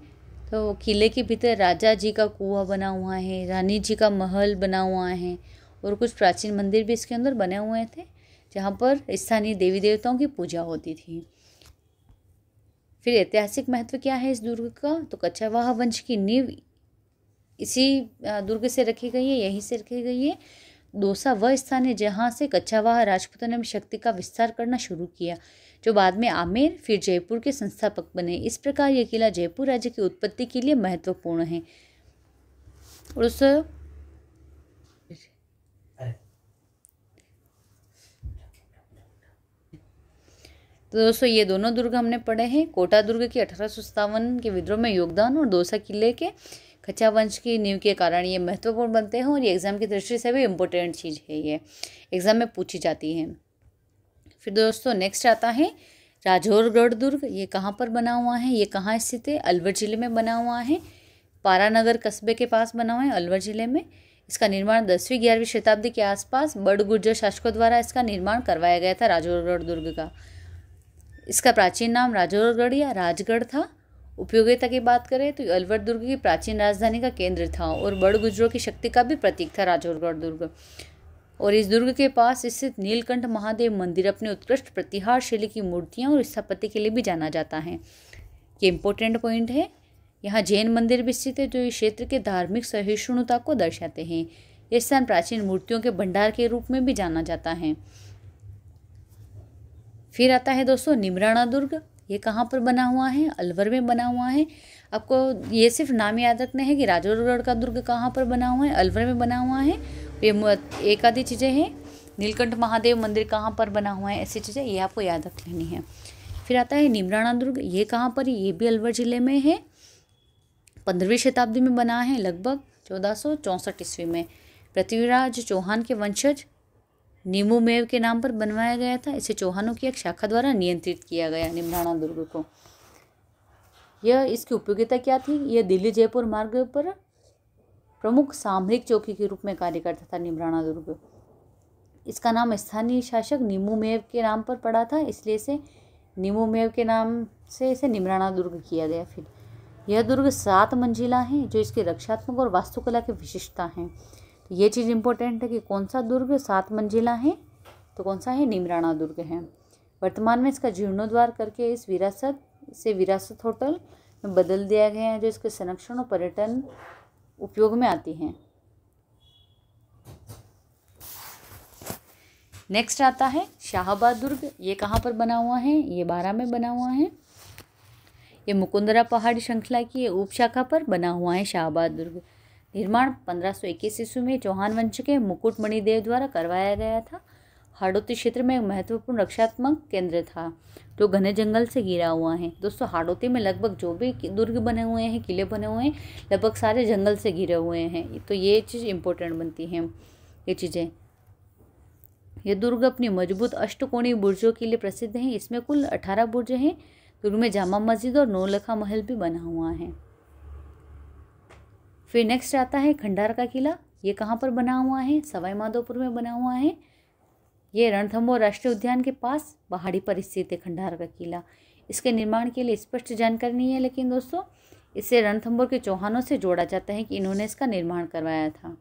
तो किले के भीतर राजा जी का कुआं बना हुआ है, रानी जी का महल बना हुआ है, और कुछ प्राचीन मंदिर भी इसके अंदर बने हुए थे, जहाँ पर स्थानीय देवी देवताओं की पूजा होती थी। फिर ऐतिहासिक महत्व क्या है इस दुर्ग का? तो कछवाहा वंश की नींव इसी दुर्ग से रखी गई है, यहीं से रखी गई है। दौसा वह स्थान है जहाँ से कछवाहा राजपूतों ने शक्ति का विस्तार करना शुरू किया, जो बाद में आमेर फिर जयपुर के संस्थापक बने। इस प्रकार यह किला जयपुर राज्य की उत्पत्ति के लिए महत्वपूर्ण है। और उस तो दोस्तों ये दोनों दुर्ग हमने पढ़े हैं। कोटा दुर्ग की 1857 के विद्रोह में योगदान और दौसा किले के कछवाहा वंश की नींव के कारण ये महत्वपूर्ण बनते हैं, और ये एग्जाम की दृष्टि से भी इम्पोर्टेंट चीज़ है, ये एग्जाम में पूछी जाती है। फिर दोस्तों नेक्स्ट आता है राजौरगढ़ दुर्ग। ये कहाँ पर बना हुआ है? ये कहाँ स्थित है? अलवर जिले में बना हुआ है। पारानगर कस्बे के पास बना हुआ है, अलवर जिले में। इसका निर्माण 10वीं 11वीं शताब्दी के आसपास बड़ गुर्जर शासकों द्वारा इसका निर्माण करवाया गया था, राजौरगढ़ दुर्ग का। इसका प्राचीन नाम राजौरगढ़ या राजगढ़ था। उपयोगिता की बात करें तो अलवर दुर्ग की प्राचीन राजधानी का केंद्र था, और बड़ गुजरों की शक्ति का भी प्रतीक था राजौरगढ़ दुर्ग। और इस दुर्ग के पास स्थित नीलकंठ महादेव मंदिर अपने उत्कृष्ट प्रतिहार शैली की मूर्तियां और स्थापत्य के लिए भी जाना जाता है। ये इंपॉर्टेंट पॉइंट है। यहाँ जैन मंदिर भी स्थित है, जो इस क्षेत्र के धार्मिक सहिष्णुता को दर्शाते हैं। यह स्थान प्राचीन मूर्तियों के भंडार के रूप में भी जाना जाता है। फिर आता है दोस्तों निमराना दुर्ग। ये कहाँ पर बना हुआ है? अलवर में बना हुआ है। आपको ये सिर्फ नाम याद रखने हैं कि राजौरगढ़ का दुर्ग कहाँ पर बना हुआ है, अलवर में बना हुआ है। ये एक आधी चीज़ें हैं। नीलकंठ महादेव मंदिर कहाँ पर बना हुआ है, ऐसी चीज़ें ये आपको याद रख लेनी है। फिर आता है निमराना दुर्ग। ये कहाँ पर? ये भी अलवर जिले में है। 15वीं शताब्दी में बना है, लगभग 1464 ईस्वी में। पृथ्वीराज चौहान के वंशज नीमूमेव के नाम पर बनवाया गया था। इसे चौहानों की एक शाखा द्वारा नियंत्रित किया गया निमराना दुर्ग को। यह इसकी उपयोगिता क्या थी? यह दिल्ली जयपुर मार्ग पर प्रमुख सामरिक चौकी के रूप में कार्य करता था निमराना दुर्ग। इसका नाम स्थानीय शासक नीमूमेव के नाम पर पड़ा था, इसलिए इसे नीमूमेव के नाम से इसे निमराना दुर्ग किया गया। फिर यह दुर्ग 7 मंजिला है, जो इसके रक्षात्मक और वास्तुकला की विशेषता है। तो ये चीज़ इंपॉर्टेंट है कि कौन सा दुर्ग 7 मंजिला है, तो कौन सा है? निमराना दुर्ग है। वर्तमान में इसका जीर्णोद्धार करके इसे विरासत होटल में बदल दिया गया है, जो इसके संरक्षण और पर्यटन उपयोग में आती हैं। नेक्स्ट आता है शाहबाद दुर्ग। ये कहाँ पर बना हुआ है? ये बारां में बना हुआ है। ये मुकुंदरा पहाड़ी श्रृंखला की उपशाखा पर बना हुआ है शाहबाद दुर्ग। निर्माण 1521 ईस्वी में चौहान वंश के मुकुट मणिदेव द्वारा करवाया गया था। हाड़ौती क्षेत्र में एक महत्वपूर्ण रक्षात्मक केंद्र था जो घने जंगल से घिरा हुआ है। दोस्तों हाड़ौती में लगभग जो भी दुर्ग बने हुए हैं, किले बने हुए हैं, लगभग सारे जंगल से घिरे हुए हैं। तो ये चीज़ इम्पोर्टेंट बनती है, ये चीज़ें। ये दुर्ग अपनी मजबूत अष्टकोणीय बुर्जों के लिए प्रसिद्ध है। इसमें कुल 18 बुर्ज हैं। दुर्ग में जामा मस्जिद और नौलखा महल भी बना हुआ है। फिर नेक्स्ट आता है खंडार का किला। ये कहाँ पर बना हुआ है? सवाई माधोपुर में बना हुआ है। ये रणथंभौर राष्ट्रीय उद्यान के पास पहाड़ी पर स्थित है खंडार का किला। इसके निर्माण के लिए स्पष्ट जानकारी नहीं है, लेकिन दोस्तों इसे रणथंभौर के चौहानों से जोड़ा जाता है कि इन्होंने इसका निर्माण करवाया था।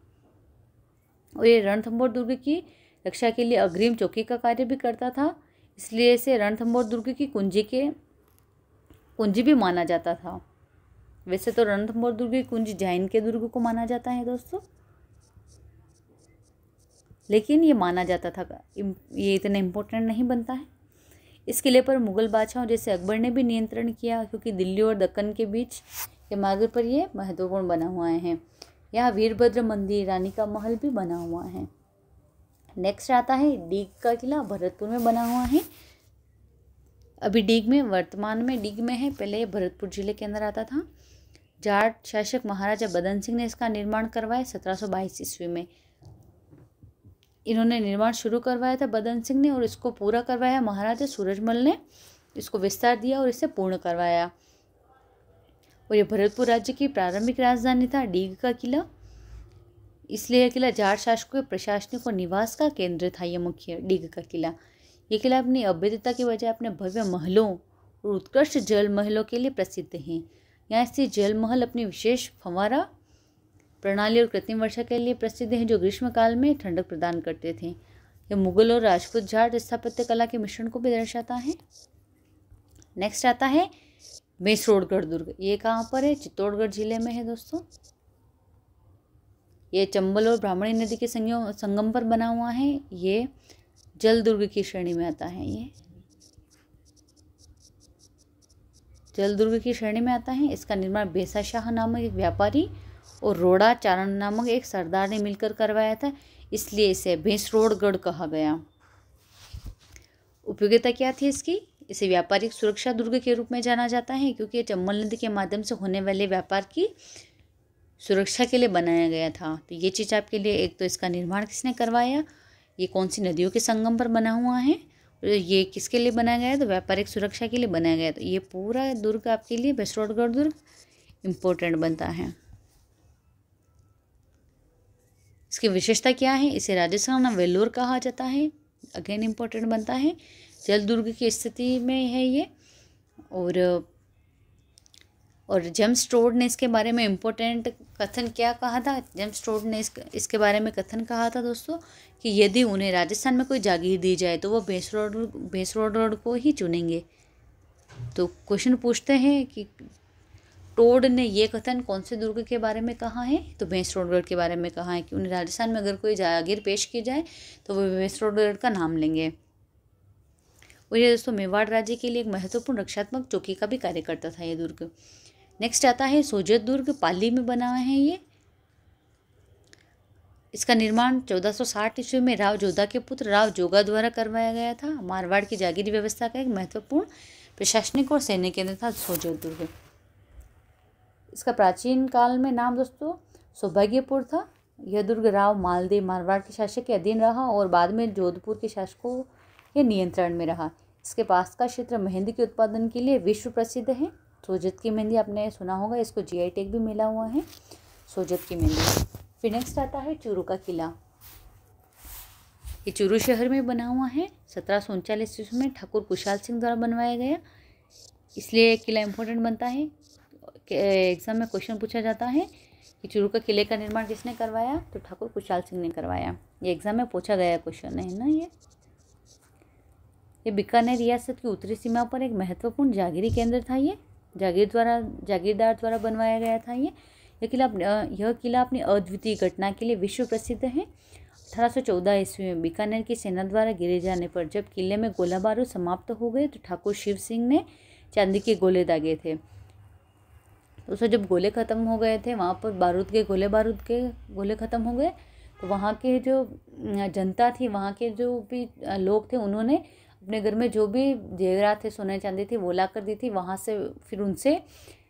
और ये रणथंभौर दुर्ग की रक्षा के लिए अग्रिम चौकी का कार्य भी करता था, इसलिए इसे रणथंभौर दुर्ग की कुंजी भी माना जाता था। वैसे तो रणथंभौर दुर्ग की कुंजी जैन के दुर्ग को माना जाता है दोस्तों, लेकिन ये माना जाता था, ये इतना इम्पोर्टेंट नहीं बनता है। इस किले पर मुगल बादशाहों जैसे अकबर ने भी नियंत्रण किया, क्योंकि दिल्ली और दक्कन के बीच के मार्ग पर ये महत्वपूर्ण बना हुआ है। यहाँ वीरभद्र मंदिर, रानी का महल भी बना हुआ है। नेक्स्ट आता है डीग का किला, भरतपुर में बना हुआ है। अभी डीग में, वर्तमान में डीग में है, पहले ये भरतपुर जिले के अंदर आता था। जाट शासक महाराजा बदन सिंह ने इसका निर्माण करवाया 1722 ईस्वी में। इन्होंने निर्माण शुरू करवाया था बदन सिंह ने, और इसको पूरा करवाया महाराजा सूरजमल ने। इसको विस्तार दिया और इसे पूर्ण करवाया। और ये भरतपुर राज्य की प्रारंभिक राजधानी था डीग का किला, इसलिए यह किला जाट शासकों के प्रशासनिक और निवास का केंद्र था। ये मुख्य डीग का किला, ये किला अपनी अभेद्यता की वजह अपने भव्य महलों और उत्कृष्ट जल महलों के लिए प्रसिद्ध है। यहाँ स्थित जल महल अपनी विशेष फव्वारा प्रणाली और कृत्रिम वर्षा के लिए प्रसिद्ध हैं, जो ग्रीष्म काल में ठंडक प्रदान करते थे। यह मुगल और राजपूत जाट स्थापत्य कला के मिश्रण को भी दर्शाता है। नेक्स्ट आता है मैसरोडगढ़ दुर्ग। ये कहाँ पर है? चित्तौड़गढ़ जिले में है दोस्तों। ये चंबल और ब्राह्मणी नदी के संगम पर बना हुआ है। ये जल दुर्ग की श्रेणी में आता है। ये जल दुर्ग की श्रेणी में आता है। इसका निर्माण बेसा शाह नामक एक व्यापारी और रोड़ा चारण नामक एक सरदार ने मिलकर करवाया था, इसलिए इसे मैसरोडगढ़ कहा गया। उपयोगिता क्या थी इसकी? इसे व्यापारिक सुरक्षा दुर्ग के रूप में जाना जाता है, क्योंकि ये चंबल नदी के माध्यम से होने वाले व्यापार की सुरक्षा के लिए बनाया गया था। तो ये चीज़ आपके लिए, एक तो इसका निर्माण किसने करवाया, ये कौन सी नदियों के संगम पर बना हुआ है, ये किसके लिए बनाया गया है, तो व्यापारिक सुरक्षा के लिए बनाया गया। तो ये पूरा दुर्ग आपके लिए मैसरोडगढ़ दुर्ग इम्पोर्टेंट बनता है। इसकी विशेषता क्या है? इसे राजस्थान वेल्लोर कहा जाता है, अगेन इम्पोर्टेंट बनता है। जल दुर्ग की स्थिति में है ये। और जेम्स टोड ने इसके बारे में इम्पोर्टेंट कथन क्या कहा था? जेम्स टोड ने इसके बारे में कथन कहा था दोस्तों कि यदि उन्हें राजस्थान में कोई जागीर दी जाए तो वो मैसरोडगढ़ को ही चुनेंगे। तो क्वेश्चन पूछते हैं कि टोड ने ये कथन कौन से दुर्ग के बारे में कहा है? तो मैसरोडगढ़ के बारे में कहा है कि उन्हें राजस्थान में अगर कोई जागीर पेश की जाए तो वो मैसरोडगढ़ का नाम लेंगे। और ये दोस्तों मेवाड़ राज्य के लिए एक महत्वपूर्ण रक्षात्मक चौकी का भी कार्य करता था ये दुर्ग। नेक्स्ट आता है सोजत दुर्ग, पाली में बना है ये। इसका निर्माण 1460 ईस्वी में राव जोधा के पुत्र राव जोगा द्वारा करवाया गया था। मारवाड़ की जागीरी व्यवस्था का एक महत्वपूर्ण प्रशासनिक और सैन्य केंद्र था सोजत दुर्ग। इसका प्राचीन काल में नाम दोस्तों सौभाग्यपुर था। यह दुर्ग राव मालदेव मारवाड़ के शासक के अधीन रहा और बाद में जोधपुर के शासकों के नियंत्रण में रहा। इसके पास का क्षेत्र मेहंदी के उत्पादन के लिए विश्व प्रसिद्ध है। सोजत की मेहंदी आपने सुना होगा, इसको जीआई टैग भी मिला हुआ है, सोजत की मेहंदी। फिर नेक्स्ट आता है चूरू का किला। ये चूरू शहर में बना हुआ है। 1739 ईस्वी में ठाकुर कुशाल सिंह द्वारा बनवाया गया, इसलिए किला इंपॉर्टेंट बनता है। एग्जाम में क्वेश्चन पूछा जाता है कि चूरू का किले का निर्माण किसने करवाया, तो ठाकुर कुशाल सिंह ने करवाया। ये एग्जाम में पूछा गया क्वेश्चन है ना। ये बीकानेर रियासत की उत्तरी सीमा पर एक महत्वपूर्ण जागीरी केंद्र था। ये जागीरदार द्वारा बनवाया गया था। यह किला अपनी अद्वितीय घटना के लिए विश्व प्रसिद्ध है। 1814 ईस्वी में बीकानेर की सेना द्वारा गिरे जाने पर जब किले में गोला बारूद समाप्त हो गए तो ठाकुर शिव सिंह ने चांदी के गोले दागे थे। दोस्तों जब गोले ख़त्म हो गए थे, वहाँ पर गोले ख़त्म हो गए, तो वहाँ के जो जनता थी, वहाँ के जो भी लोग थे, उन्होंने अपने घर में जो भी जेवरात थे, सोने चांदी थी, वो ला कर दी थी। वहाँ से फिर उनसे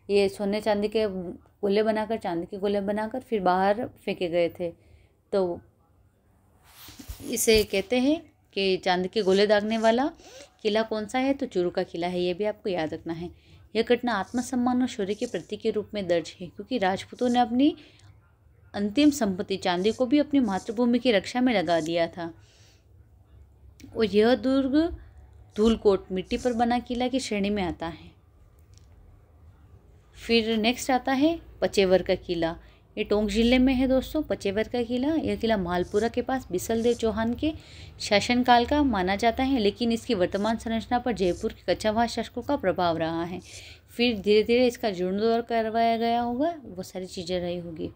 ये सोने चांदी के गोले बनाकर, चांदी के गोले बनाकर फिर बाहर फेंके गए थे। तो इसे कहते हैं कि चांदी के गोले दागने वाला किला कौन सा है, तो चूरू का किला है। ये भी आपको याद रखना है। यह घटना आत्मसम्मान और शौर्य के प्रतीक के रूप में दर्ज है, क्योंकि राजपूतों ने अपनी अंतिम संपत्ति चांदी को भी अपनी मातृभूमि की रक्षा में लगा दिया था। और यह दुर्ग धूलकोट मिट्टी पर बना किला की श्रेणी में आता है। फिर नेक्स्ट आता है पचेवर का किला। ये टोंक जिले में है दोस्तों, पचेवर का किला। यह किला मालपुरा के पास बिसल देव चौहान के शासनकाल का माना जाता है, लेकिन इसकी वर्तमान संरचना पर जयपुर के कच्छावाड़ शासकों का प्रभाव रहा है। फिर धीरे धीरे इसका जीर्णोद्धार करवाया गया होगा, वो सारी चीज़ें रही होगी।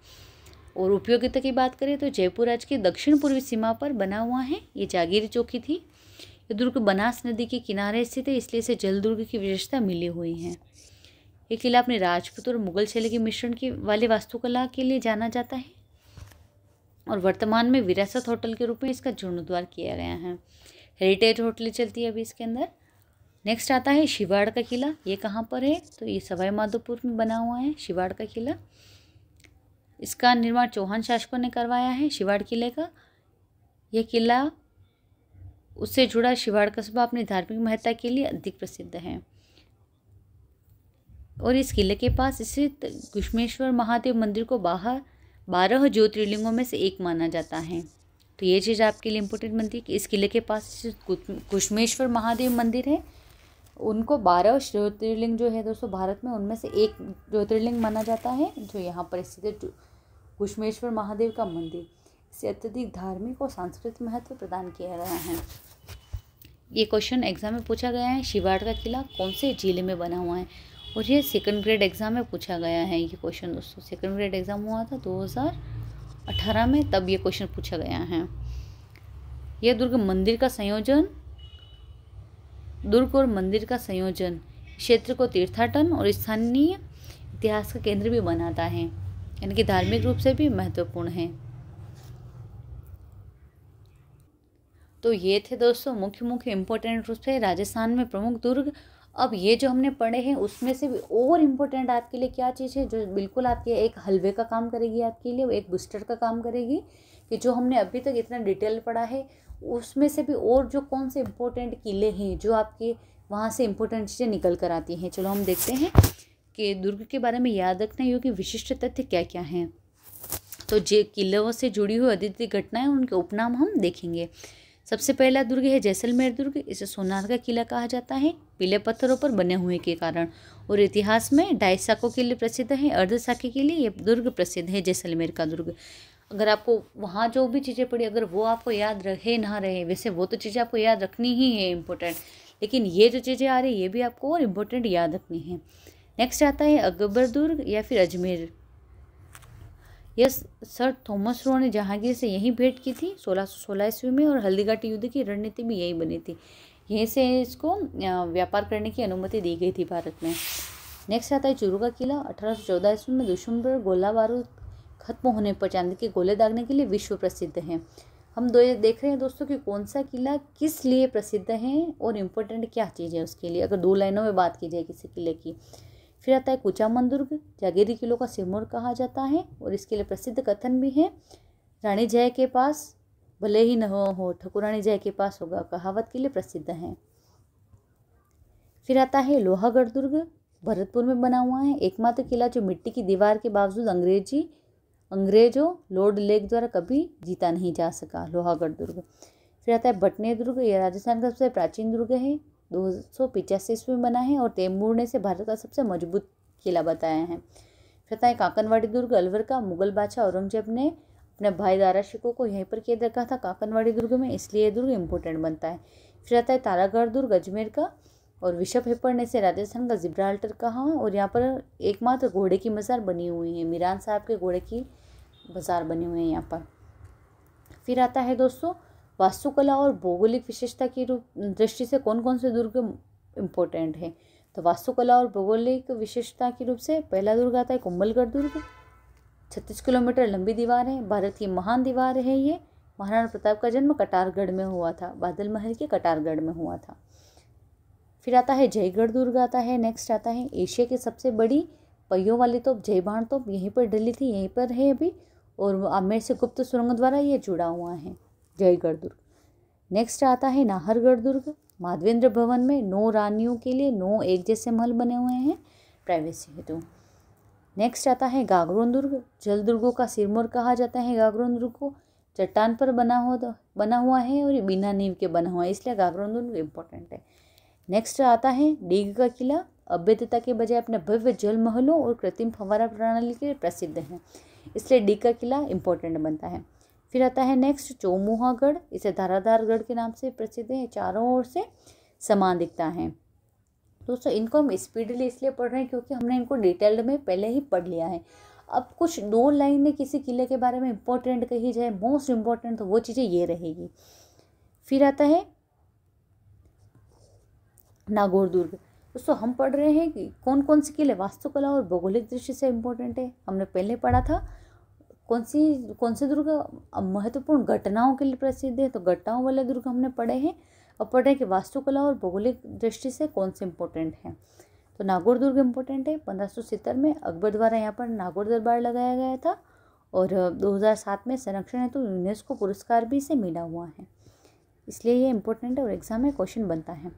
और उपयोगिता की बात करें तो जयपुर राज्य की दक्षिण पूर्वी सीमा पर बना हुआ है। ये जागीरी चौकी थी। ये दुर्ग बनास नदी के किनारे स्थित है, इसलिए इसे जल दुर्ग की विशेषता मिली हुई है। ये किला अपने राजपूत और मुगल शैली के मिश्रण की वाली वास्तुकला के लिए जाना जाता है और वर्तमान में विरासत होटल के रूप में इसका जीर्णोद्धार किया गया है। हेरिटेज होटल चलती है अभी इसके अंदर। नेक्स्ट आता है शिवाड़ का किला। ये कहाँ पर है, तो ये सवाई माधोपुर में बना हुआ है शिवाड़ का किला। इसका निर्माण चौहान शासकों ने करवाया है। शिवाड़ किले का यह किला, उससे जुड़ा शिवाड़ कस्बा अपनी धार्मिक महत्ता के लिए अधिक प्रसिद्ध है। और इस किले के पास स्थित घुश्मेश्वर महादेव मंदिर को 12 ज्योतिर्लिंगों में से एक माना जाता है। तो ये चीज़ आपके लिए इम्पोर्टेंट बनती है कि इस किले के पास स्थित घुश्मेश्वर महादेव मंदिर है, उनको 12 ज्योतिर्लिंग जो है दोस्तों भारत में, उनमें से एक ज्योतिर्लिंग माना जाता है, जो यहाँ पर स्थित है घुश्मेश्वर महादेव का मंदिर। इसे अत्यधिक धार्मिक और सांस्कृतिक महत्व प्रदान किया गया है। ये क्वेश्चन एग्जाम में पूछा गया है, शिवाड़ का किला कौन से जिले में बना हुआ है, और ये सेकंड ग्रेड एग्ज़ाम में पूछा गया है। ये क्वेश्चन दोस्तों सेकंड ग्रेड एग्ज़ाम हुआ था 2018 में, तब ये क्वेश्चन पूछा गया है। यह दुर्ग और मंदिर का संयोजन क्षेत्र को तीर्थाटन और स्थानीय इतिहास का केंद्र भी बनाता है, यानी कि धार्मिक रूप से भी महत्वपूर्ण है। तो ये थे दोस्तों मुख्य इम्पोर्टेंट रूप से राजस्थान में प्रमुख दुर्ग। अब ये जो हमने पढ़े हैं उसमें से भी और इम्पोर्टेंट आपके लिए क्या चीज़ है जो बिल्कुल आपके एक हलवे का काम करेगी, आपके लिए एक बूस्टर का काम करेगी, कि जो हमने अभी तक इतना डिटेल पढ़ा है उसमें से भी और जो कौन से इम्पोर्टेंट किले हैं जो आपके वहाँ से इम्पोर्टेंट चीज़ें निकल कर आती हैं। चलो हम देखते हैं कि दुर्ग के बारे में याद रखने योग्य विशिष्ट तथ्य क्या क्या हैं। तो जो किलों से जुड़ी हुई अद्वितीय घटनाएं, उनके उपनाम हम देखेंगे। सबसे पहला दुर्ग है जैसलमेर दुर्ग। इसे सोनार का किला कहा जाता है, पीले पत्थरों पर बने हुए के कारण, और इतिहास में 2.5 शाखों के लिए प्रसिद्ध है, अर्ध शाखी के लिए ये दुर्ग प्रसिद्ध है जैसलमेर का दुर्ग। अगर आपको वहाँ जो भी चीज़ें पड़ी अगर वो आपको याद रहे ना रहे, वैसे वो तो चीज़ें आपको याद रखनी ही है इम्पोर्टेंट, लेकिन ये जो चीज़ें आ रही ये भी आपको और इम्पोर्टेंट याद रखनी है। नेक्स्ट आता है अकबर दुर्ग या फिर अजमेर। यह सर थॉमस रो ने जहांगीर से यहीं भेंट की थी 1616 ईस्वी में, और हल्दीघाटी युद्ध की रणनीति भी यही बनी थी। यहीं से इसको व्यापार करने की अनुमति दी गई थी भारत में। नेक्स्ट आता है चूरू का किला। 1814 ईस्वी में दुश्मन पर गोला बारूद खत्म होने पर चांदी के गोले दागने के लिए विश्व प्रसिद्ध है। हम देख रहे हैं दोस्तों कि कौन सा किला किस लिए प्रसिद्ध है और इम्पोर्टेंट क्या चीज़ है उसके लिए, अगर 2 लाइनों में बात की जाए किसी किले की। फिर आता है कुचामन दुर्ग। जागीरी किलों का सिरमौर कहा जाता है, और इसके लिए प्रसिद्ध कथन भी है, रानी जय के पास भले ही न हो ठकुरानी जय के पास होगा, कहावत के लिए प्रसिद्ध है। फिर आता है लोहागढ़ दुर्ग। भरतपुर में बना हुआ है, एकमात्र किला जो मिट्टी की दीवार के बावजूद अंग्रेजों लॉर्ड लेक द्वारा कभी जीता नहीं जा सका, लोहागढ़ दुर्ग। फिर आता है भटने दुर्ग। यह राजस्थान का सबसे प्राचीन दुर्ग है, 285 ईस्वी में बना है, और तैमूर ने से भारत का सबसे मजबूत किला बताया है। फिर आता है काकनवाड़ी दुर्ग अलवर का। मुगल बादशाह औरंगजेब ने अपने भाई दारा शिकोह को यहीं पर कैद रखा था काकनवाड़ी दुर्ग में, इसलिए ये दुर्ग इम्पोर्टेंट बनता है। फिर आता है तारागढ़ दुर्ग अजमेर का, और बिशप हेपर ने से राजस्थान का जिब्राल्टर कहा, और यहाँ पर एकमात्र घोड़े की मज़ार बनी हुई है, मीरान साहब के घोड़े की मज़ार बनी हुई है यहाँ पर। फिर आता है दोस्तों वास्तुकला और भौगोलिक विशेषता की दृष्टि से कौन कौन से दुर्ग इम्पोर्टेंट है। तो वास्तुकला और भौगोलिक विशेषता के रूप से पहला दुर्ग आता है कुंभलगढ़ दुर्ग। 36 किलोमीटर लंबी दीवार है, भारत की महान दीवार है ये। महाराणा प्रताप का जन्म कटारगढ़ में हुआ था, बादल महल के कटारगढ़ में हुआ था। फिर आता है जयगढ़ दुर्ग आता है। नेक्स्ट आता है एशिया की सबसे बड़ी पहियों वाली तोप जय बाण तोप यहीं पर डली थी, यहीं पर है अभी, और आमेर से गुप्त सुरंग द्वारा ये जुड़ा हुआ है जयगढ़ दुर्ग। नेक्स्ट आता है नाहरगढ़ दुर्ग। माधवेंद्र भवन में 9 रानियों के लिए 9 एक जैसे महल बने हुए हैं प्राइवेसी हेतु। नेक्स्ट आता है गागरोन दुर्ग। जल दुर्गों का सिरमौर कहा जाता है गागरोन दुर्ग को। चट्टान पर बना हुआ है और ये बिना नींव के बना हुआ है, इसलिए गागरोन दुर्ग इम्पोर्टेंट है। नेक्स्ट आता है डीग का किला। अभेद्यता के बजाय अपने भव्य जल महलों और कृत्रिम फव्वारा प्रणाली के लिए प्रसिद्ध है, इसलिए डीग का किला इम्पोर्टेंट बनता है। फिर आता है नेक्स्ट चौमुहागढ़। इसे धाराधारगढ़ के नाम से प्रसिद्ध है, चारों ओर से समान दिखता है। दोस्तों इनको हम स्पीडली इसलिए पढ़ रहे हैं क्योंकि हमने इनको डिटेल्ड में पहले ही पढ़ लिया है। अब कुछ 2 लाइन में किसी किले के बारे में इम्पोर्टेंट कही जाए, मोस्ट इम्पोर्टेंट, तो वो चीज़ें ये रहेगी। फिर आता है नागौर दुर्ग। दोस्तों हम पढ़ रहे हैं कि कौन कौन से किले वास्तुकला और भौगोलिक दृष्टि से इम्पोर्टेंट है। हमने पहले पढ़ा था कौन से दुर्ग महत्वपूर्ण घटनाओं के लिए प्रसिद्ध है, तो घटनाओं वाले दुर्ग हमने पढ़े हैं। अब पढ़ रहे हैं कि वास्तुकला और भौगोलिक दृष्टि से कौन से इम्पोर्टेंट हैं। तो नागौर दुर्ग इम्पोर्टेंट है। 1570 में अकबर द्वारा यहाँ पर नागौर दरबार लगाया गया था और 2007 में संरक्षण हेतु यूनेस्को पुरस्कार भी इसे मिला हुआ है, इसलिए ये इम्पोर्टेंट है और एग्जाम में क्वेश्चन बनता है।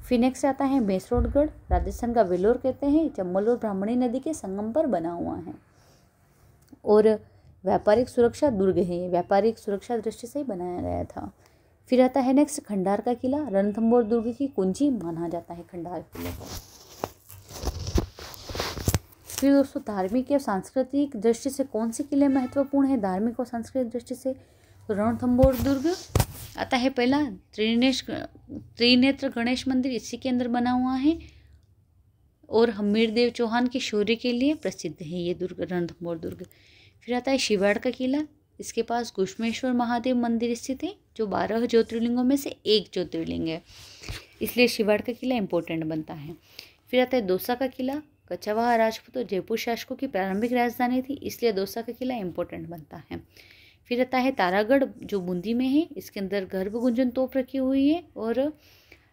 फिर नेक्स्ट आता है मैसरोडगढ़। राजस्थान का वेलोर कहते हैं, चंबल और ब्राह्मणी नदी के संगम पर बना हुआ है और व्यापारिक सुरक्षा दुर्ग है, ये व्यापारिक सुरक्षा दृष्टि से ही बनाया गया था। फिर आता है नेक्स्ट खंडार का किला। रणथंभौर दुर्ग की कुंजी माना जाता है खंडार किले को। फिर दोस्तों धार्मिक या सांस्कृतिक दृष्टि से कौन से किले महत्वपूर्ण है धार्मिक और सांस्कृतिक दृष्टि से, तो रणथंभौर दुर्ग आता है पहला। त्रिनेत्र गणेश मंदिर इसी के अंदर बना हुआ है और हमीरदेव चौहान के शौर्य के लिए प्रसिद्ध है ये दुर्ग, रणथंभौर दुर्ग। फिर आता है शिवाड़ का किला। इसके पास घुश्मेश्वर महादेव मंदिर स्थित है जो 12 ज्योतिर्लिंगों में से एक ज्योतिर्लिंग है, इसलिए शिवाड़ का किला इंपॉर्टेंट बनता है। फिर आता है दौसा का किला। कछवाहा राजपूत और जयपुर शासकों की प्रारंभिक राजधानी थी, इसलिए दौसा का किला इंपॉर्टेंट बनता है। फिर आता है तारागढ़ जो बूंदी में है, इसके अंदर गर्भगुंजन तोप रखी हुई है और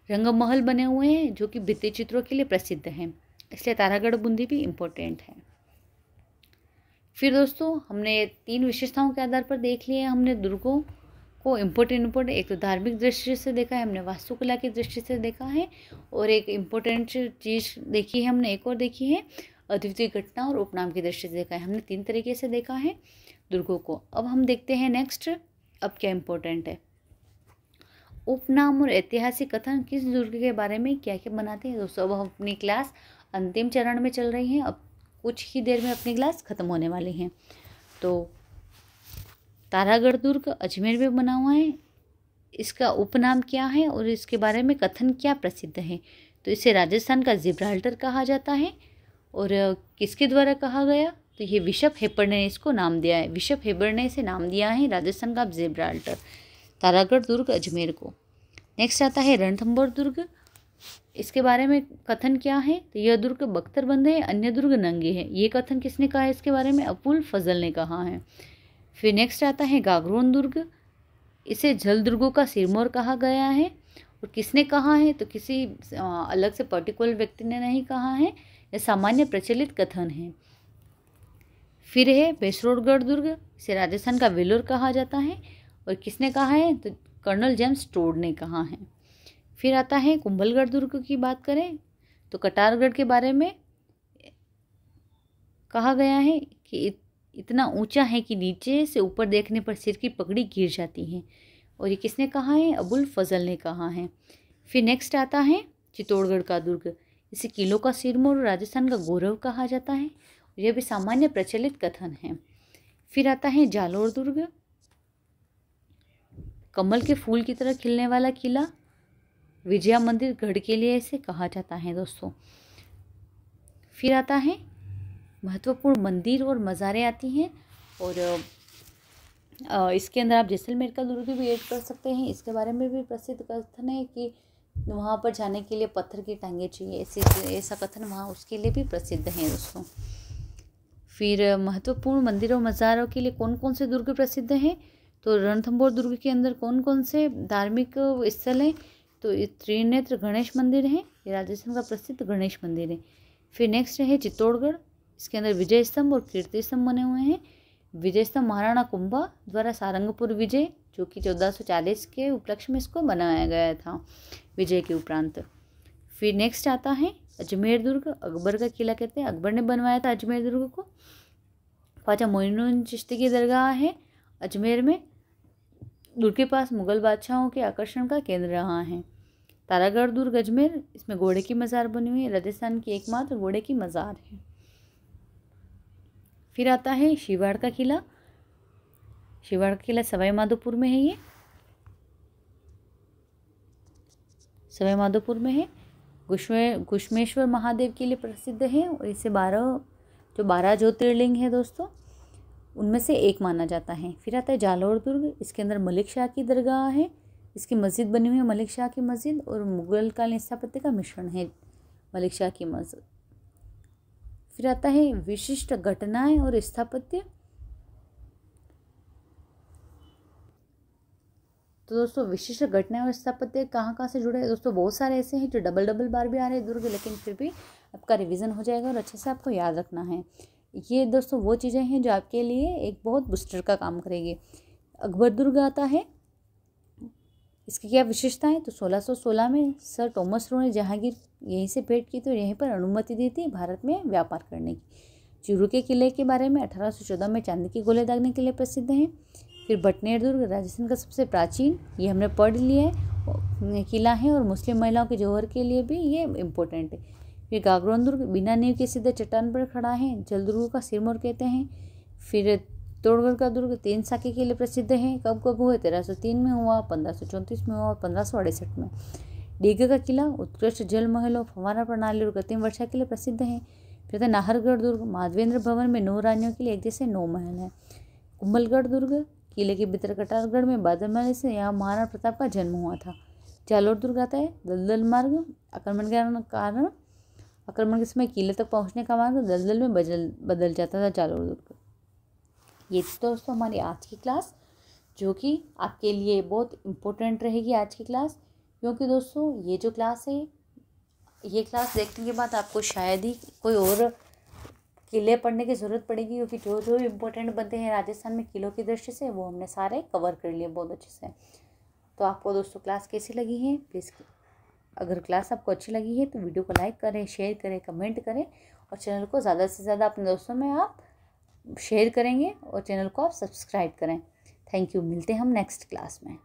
रंगमहल बने हुए हैं जो कि भित्ति चित्रों के लिए प्रसिद्ध हैं, इसलिए तारागढ़ बूंदी भी इम्पोर्टेंट है। फिर दोस्तों हमने 3 विशेषताओं के आधार पर देख लिए हमने दुर्गों को इम्पोर्टेंट एक तो धार्मिक दृष्टि से देखा है, हमने वास्तुकला की दृष्टि से देखा है और एक इम्पोर्टेंट चीज़ देखी है हमने, एक और देखी है अद्वितीय घटना और उपनाम की दृष्टि से देखा है। हमने 3 तरीके से देखा है दुर्गों को। अब हम देखते हैं नेक्स्ट अब क्या इम्पोर्टेंट है। उपनाम और ऐतिहासिक कथन किस दुर्ग के बारे में क्या क्या बनाते हैं। दोस्तों अब हम अपनी क्लास अंतिम चरण में चल रही हैं, अब कुछ ही देर में अपनी क्लास ख़त्म होने वाली है। तो तारागढ़ दुर्ग अजमेर में बना हुआ है, इसका उपनाम क्या है और इसके बारे में कथन क्या प्रसिद्ध है। तो इसे राजस्थान का जिब्राल्टर कहा जाता है और किसके द्वारा कहा गया, तो ये बिशप हेबर ने इसको नाम दिया है, बिशप हेबर ने इसे नाम दिया है राजस्थान का जिब्राल्टर, तारागढ़ दुर्ग अजमेर को। नेक्स्ट आता है रणथंभौर दुर्ग। इसके बारे में कथन क्या है, तो यह दुर्ग बख्तरबंद है, अन्य दुर्ग नंगे हैं। ये कथन किसने कहा है इसके बारे में, अबुल फजल ने कहा है। फिर नेक्स्ट आता है गागरोन दुर्ग। इसे जल दुर्गों का सिरमौर कहा गया है और किसने कहा है, तो किसी अलग से पर्टिकुलर व्यक्ति ने नहीं कहा है, यह सामान्य प्रचलित कथन है। फिर है मैसरोडगढ़ दुर्ग। इसे राजस्थान का वेलोर कहा जाता है और किसने कहा है, तो कर्नल जेम्स टोड ने कहा है। फिर आता है कुंभलगढ़ दुर्ग की बात करें तो कटारगढ़ के बारे में कहा गया है कि इतना ऊंचा है कि नीचे से ऊपर देखने पर सिर की पगड़ी गिर जाती है और ये किसने कहा है, अबुल फजल ने कहा है। फिर नेक्स्ट आता है चित्तौड़गढ़ का दुर्ग। इसे किलों का सिरमौर और राजस्थान का गौरव कहा जाता है, यह भी सामान्य प्रचलित कथन है। फिर आता है जालोर दुर्ग। कमल के फूल की तरह खिलने वाला किला, विजया मंदिर गढ़ के लिए इसे कहा जाता है दोस्तों। फिर आता है महत्वपूर्ण मंदिर और मज़ारें आती हैं और इसके अंदर आप जैसलमेर का दुर्ग भी ऐड कर सकते हैं। इसके बारे में भी प्रसिद्ध कथन है कि वहाँ पर जाने के लिए पत्थर की टांगें चाहिए, ऐसा कथन वहाँ उसके लिए भी प्रसिद्ध है दोस्तों। फिर महत्वपूर्ण मंदिरों मज़ारों के लिए कौन कौन से दुर्ग प्रसिद्ध हैं, तो रणथंभौर दुर्ग के अंदर कौन कौन से धार्मिक स्थल हैं, तो ये त्रिनेत्र गणेश मंदिर है, ये राजस्थान का प्रसिद्ध गणेश मंदिर है। फिर नेक्स्ट है चित्तौड़गढ़, इसके अंदर विजय स्तंभ और कीर्ति स्तंभ बने हुए हैं। विजय स्तंभ महाराणा कुंभा द्वारा सारंगपुर विजय, जो कि 1440 के उपलक्ष्य में इसको बनाया गया था विजय के उपरांत। फिर नेक्स्ट आता है अजमेर दुर्ग, अकबर का किला कहते हैं, अकबर ने बनवाया था अजमेर दुर्ग को। ख्वाजा मोइनुद्दीन चिश्ती की दरगाह है अजमेर में, दुर्ग के पास मुगल बादशाहों के आकर्षण का केंद्र रहा है। तारागढ़ दुर्ग अजमेर, इसमें घोड़े की मज़ार बनी हुई है, राजस्थान की एकमात्र घोड़े की मज़ार है। फिर आता है शिवाड़ का किला, शिवाड़ का किला सवाई माधोपुर में है, ये सवाई माधोपुर में है। घुश्मेश्वर महादेव के लिए प्रसिद्ध है और इसे 12 ज्योतिर्लिंग है दोस्तों, उनमें से एक माना जाता है। फिर आता है जालोर दुर्ग, इसके अंदर मलिक शाह की दरगाह है, इसकी मस्जिद बनी हुई है मलिक शाह की मस्जिद, और मुगल कालीन स्थापत्य का मिश्रण है मलिक शाह की मस्जिद। फिर आता है विशिष्ट घटनाएं और स्थापत्य, तो दोस्तों विशिष्ट घटनाएं और स्थापत्य कहाँ से जुड़े हैं दोस्तों, बहुत सारे ऐसे हैं जो डबल बार भी आ रहे हैं दुर्ग, लेकिन फिर भी आपका रिवीजन हो जाएगा और अच्छे से आपको याद रखना है। ये दोस्तों वो चीज़ें हैं जो आपके लिए एक बहुत बूस्टर का काम करेगी। अकबर दुर्ग आता है, इसकी क्या विशेषता है, तो 1616 में सर टॉमस रो ने जहांगीर यहीं से भेंट की, तो यहीं पर अनुमति दी थी भारत में व्यापार करने की। चूरू के किले के बारे में 1814 में चांदी के गोले दागने के लिए प्रसिद्ध हैं। फिर भटनेर दुर्ग राजस्थान का सबसे प्राचीन, ये हमने पढ़ लिया है, किला है और मुस्लिम महिलाओं के जौहर के लिए भी ये इम्पोर्टेंट है। फिर गागरोन दुर्ग बिना नींव के सीधे चट्टान पर खड़ा है, जल दुर्ग का सिरमौर कहते हैं। फिर चित्तौड़गढ़ का दुर्ग 3 साके के लिए प्रसिद्ध है, कब हुआ, 1303 में हुआ, 1534 में हुआ और 1568 में। डीग का किला उत्कृष्ट जल महलों, फव्वारा प्रणाली और कृत्रिम वर्षा के लिए प्रसिद्ध है। फिर नाहरगढ़ दुर्ग माधवेंद्र भवन में 9 रानियों के लिए एक जैसे 9 महल हैं। कुंभलगढ़ दुर्ग किले के भीतर कटारगढ़ में बादल से यहाँ महाराणा प्रताप का जन्म हुआ था। जालोर दुर्ग आता है दलदल मार्ग, आक्रमण के समय किले तक पहुंचने का मार्ग दलदल में बदल जाता था जालोर दुर्ग। ये थी दोस्तों हमारी आज की क्लास, जो कि आपके लिए बहुत इम्पोर्टेंट रहेगी आज की क्लास, क्योंकि दोस्तों ये जो क्लास है, ये क्लास देखने के बाद आपको शायद ही कोई और किले पढ़ने की ज़रूरत पड़ेगी, क्योंकि जो जो इम्पोर्टेंट बनते हैं राजस्थान में किलों की दृष्टि से वो हमने सारे कवर कर लिए बहुत अच्छे से। तो आपको दोस्तों क्लास कैसी लगी है, प्लीज़ अगर क्लास आपको अच्छी लगी है तो वीडियो को लाइक करें, शेयर करें, कमेंट करें और चैनल को ज़्यादा से ज़्यादा अपने दोस्तों में आप शेयर करेंगे और चैनल को आप सब्सक्राइब करें। थैंक यू, मिलते हैं हम नेक्स्ट क्लास में।